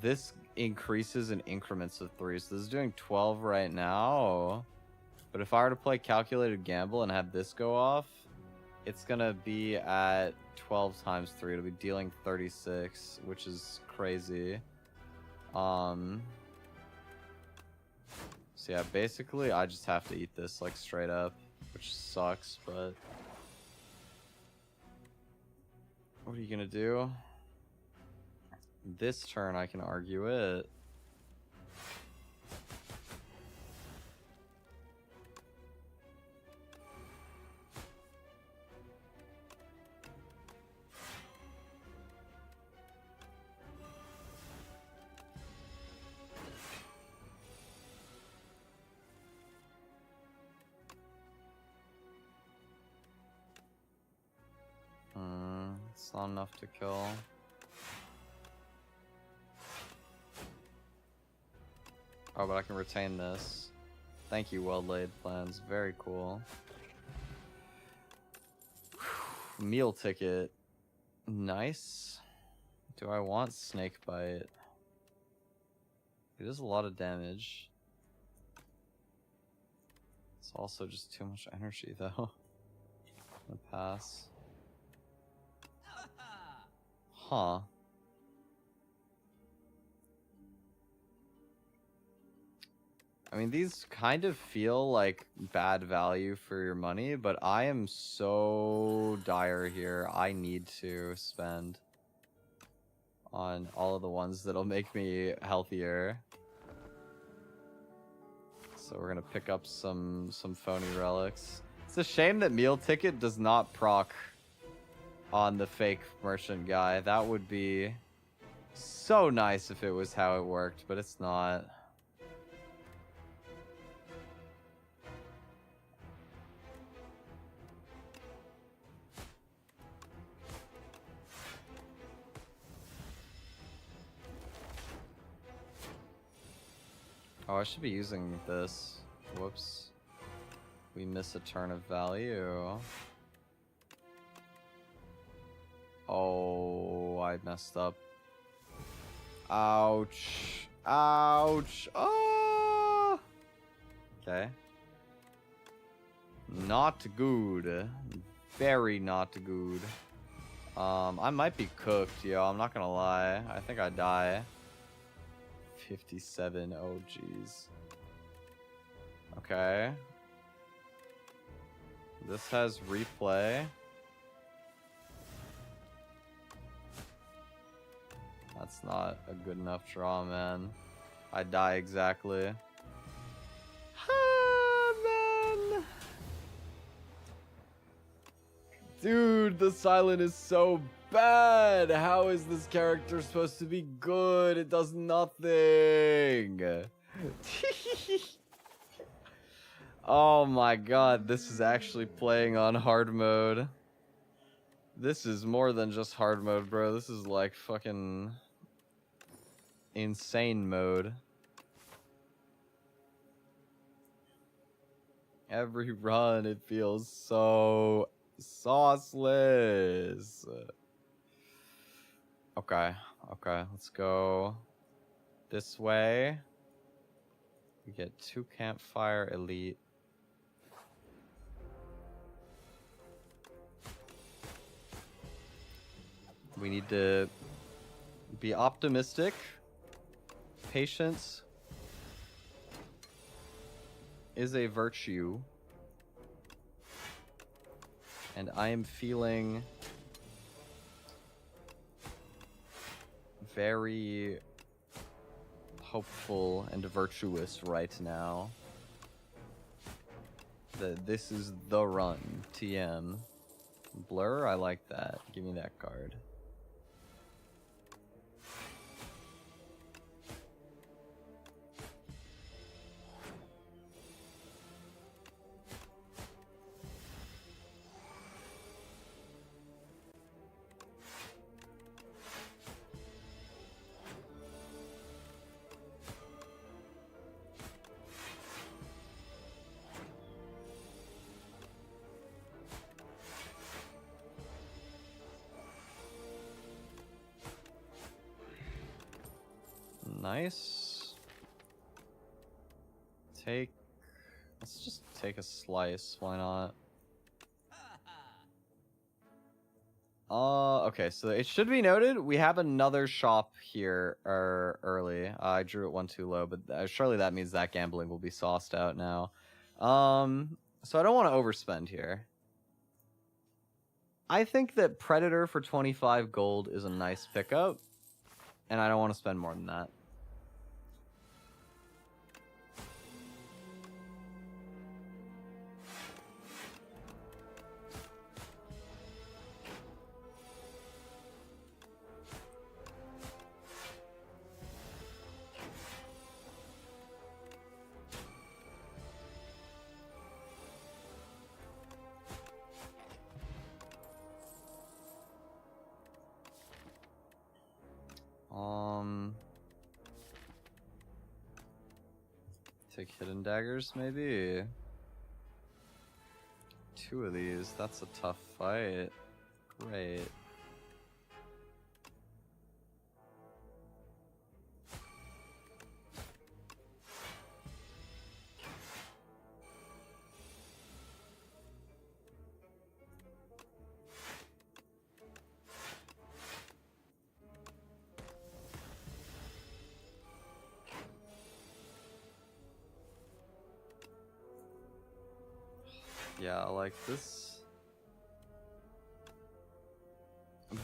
this increases in increments of 3. So this is doing 12 right now. But if I were to play Calculated Gamble and have this go off, it's gonna be at 12 times 3. It'll be dealing 36, which is crazy. So yeah, basically I just have to eat this like straight up, which sucks, but what are you gonna do? This turn I can argue it. It's not enough to kill. Oh, but I can retain this. Thank you, well-laid plans. Very cool. Meal ticket. Nice. Do I want snake bite? It is a lot of damage. It's also just too much energy, though. I'm gonna pass. Huh. I mean, these kind of feel like bad value for your money, but I am so dire here. I need to spend on all of the ones that'll make me healthier. So we're gonna pick up some phony relics. It's a shame that meal ticket does not proc on the fake merchant guy. That would be so nice if it was how it worked, but it's not. Oh, I should be using this. Whoops. We miss a turn of value. Oh, I messed up. Ouch. Ouch. Oh! Okay. Not good. Very not good. I might be cooked, yo. I'm not gonna lie. I think I die. 57. Oh, jeez. Okay. This has replay. That's not a good enough draw, man. I die exactly. Man. Dude, the silent is so bad. How is this character supposed to be good? It does nothing. Oh my god, this is actually playing on hard mode. This is more than just hard mode, bro. This is like fucking insane mode. Every run, it feels so sauceless. Okay, let's go this way. We get 2 campfire elite. We need to be optimistic. Patience is a virtue. And I am feeling very hopeful and virtuous right now that this is the run. TM. Blur, I like that. Give me that card. Nice. Let's just take a slice, why not? Okay, so it should be noted, we have another shop here early. I drew it 1 too low, but surely that means that gambling will be sauced out now. So I don't want to overspend here. I think that Predator for 25 gold is a nice pickup, and I don't want to spend more than that. Take hidden daggers, maybe? 2 of these, that's a tough fight. Great. Yeah, like this.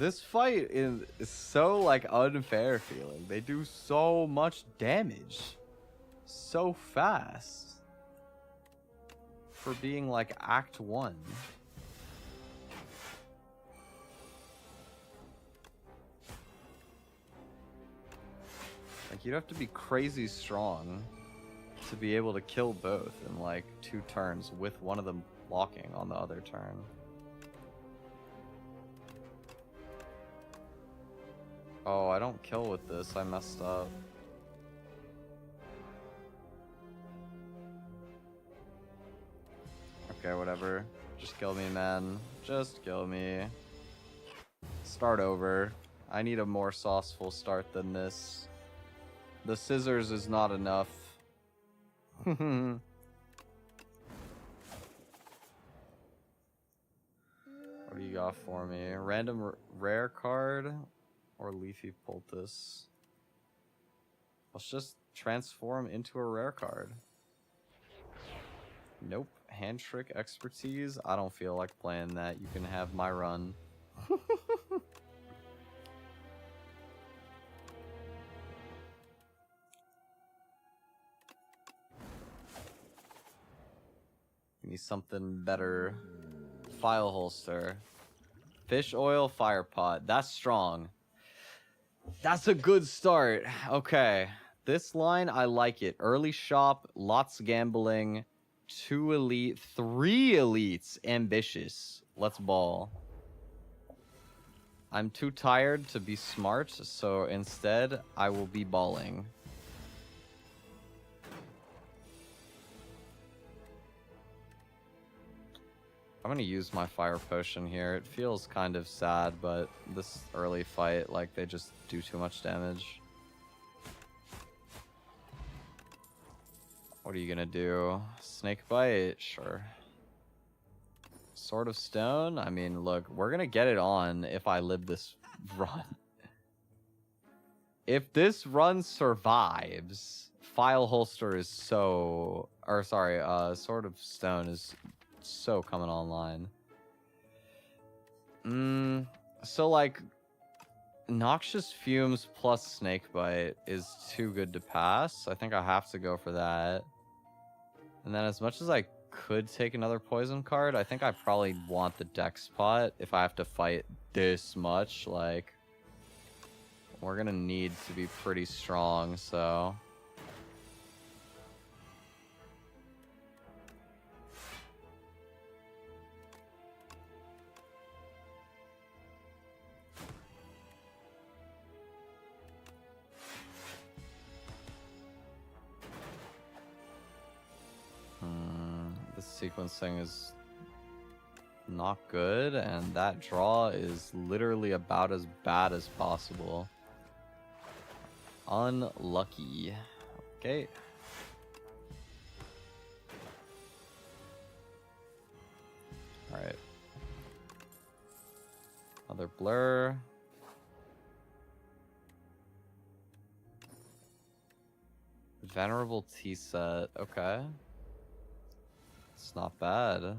This fight is so like unfair feeling. They do so much damage so fast for being like Act 1. Like you'd have to be crazy strong to be able to kill both in like 2 turns with one of them blocking on the other turn. Oh, I don't kill with this. I messed up. Okay, whatever. Just kill me, man. Just kill me. Start over. I need a more sauceful start than this. The scissors is not enough. What do you got for me? Random rare card or leafy poultice? Let's just transform into a rare card. Nope. Hand trick expertise? I don't feel like playing that. You can have my run. Give me something better. File holster. Fish oil fire pot. That's strong. That's a good start. Okay. This line, I like it. Early shop, lots gambling, 2 elite, 3 elites, ambitious. Let's ball. I'm too tired to be smart, so instead, I will be balling. I'm gonna use my fire potion here. It feels kind of sad, but this early fight, like, they just do too much damage. What are you gonna do? Snake bite? Sure. Sword of Stone? I mean, look, we're gonna get it on if I live this run. If this run survives, File Holster is so... Or, sorry, Sword of Stone is so coming online. So, like, Noxious Fumes plus Snakebite is too good to pass. I think I have to go for that. And then as much as I could take another poison card, I think I probably want the Dex pot if I have to fight this much. Like, we're gonna need to be pretty strong, so... Sequencing is not good, and that draw is literally about as bad as possible. Unlucky. Okay. Alright. Another blur. Venerable tea set. Okay. It's not bad.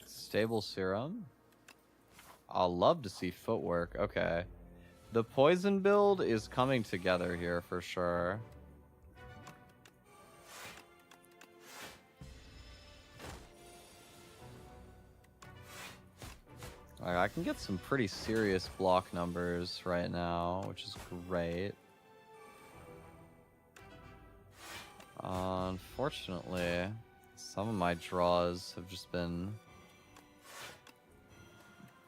Stable serum. I'll love to see footwork. Okay. The poison build is coming together here for sure. Like, I can get some pretty serious block numbers right now, which is great. Unfortunately, some of my draws have just been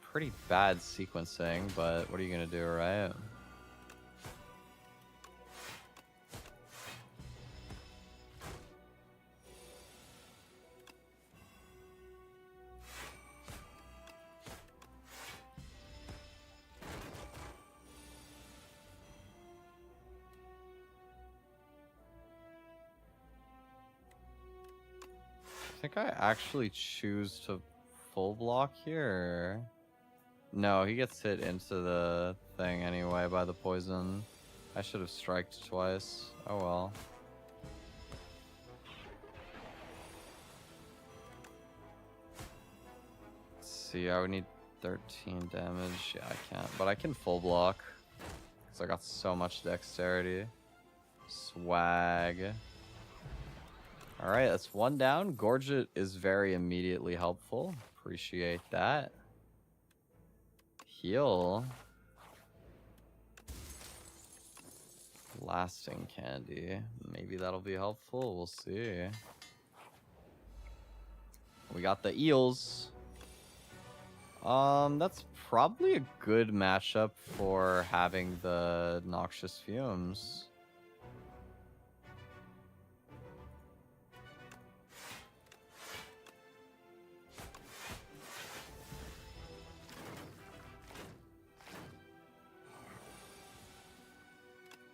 pretty bad sequencing, but what are you gonna do, right? I think I actually choose to full block here. No, he gets hit into the thing anyway by the poison. I should have striked twice. Oh well. Let's see, I would need 13 damage. Yeah, I can't. But I can full block. Because I got so much dexterity. Swag. All right, that's one down. Gorget is very immediately helpful. Appreciate that. Heal. Lasting candy. Maybe that'll be helpful. We'll see. We got the eels. That's probably a good matchup for having the noxious fumes.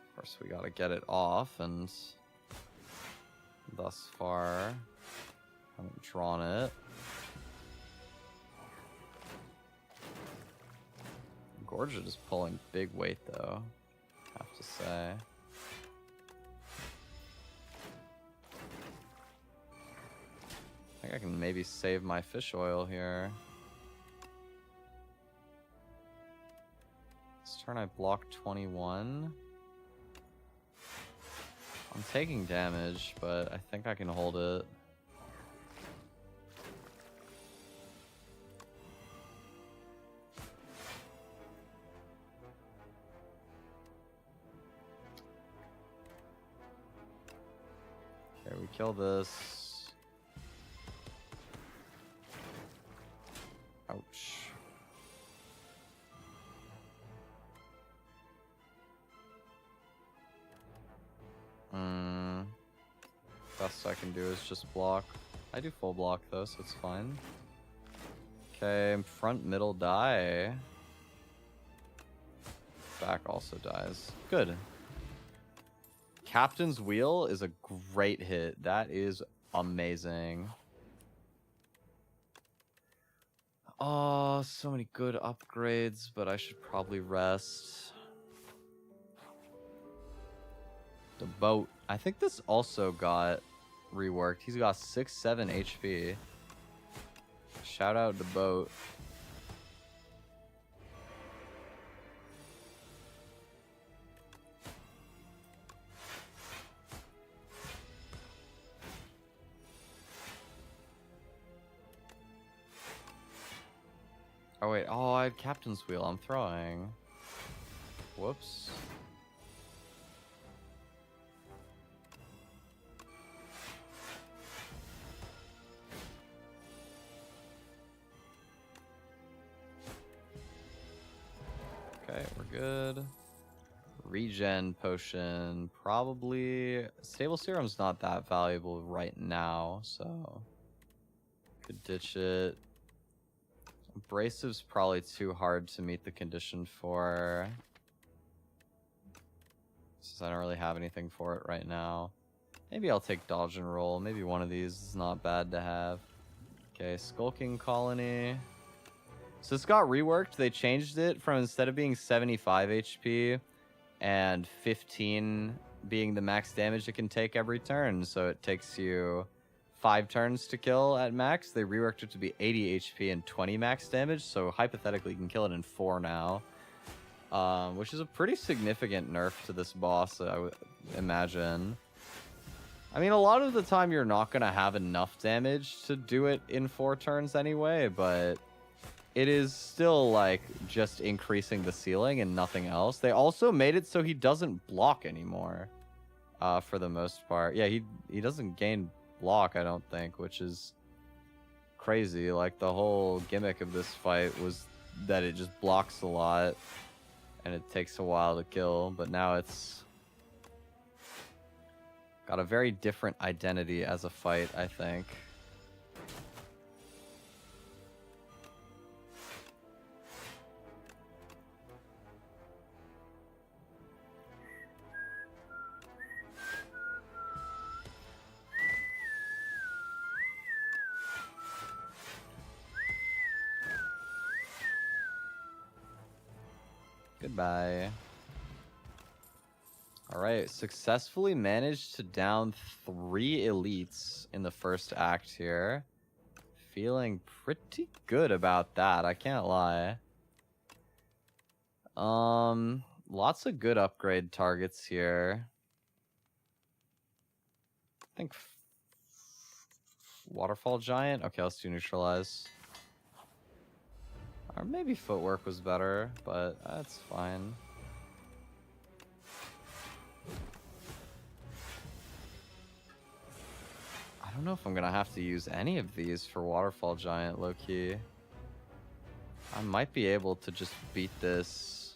Of course, we gotta get it off, and thus far, haven't drawn it. Gorget is pulling big weight, though, I have to say. I think I can maybe save my fish oil here. This turn I block 21. I'm taking damage, but I think I can hold it. Okay, we kill this. Ouch. Best I can do is just block. I do full block though, so it's fine. Okay, front, middle die. Back also dies. Good. Captain's Wheel is a great hit. That is amazing. Oh, so many good upgrades, but I should probably rest. The boat. I think this also got reworked. He's got 6-7 HP. Shout out to boat. Oh wait, oh, I had Captain's Wheel. I'm throwing. Whoops. Okay, we're good. Regen potion, probably. Stable serum's not that valuable right now, so could ditch it. Abrasive's probably too hard to meet the condition for, since I don't really have anything for it right now. Maybe I'll take dodge and roll. Maybe one of these is not bad to have. Okay, Skulking Colony. So this got reworked. They changed it from, instead of being 75 HP and 15 being the max damage it can take every turn, so it takes you 5 turns to kill at max. They reworked it to be 80 HP and 20 max damage, so hypothetically you can kill it in 4 now. Which is a pretty significant nerf to this boss, I would imagine. I mean, a lot of the time you're not going to have enough damage to do it in 4 turns anyway, but it is still, like, just increasing the ceiling and nothing else. They also made it so he doesn't block anymore, for the most part. Yeah, he doesn't gain block, I don't think, which is crazy. Like, the whole gimmick of this fight was that it just blocks a lot and it takes a while to kill, but now it's got a very different identity as a fight, I think. Goodbye. Alright, successfully managed to down 3 elites in the first act here. Feeling pretty good about that, I can't lie. Lots of good upgrade targets here. I think Waterfall giant? Okay, let's do neutralize. Or maybe footwork was better, but that's fine. I don't know if I'm gonna have to use any of these for Waterfall Giant, low-key. I might be able to just beat this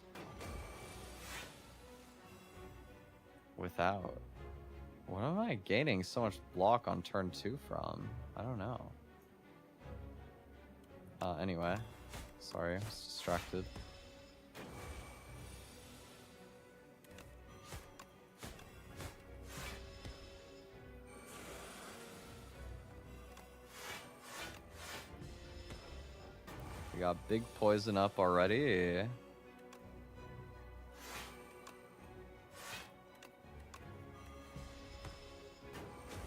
without. What am I gaining so much block on turn 2 from? I don't know. Anyway. Sorry, I was distracted. We got big poison up already.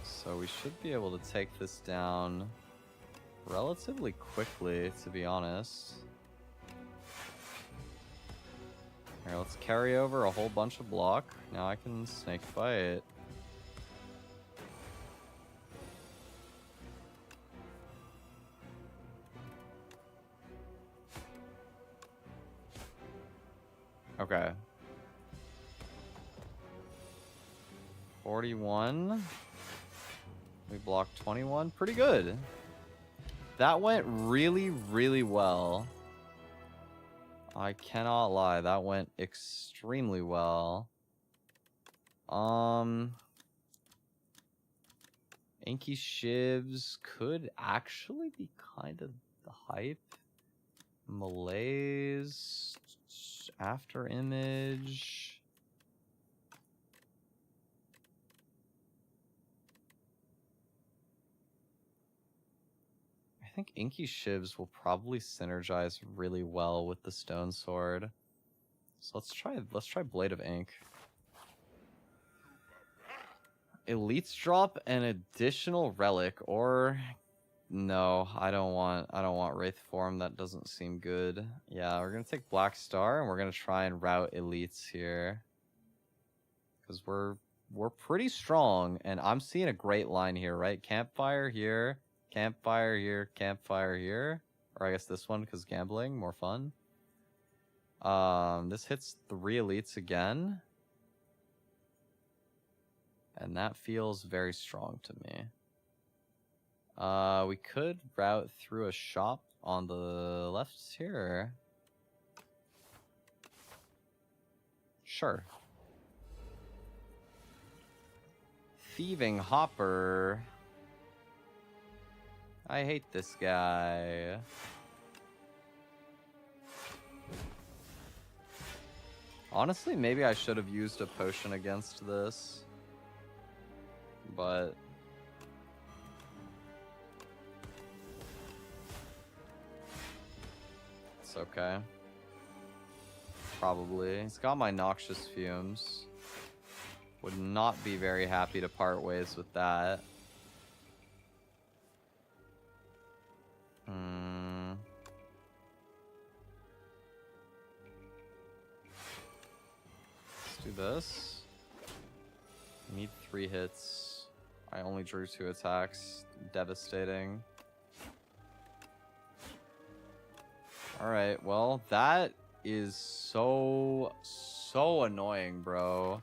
So we should be able to take this down relatively quickly, to be honest. Here, let's carry over a whole bunch of block. Now I can snake fight. Okay. 41. We blocked 21. Pretty good. That went really, really well. I cannot lie. That went extremely well. Inky Shivs could actually be kind of the hype. Malaise. After image. I think Inky Shivs will probably synergize really well with the Stone Sword. So let's try Blade of Ink. Elites drop an additional relic, or no, I don't want Wraith Form. That doesn't seem good. Yeah, we're gonna take Black Star and we're gonna try and route Elites here. Because we're pretty strong, and I'm seeing a great line here, right? Campfire here, campfire here, campfire here. Or I guess this one, because gambling, more fun. This hits 3 elites again. And that feels very strong to me. We could route through a shop on the left here. Sure. Thieving Hopper. I hate this guy. Honestly, maybe I should have used a potion against this. But it's okay. Probably. He's got my Noxious Fumes. Would not be very happy to part ways with that. Let's do this. Need 3 hits. I only drew 2 attacks. Devastating. Alright, well, that is so annoying, bro.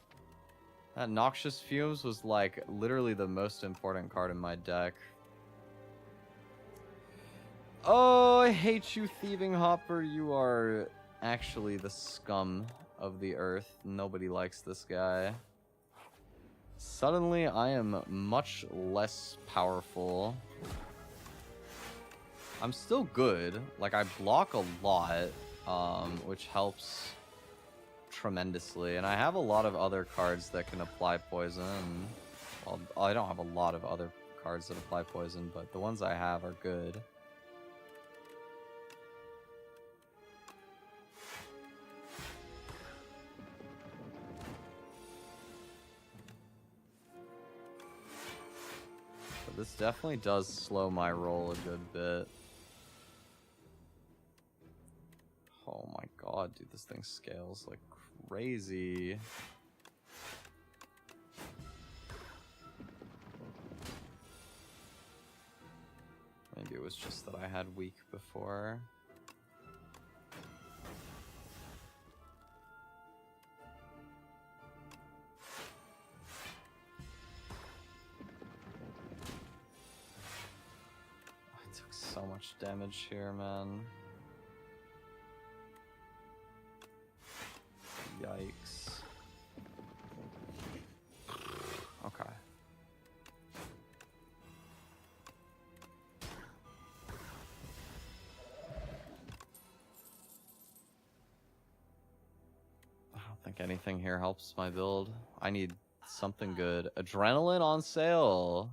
That Noxious Fumes was, like, literally the most important card in my deck. Oh, I hate you, Thieving Hopper. You are actually the scum of the earth. Nobody likes this guy. Suddenly, I am much less powerful. I'm still good. Like, I block a lot, which helps tremendously. And I have a lot of other cards that can apply poison. Well, I don't have a lot of other cards that apply poison, but the ones I have are good. This definitely does slow my roll a good bit. Oh my god, dude, this thing scales like crazy. Maybe it was just that I had weak before. I took so much damage here, man. Yikes. Okay. I don't think anything here helps my build. I need something good. Adrenaline on sale.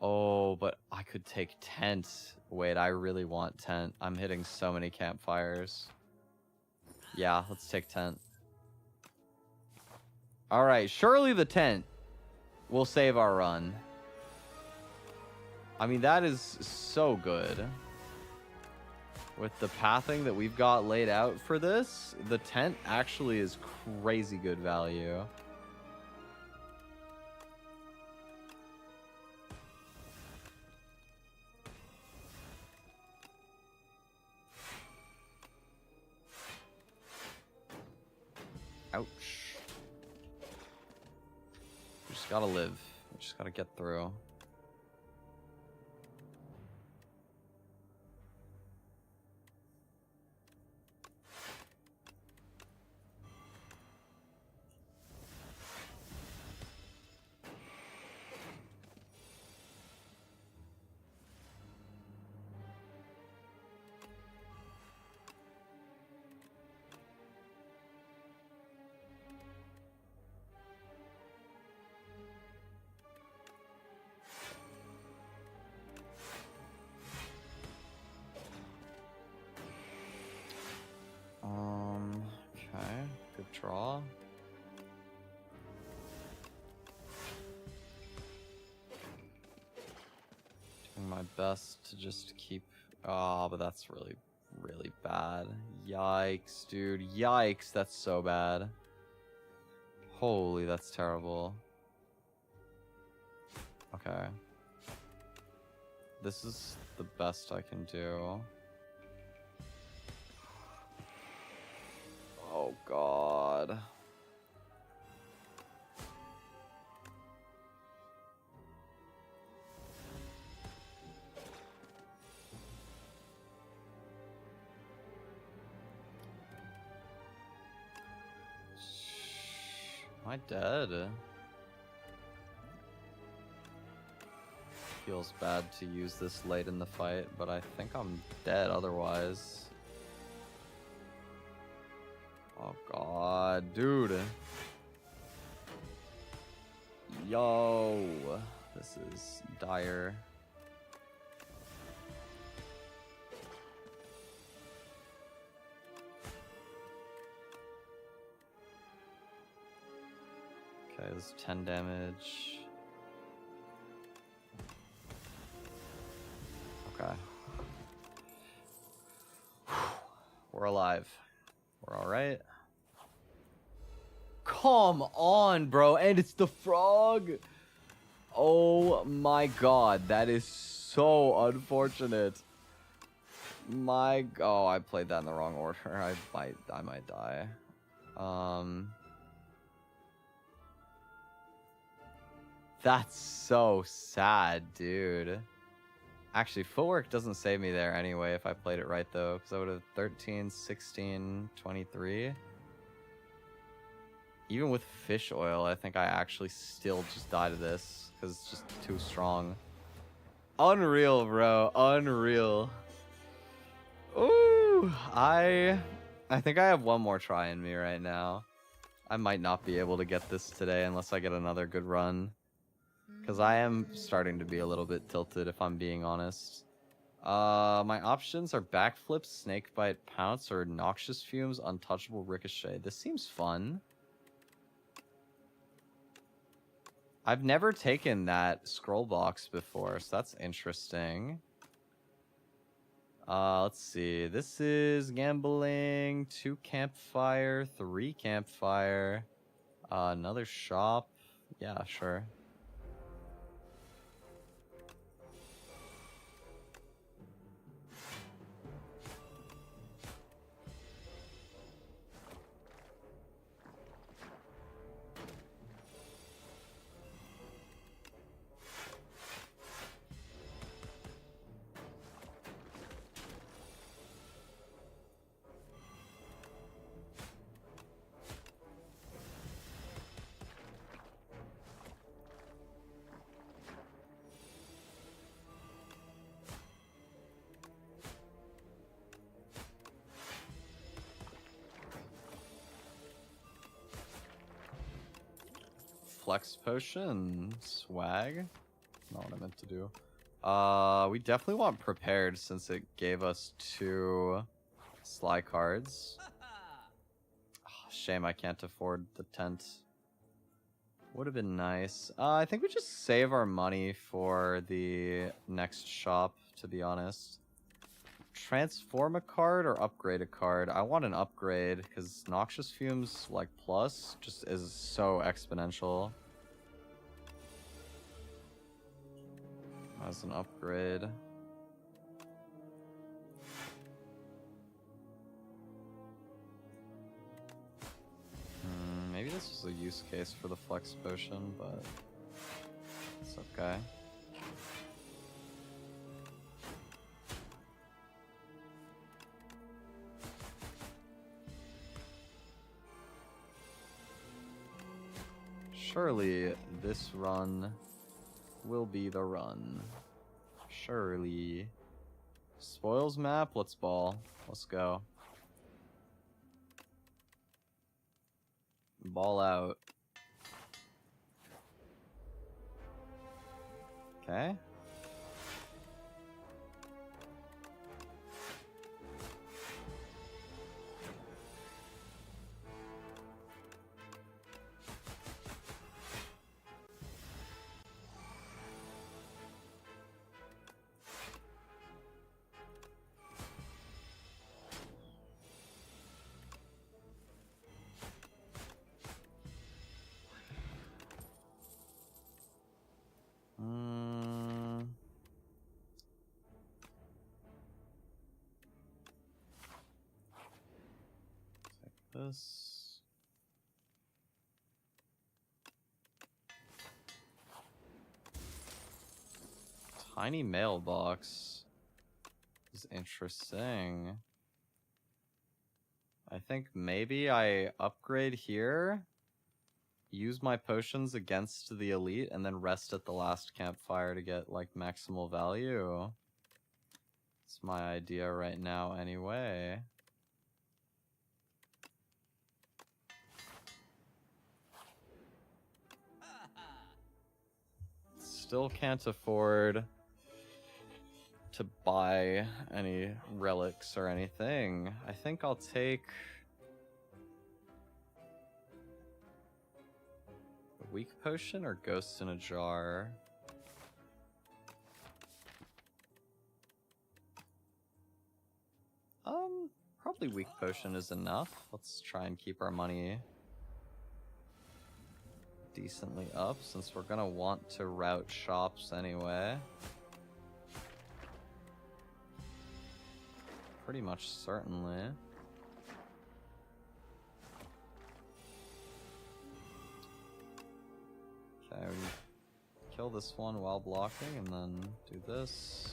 Oh, but I could take tent. Wait, I really want tent. I'm hitting so many campfires. Yeah, let's take tent. Alright, surely the tent will save our run. I mean, that is so good. With the pathing that we've got laid out for this, the tent actually is crazy good value. Ouch. We just gotta live. We just gotta get through. Okay, good draw. Doing my best to just keep... Oh, but that's really, really bad. Yikes, dude. Yikes, that's so bad. Holy, that's terrible. Okay. This is the best I can do. Oh, God. Am I dead? Feels bad to use this late in the fight, but I think I'm dead otherwise. Oh God, dude. Yo, this is dire. Okay, this is 10 damage. Okay. We're alive. We're alright. Come on, bro. And it's the frog. Oh my God. That is so unfortunate. Oh, I played that in the wrong order. I might die. That's so sad, dude. Actually, footwork doesn't save me there anyway if I played it right, though. Because I would have 13, 16, 23. Even with fish oil, I think I actually still just die to this. Because it's just too strong. Unreal, bro. Unreal. Ooh. I think I have one more try in me right now. I might not be able to get this today unless I get another good run. Because I am starting to be a little bit tilted, if I'm being honest. My options are backflip, snakebite, pounce, or noxious fumes, untouchable, ricochet. This seems fun. I've never taken that scroll box before, so that's interesting. Let's see. This is gambling, 2 campfire, 3 campfire, another shop. Yeah, sure. flex potion swag. Not what I meant to do. We definitely want prepared since it gave us 2 sly cards. Oh, shame I can't afford the tent. Would have been nice. I think we just save our money for the next shop, to be honest. Transform a card or upgrade a card? I want an upgrade because Noxious Fumes like plus just is so exponential. As an upgrade. Maybe this was a use case for the flex potion, but it's okay. Surely this run will be the run. Surely. Spoils map, let's ball. Let's go. Ball out. Okay. This. Tiny mailbox is interesting. I think maybe I upgrade here, use my potions against the elite, and then rest at the last campfire to get like maximal value. It's my idea right now anyway. Still can't afford to buy any relics or anything. I think I'll take a weak potion or ghost in a jar. Probably weak potion is enough. Let's try and keep our money decently up since we're gonna want to route shops anyway. Pretty much certainly. Okay, we kill this one while blocking and then do this.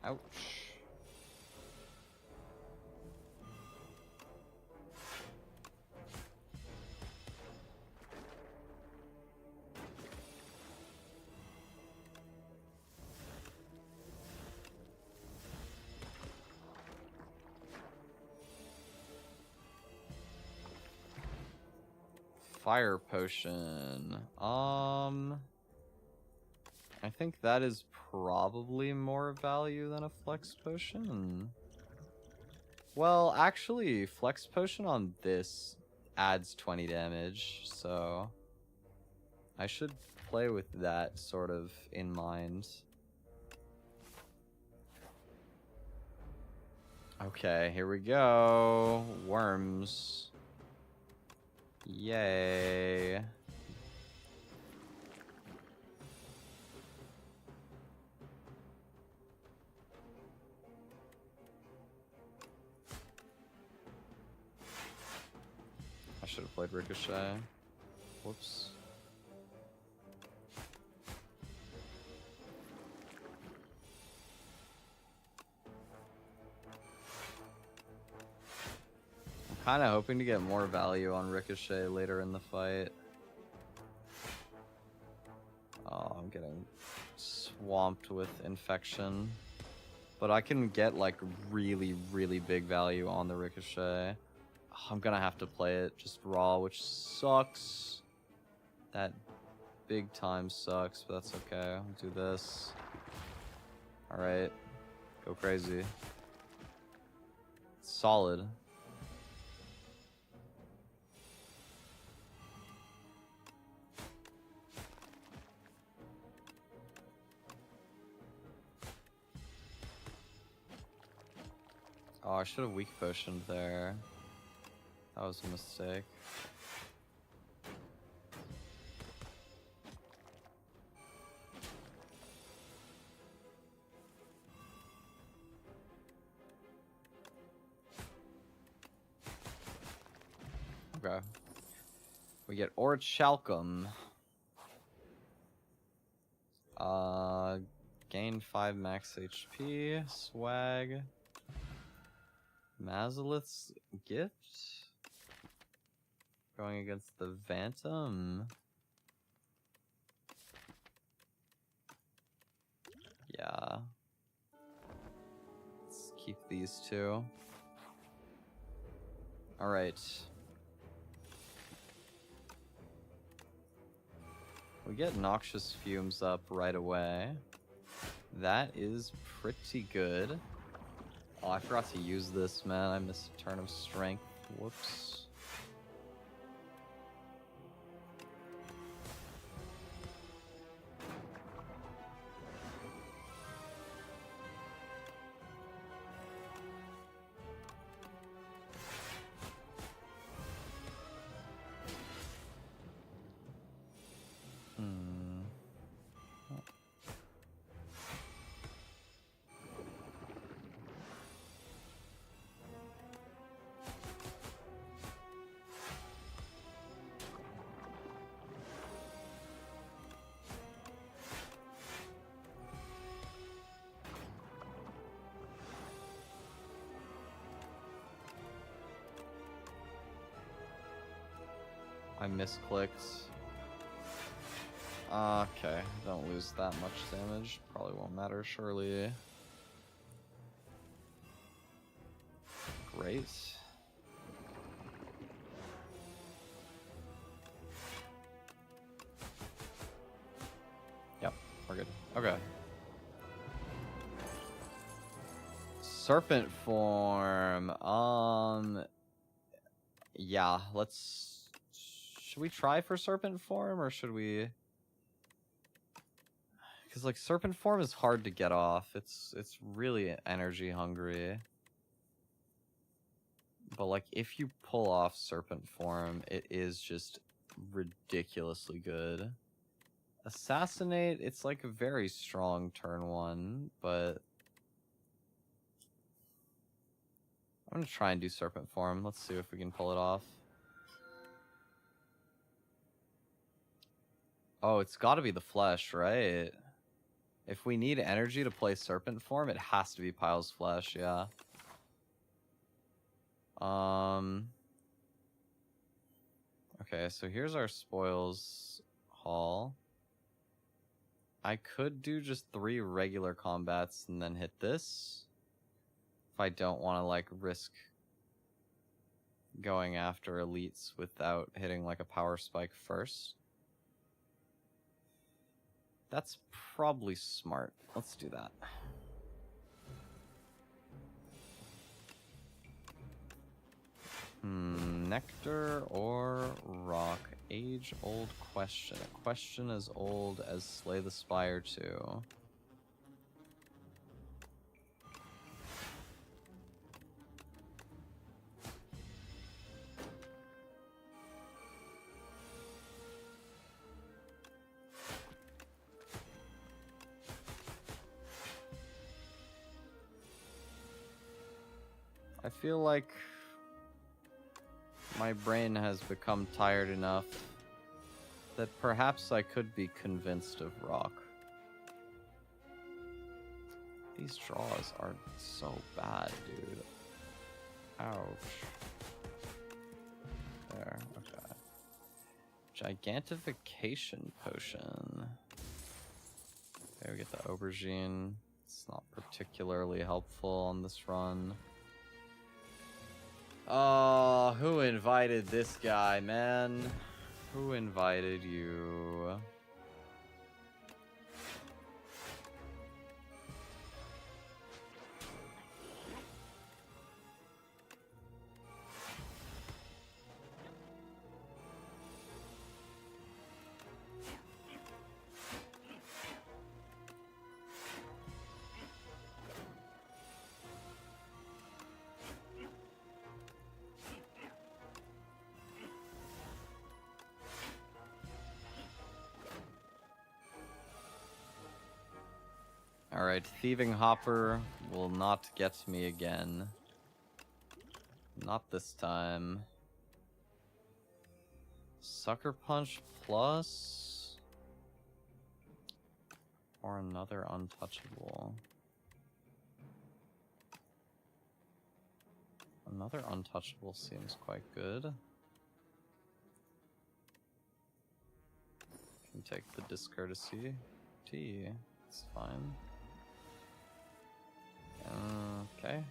Ouch. Fire potion. I think that is probably more value than a flex potion. Well, actually, flex potion on this adds 20 damage, so I should play with that sort of in mind. Okay, here we go. Worms. Yay. I should have played Ricochet. Whoops. I'm kind of hoping to get more value on Ricochet later in the fight. Oh, I'm getting swamped with infection. But I can get like really, really big value on the ricochet. I'm gonna have to play it just raw, which sucks. That big time sucks, but that's okay. I'll do this. Alright. Go crazy. Solid. Oh, I should have weak potioned there. That was a mistake. Okay. We get Orichalcum. Gain 5 max HP. Swag. Mazalith's gift? Going against the Phantom. Yeah. Let's keep these two. Alright. We get Noxious Fumes up right away. That is pretty good. Oh, I forgot to use this, man. I missed a turn of strength. Whoops. I misclicked. Okay, don't lose that much damage. Probably won't matter, surely. Great. Yep, we're good. Okay. Serpent form. Yeah, let's... Should we try for serpent form, or should we... Because, like, serpent form is hard to get off. It's really energy hungry. But, like, if you pull off serpent form, it is just ridiculously good. Assassinate, it's, like, a very strong turn 1, but... I'm gonna try and do serpent form. Let's see if we can pull it off. Oh, it's gotta be the flesh, right? If we need energy to play serpent form, it has to be Pyle's flesh, yeah. Okay, so here's our spoils haul. I could do just 3 regular combats and then hit this. If I don't want to, like, risk going after elites without hitting, like, a power spike first. That's probably smart. Let's do that. Nectar or rock? Age-old question. A question as old as Slay the Spire 2. I feel like my brain has become tired enough that perhaps I could be convinced of rock. These draws are so bad, dude. Ouch. There, okay. Gigantification potion. Okay, we get the aubergine. It's not particularly helpful on this run. Oh, who invited this guy, man? Who invited you? Alright, Thieving Hopper will not get me again. Not this time. Sucker Punch Plus? Or another untouchable? Another untouchable seems quite good. Can take the discourtesy. T. It's fine. Okay.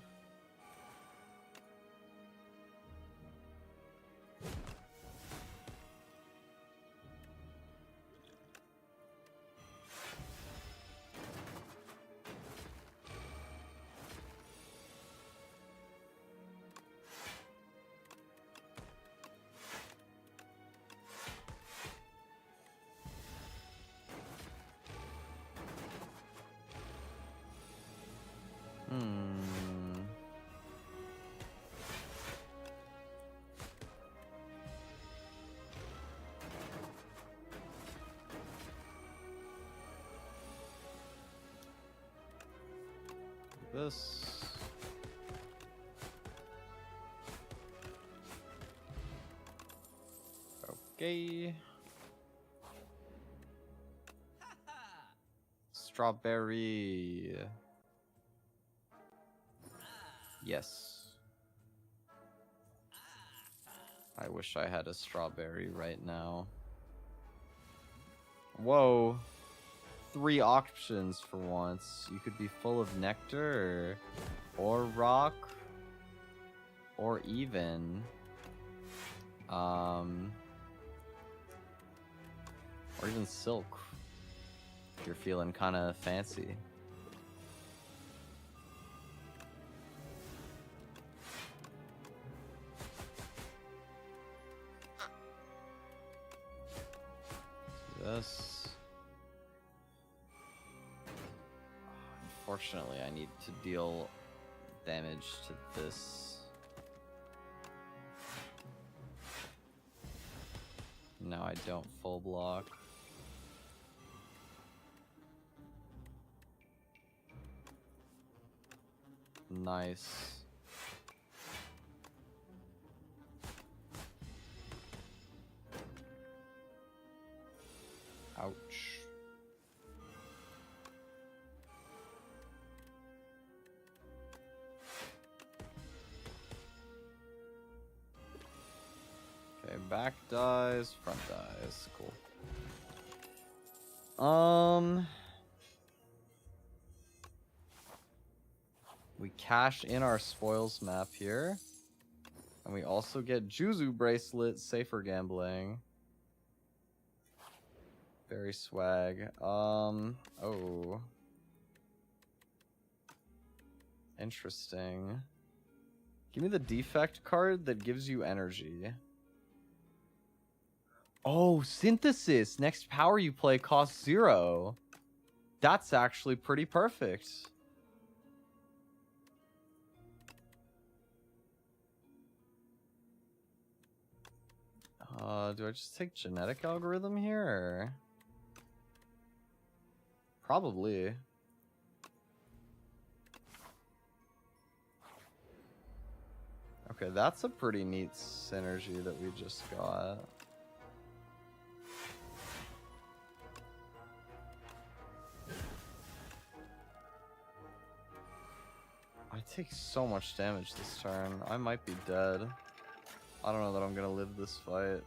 This. Okay. Strawberry. Yes. I wish I had a strawberry right now. Whoa. 3 options for once. You could be full of nectar or rock or even or even silk if you're feeling kind of fancy. This. Unfortunately, I need to deal damage to this. No, I don't full block. Nice. Ouch. Back dies, front dies. Cool. We cash in our spoils map here. And we also get Juzu bracelet, safer gambling. Very swag. Oh. Interesting. Give me the defect card that gives you energy. Oh, synthesis. Next power you play costs 0. That's actually pretty perfect. Do I just take genetic algorithm here? Or? Probably. Okay, that's a pretty neat synergy that we just got. I take so much damage this turn. I might be dead. I don't know that I'm gonna live this fight.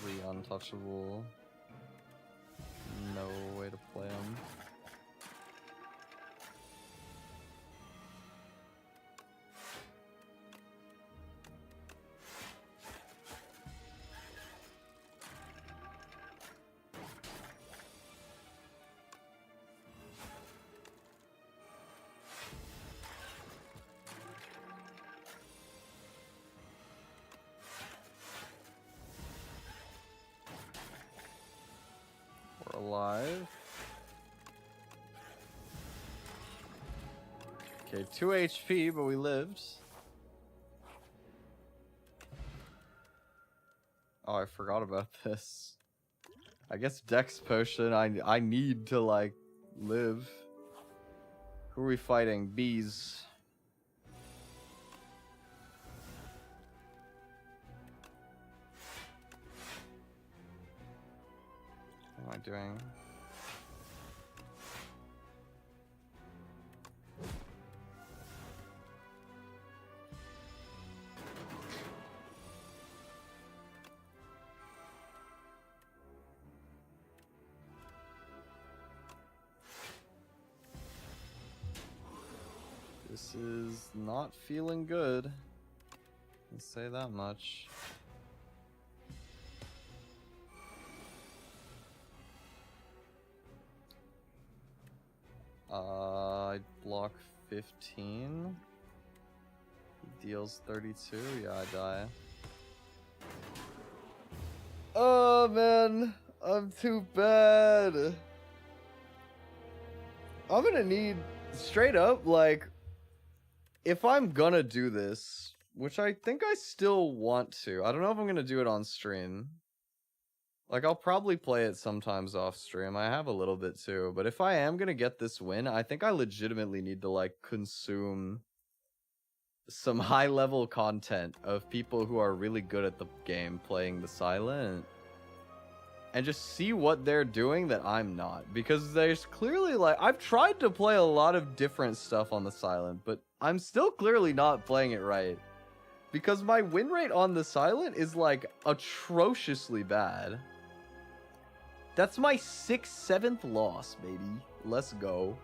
3 untouchable. No way to play him. Alive. Okay, 2 HP, but we lived. Oh, I forgot about this. I guess Dex Potion, I need to, like, live. Who are we fighting? Bees. What am I doing? This is not feeling good. I'll say that much. I block 15. He deals 32. Yeah, I die. Oh man, I'm too bad. I'm gonna need straight up, like, if I'm gonna do this, which I think I still want to. I don't know if I'm gonna do it on stream. Like, I'll probably play it sometimes off stream. I have a little bit too. But if I am gonna get this win, I think I legitimately need to, like, consume some high-level content of people who are really good at the game playing the silent. And just see what they're doing that I'm not. Because there's clearly, like, I've tried to play a lot of different stuff on the silent, but I'm still clearly not playing it right. Because my win rate on the silent is, like, atrociously bad. That's my 6th, 7th loss, baby. Let's go.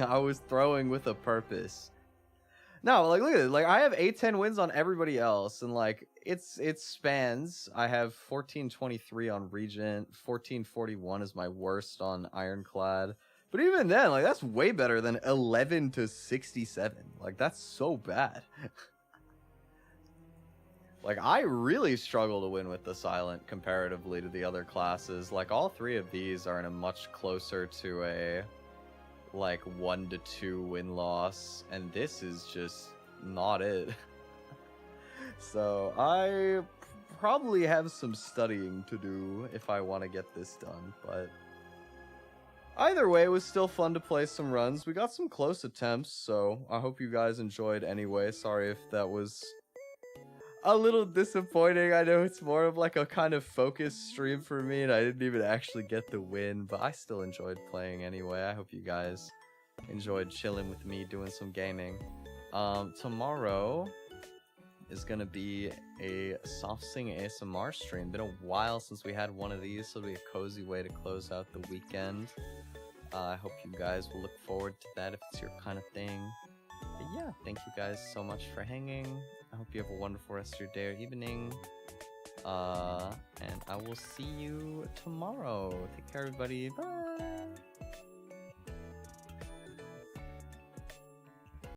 I was throwing with a purpose. No, like, look at it. Like, I have A10 wins on everybody else, and, like, it spans. I have 1423 on Regent, 1441 is my worst on Ironclad. But even then, like, that's way better than 11 to 67. Like, that's so bad. Like, I really struggle to win with the silent comparatively to the other classes. Like, all 3 of these are in a much closer to a, like, 1 to 2 win-loss. And this is just not it. So, I probably have some studying to do if I want to get this done. But either way, it was still fun to play some runs. We got some close attempts, so I hope you guys enjoyed anyway. Sorry if that was a little disappointing. I know it's more of like a kind of focused stream for me, and I didn't even actually get the win, but I still enjoyed playing anyway. I hope you guys enjoyed chilling with me doing some gaming. Tomorrow is gonna be a soft sing ASMR stream. Been a while since we had one of these, so it'll be a cozy way to close out the weekend. I hope you guys will look forward to that if it's your kind of thing. But yeah, thank you guys so much for hanging. I hope you have a wonderful rest of your day or evening. And I will see you tomorrow. Take care, everybody. Bye.